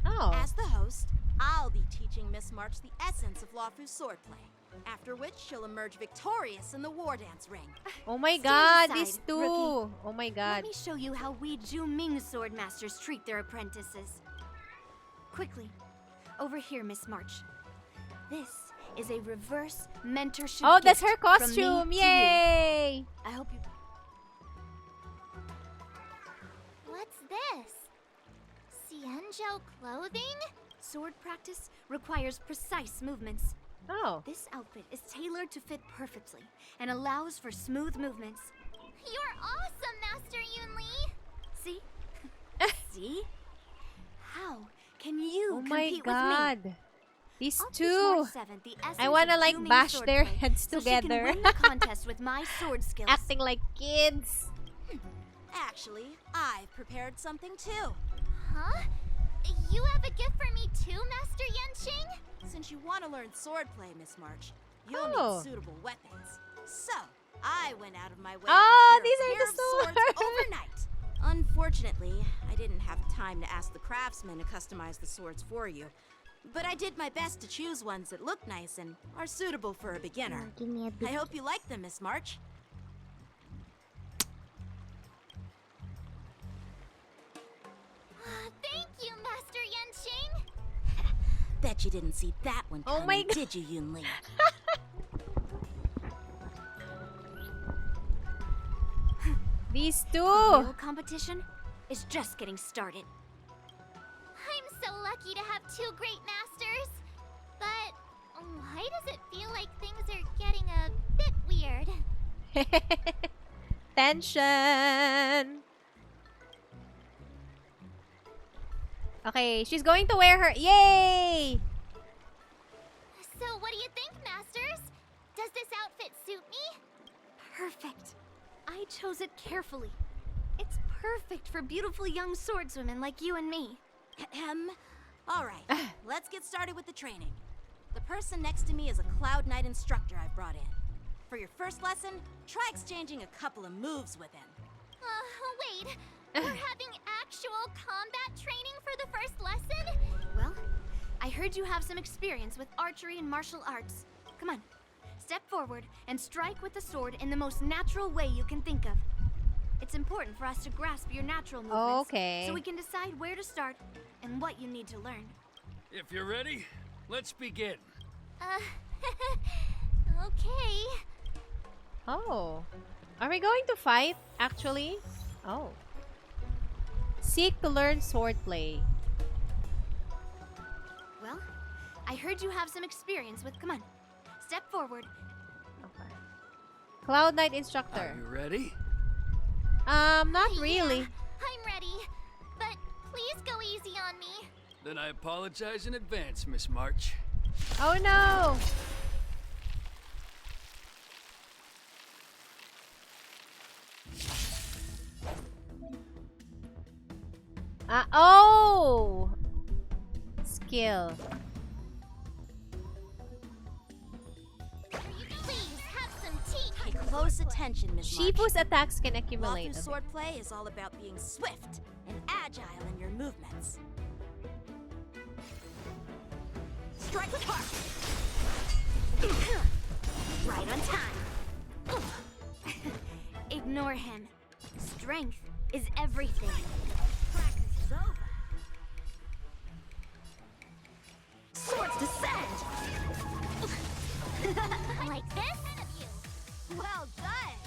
Oh. As the host, I'll be teaching Miss March the essence of Luofu swordplay, after which she'll emerge victorious in the war dance ring. Oh my Stand god, aside, these two! rookie. Oh my Let god. me show you how we Ju-Ming sword masters treat their apprentices. Quickly, over here, Miss March. This is a reverse mentorship. Oh, that's gift her from me costume! to you. Yay! I hope you... What's this? Xianzhou clothing? Sword practice requires precise movements. Oh. This outfit is tailored to fit perfectly and allows for smooth movements. You're awesome, Master Yoon Lee! See? See? How can you Oh my compete god. with me? These I'll teach two! March 7th the essence I wanna of like Ju-Ming bash their swordplay heads so she can together. win the contest with my sword skills. Acting like kids. Actually, I've prepared something too. Huh? You have a gift for me too, Master Yanqing? Since you want to learn swordplay, Miss March, you'll Oh. need suitable weapons. So, I went out of my way Oh, to these procure are a pair the of swords swords. overnight. Unfortunately, I didn't have time to ask the craftsman to customize the swords for you. But I did my best to choose ones that look nice and are suitable for a beginner. Give me a bit. I hope you like them, Miss March. Thank you, Master Yanqing! Bet you didn't see that one Oh coming, my God. did you, Yoon Lee? These The two! real competition is just getting started. I'm so lucky to have two great masters. But why does it feel like things are getting a bit weird? Tension! Okay, she's going to wear her... Yay! So what do you think, masters? Does this outfit suit me? Perfect. I chose it carefully. It's perfect for beautiful young swordswomen like you and me. All right, let's get started with the training. The person next to me is a Cloud Knight instructor I've brought in. For your first lesson, try exchanging a couple of moves with him. Wait. We're having actual combat training for the first lesson? Well, I heard you have some experience with archery and martial arts. Come on, step forward and strike with the sword in the most natural way you can think of. It's important for us to grasp your natural movements, Okay. so we can decide where to start and what you need to learn. If you're ready, let's begin. Okay. Oh. Are we going to fight, actually? Oh. Seek to learn swordplay. Well, I heard you have some experience with... Come on, step forward. Okay. Cloud Knight instructor. Are you ready? Not really. Yeah, I'm ready. But please go easy on me. Then I apologize in advance, Miss March. Oh no! Oh! Skill. Please have some tea. Pay close attention, Miss March. Shifu's attacks can accumulate. Lawful swordplay is all about being swift and agile in your movements. Strike with heart. Right on time. Ignore him. Strength is everything. Practice is over. Swords descend. Like this? Well done.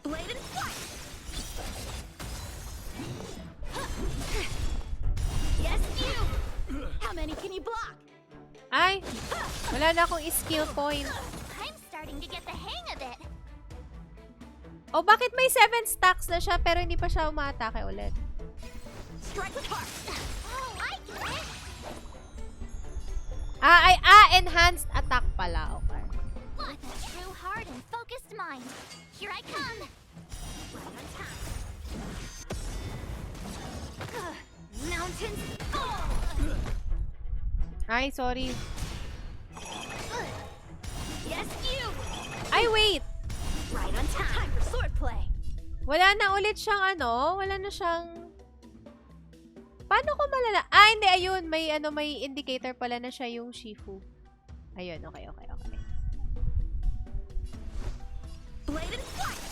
Blade and fight. Yes, you. How many can you block? Ay! Wala na akong skill point. I'm starting to get the hang of it. Oh, bakit may 7 stacks na siya pero hindi pa siya umaatake ulit? Strike with heart. Oh, I get it. Enhanced attack pala. Okay. With a true heart and focused mind. Here I come. Right on time. Mountains. Ay, sorry. Yes, you. Ay, wait! Right on time. Time for swordplay. Wala na ulit siyang wala na siyang... Paano ko malala? Hindi, ayun. May indicator pala na siya yung Shifu. Ayun, okay. Blade and fight.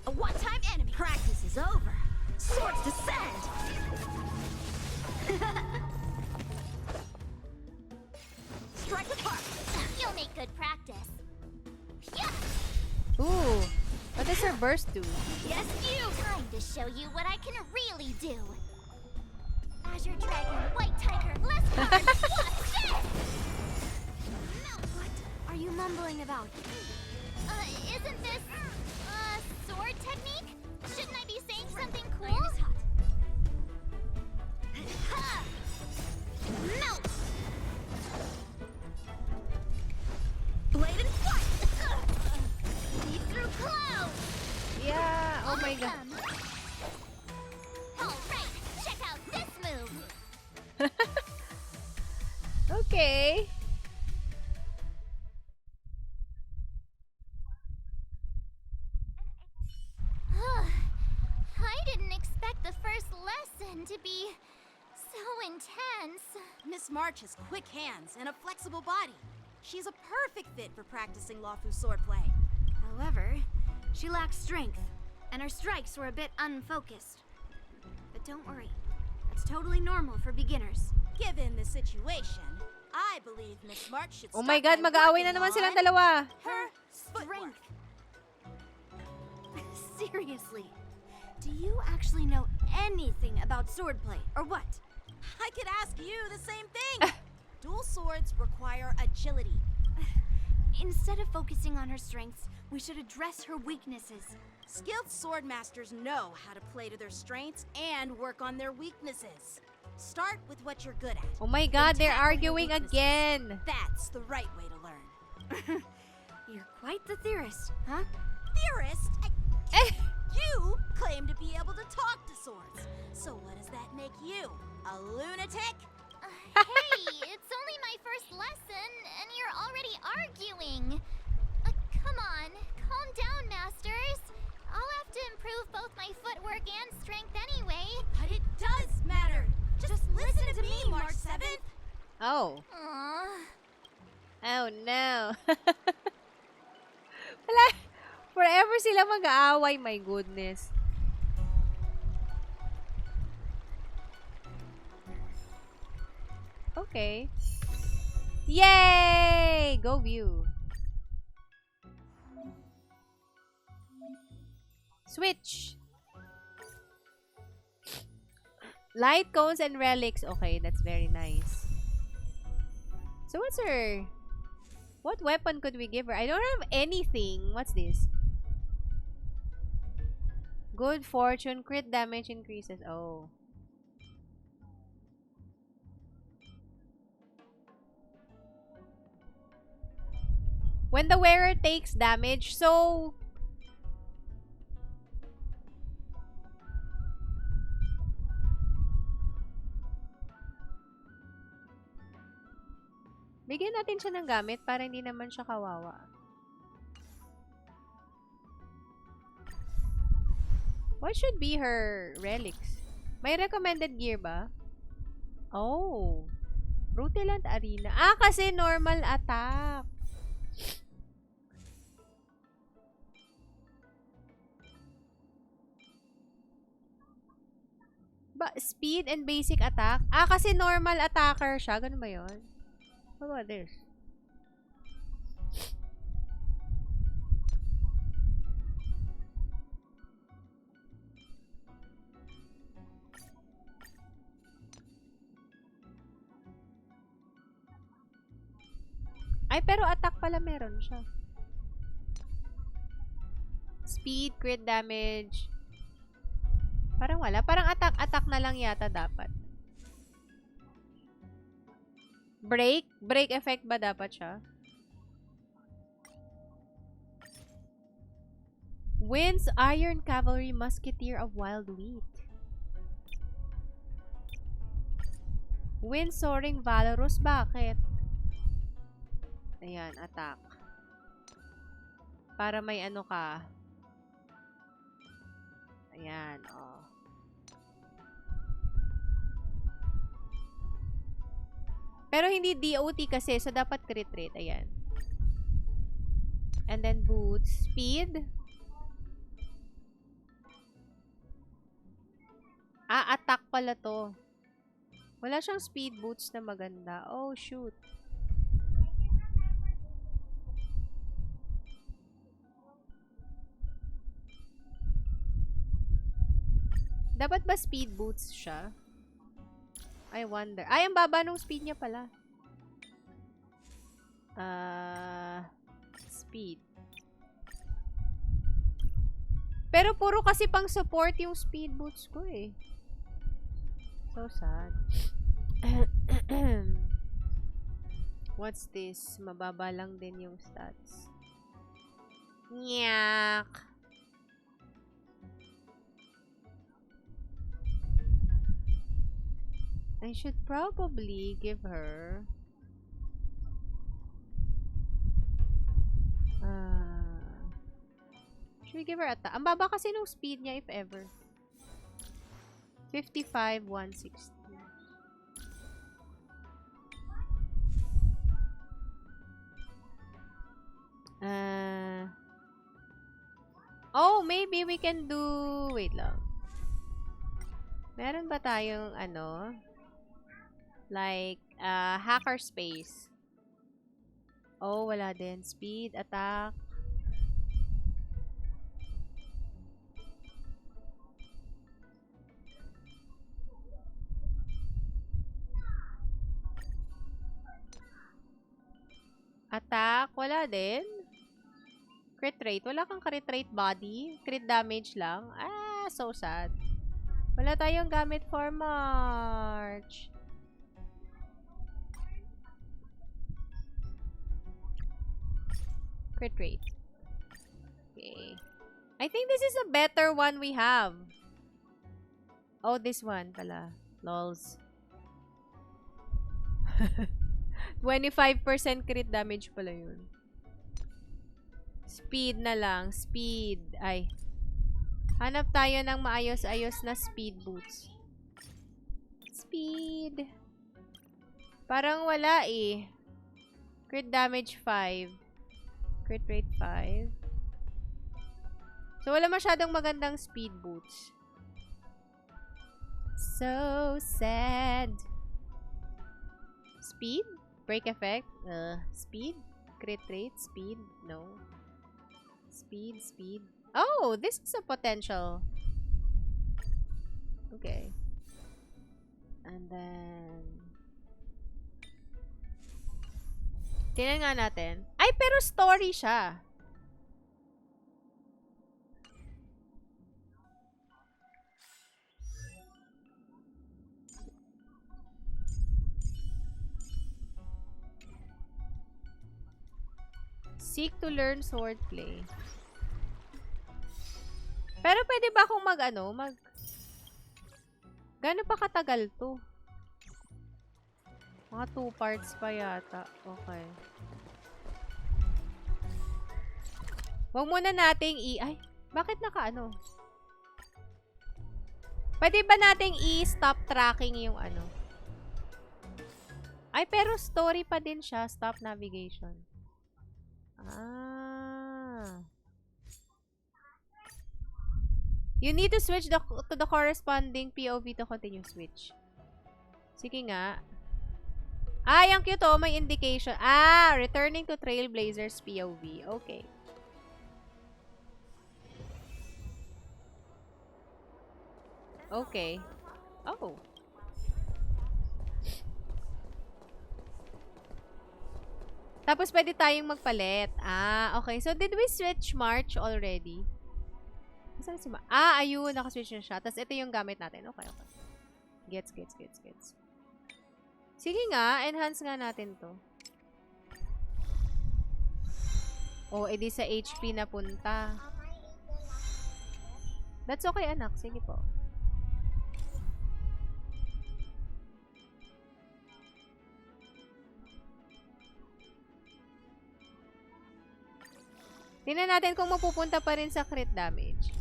A one-time enemy. Practice is over. Swords descend. Strike with heart. You'll make good practice. Ooh. What does her burst do? Yes, you. Time to show you what I can really do. Azure Dragon, White Tiger, let's cover. What's this? What are you mumbling about? Isn't this sword technique? Shouldn't I be saying something cool? Ha! Melt! Blade and fight. See through clouds. Yeah. Oh my god. All right, check out this move. Okay. I didn't expect the first lesson to be so intense. Miss March has quick hands and a flexible body. She's a perfect fit for practicing Lawfu swordplay. However, she lacks strength, and her strikes were a bit unfocused. But don't worry, that's totally normal for beginners. Given the situation, I believe Miss March should Oh start my god, by mag-aaway na working naman silang on dalawa. her strength. Seriously, do you actually know anything about swordplay, or what? I could ask you the same thing. Dual swords require agility. Instead of focusing on her strengths, we should address her weaknesses. Skilled sword masters know how to play to their strengths and work on their weaknesses. Start with what you're good at. Oh my god, they're Tackle your arguing weaknesses. again. That's the right way to learn. You're quite the theorist, huh? Theorist? You claim to be able to talk to swords. So what does that make you? A lunatic? Hey, it's only my first lesson, and you're already arguing. Come on, calm down, masters. I'll have to improve both my footwork and strength anyway. But it does matter. Just listen to me, March 7th. Oh. Aww. Oh no. Wala. Forever sila mag-aaway, my goodness. Okay. Yay! Go view. Switch. Light cones and relics. Okay, that's very nice. So what's her What weapon could we give her? I don't have anything. What's this? Good fortune, crit damage increases. Oh. When the wearer takes damage, so... Bigyan natin siya ng gamit para hindi naman siya kawawa. What should be her relics? May recommended gear ba? Oh. Rutilant Arena. Ah, kasi normal attack. Speed and basic attack? Ah, kasi normal attacker siya. Ganun ba yun? What about this? Ay, pero attack pala meron siya. Speed, crit damage. Parang wala. Parang attack na lang yata dapat. Break? Break effect ba dapat siya? Wins Iron Cavalry Musketeer of Wild Wheat. Wins Soaring Valorous. Bakit? Ayan, attack. Para may ano ka. Ayan, oh. Pero hindi DOT kasi, so dapat crit rate. Ayan. And then boots. Speed. Ah, attack pala to. Wala siyang speed boots na maganda. Oh, shoot. Dapat ba speed boots siya? I wonder. Ay, ang baba nung speed niya pala. Speed. Pero puro kasi pang support yung speed boots ko eh. So sad. What's this? Mababa lang din yung stats. Nyak. I should probably give her should we give her attack? Ang baba kasi nung speed niya if ever. 55, 160. Oh, maybe we can do... Wait lang. Meron ba tayong ano? Like, hacker space. Oh, wala din. Speed, attack. Attack, wala din. Crit rate, wala kang crit rate body. Crit damage lang. Ah, so sad. Wala tayong gamit for March. Crit rate. Okay. I think this is a better one we have. Oh, this one pala. Lols. 25% crit damage pala yun. Speed na lang. Speed. Ay. Hanap tayo ng maayos-ayos na speed boots. Speed. Parang wala eh. Crit damage 5. Crit rate 5. So, wala masyadong magandang speed boots. So sad. Speed? Break effect? Speed? Crit rate? Speed? No. Speed, speed. Oh, this is a potential. Okay. And then... Tingnan nga natin. Ay, pero story siya. Seek to learn swordplay. Pero pwede ba akong Gano'n pa katagal to? Mga 2 parts pa yata. Okay. Huwag muna nating Ay, bakit Pwede ba nating i-stop tracking yung Ay, pero story pa din siya. Stop navigation. You need to switch to the corresponding POV to continue switch. Sige nga. Yung cute may indication. Returning to Trailblazer's POV. Okay. Okay. Oh. Tapos, pwede tayong magpalit. Okay. So, did we switch March already? Saan si ayun. Nakaswitch na siya. Tapos, ito yung gamit natin. Okay. Gets. Sige nga. Enhance nga natin to. Edi sa HP na punta. That's okay, anak. Sige po. Tingnan natin kung mapupunta pa rin sa crit damage.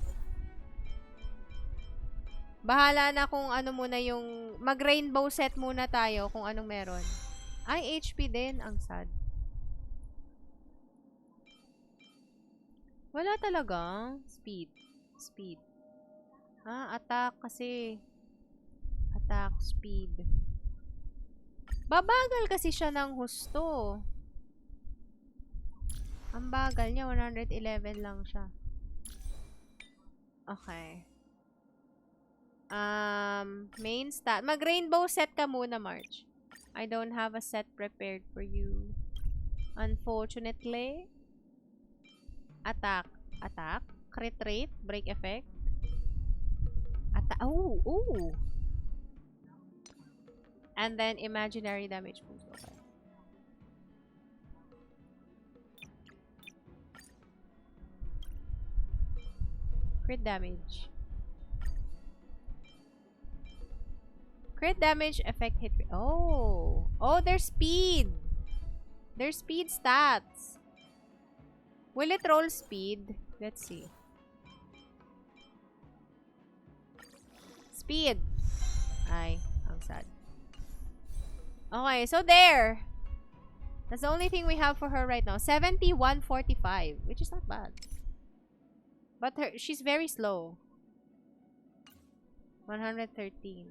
Bahala na kung muna yung... Mag-rainbow set muna tayo kung anong meron. Ay, HP din. Ang sad. Wala talaga. Speed. Attack kasi. Attack, speed. Babagal kasi siya ng husto. Ang bagal niya, 111 lang siya. Okay. Main stat. Mag-rainbow set ka muna, March. I don't have a set prepared for you. Unfortunately. Attack. Crit rate. Break effect. Ooh. And then, imaginary damage boost. Okay. Crit damage. Crit damage, effect hit. Oh, there's speed. There's speed stats. Will it roll speed? Let's see. Speed. Ay, ang sad. Okay, so there. That's the only thing we have for her right now. 7145, which is not bad. But she's very slow. 113.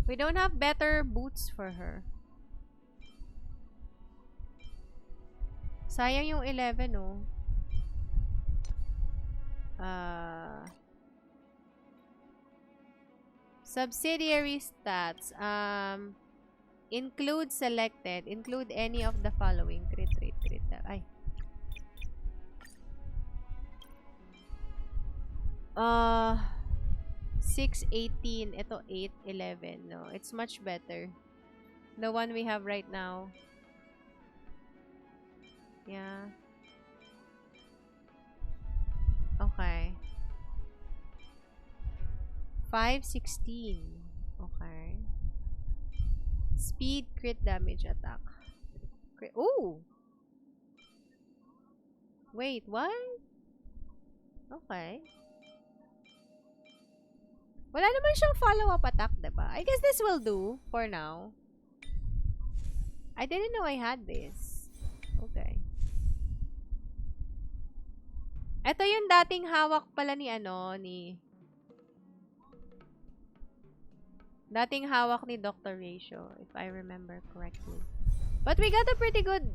We don't have better boots for her. Sayang yung 11, oh. Subsidiary stats. Include selected. Include any of the following. Crit. Ay. 618. Ito 811. No, it's much better. The one we have right now. Yeah. Okay. 516. Okay. Speed, crit damage, attack. Ooh! Wait, what? Okay. Wala naman siyang follow-up attack, diba? I guess this will do for now. I didn't know I had this. Okay. Ito yung dating hawak pala ni dating hawak ni Dr. Ratio, if I remember correctly. But we got a pretty good,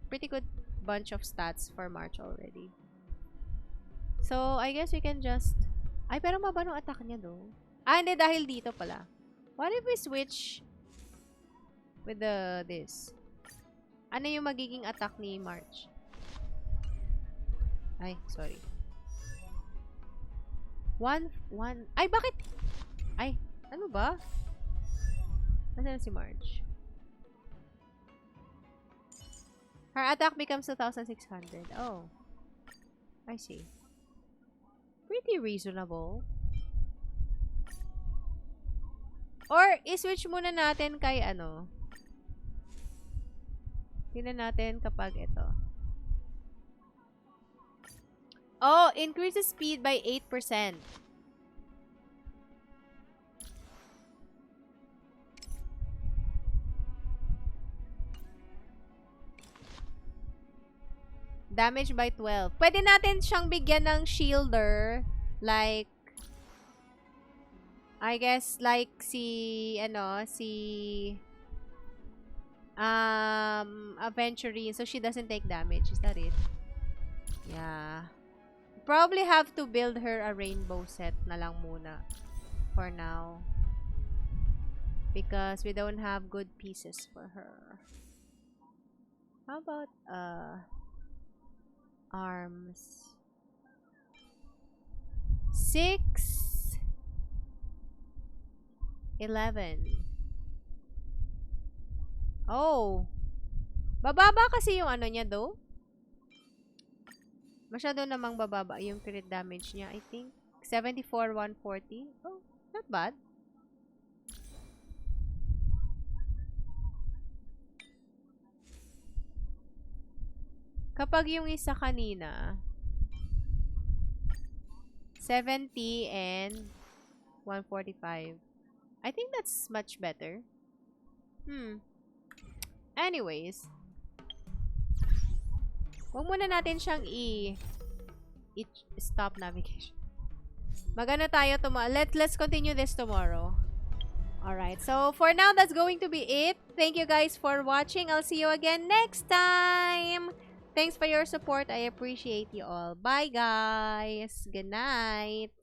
pretty good bunch of stats for March already. So, I guess we can just... Ay, pero mabanong attack niya, though. Hindi, dahil dito pala. What if we switch with this? Ano yung magiging attack ni March? Ay, sorry. One. Ay, bakit? Ay, ano ba? Nasaan na si March? Her attack becomes 2,600. Oh. I see. Pretty reasonable. Or, i-switch muna natin kay ano. Tingnan natin kapag ito. Oh, increases speed by 8%. Damage by 12. Pwede natin siyang bigyan ng shielder. Like, I guess, like si Aventurine. So, she doesn't take damage. Is that it? Yeah. Probably have to build her a rainbow set na lang muna. For now. Because we don't have good pieces for her. How about, arms? 6. 11. Oh. Bababa kasi yung ano niya, though. Masyado namang bababa yung crit damage niya, I think. 74, 140. Oh, not bad. Kapag yung isa kanina, 70 and 145. I think that's much better. Anyways. Huwag muna natin siyang stop navigation. Magana tayo let's continue this tomorrow. Alright, so for now, that's going to be it. Thank you guys for watching. I'll see you again next time. Thanks for your support. I appreciate you all. Bye, guys. Good night.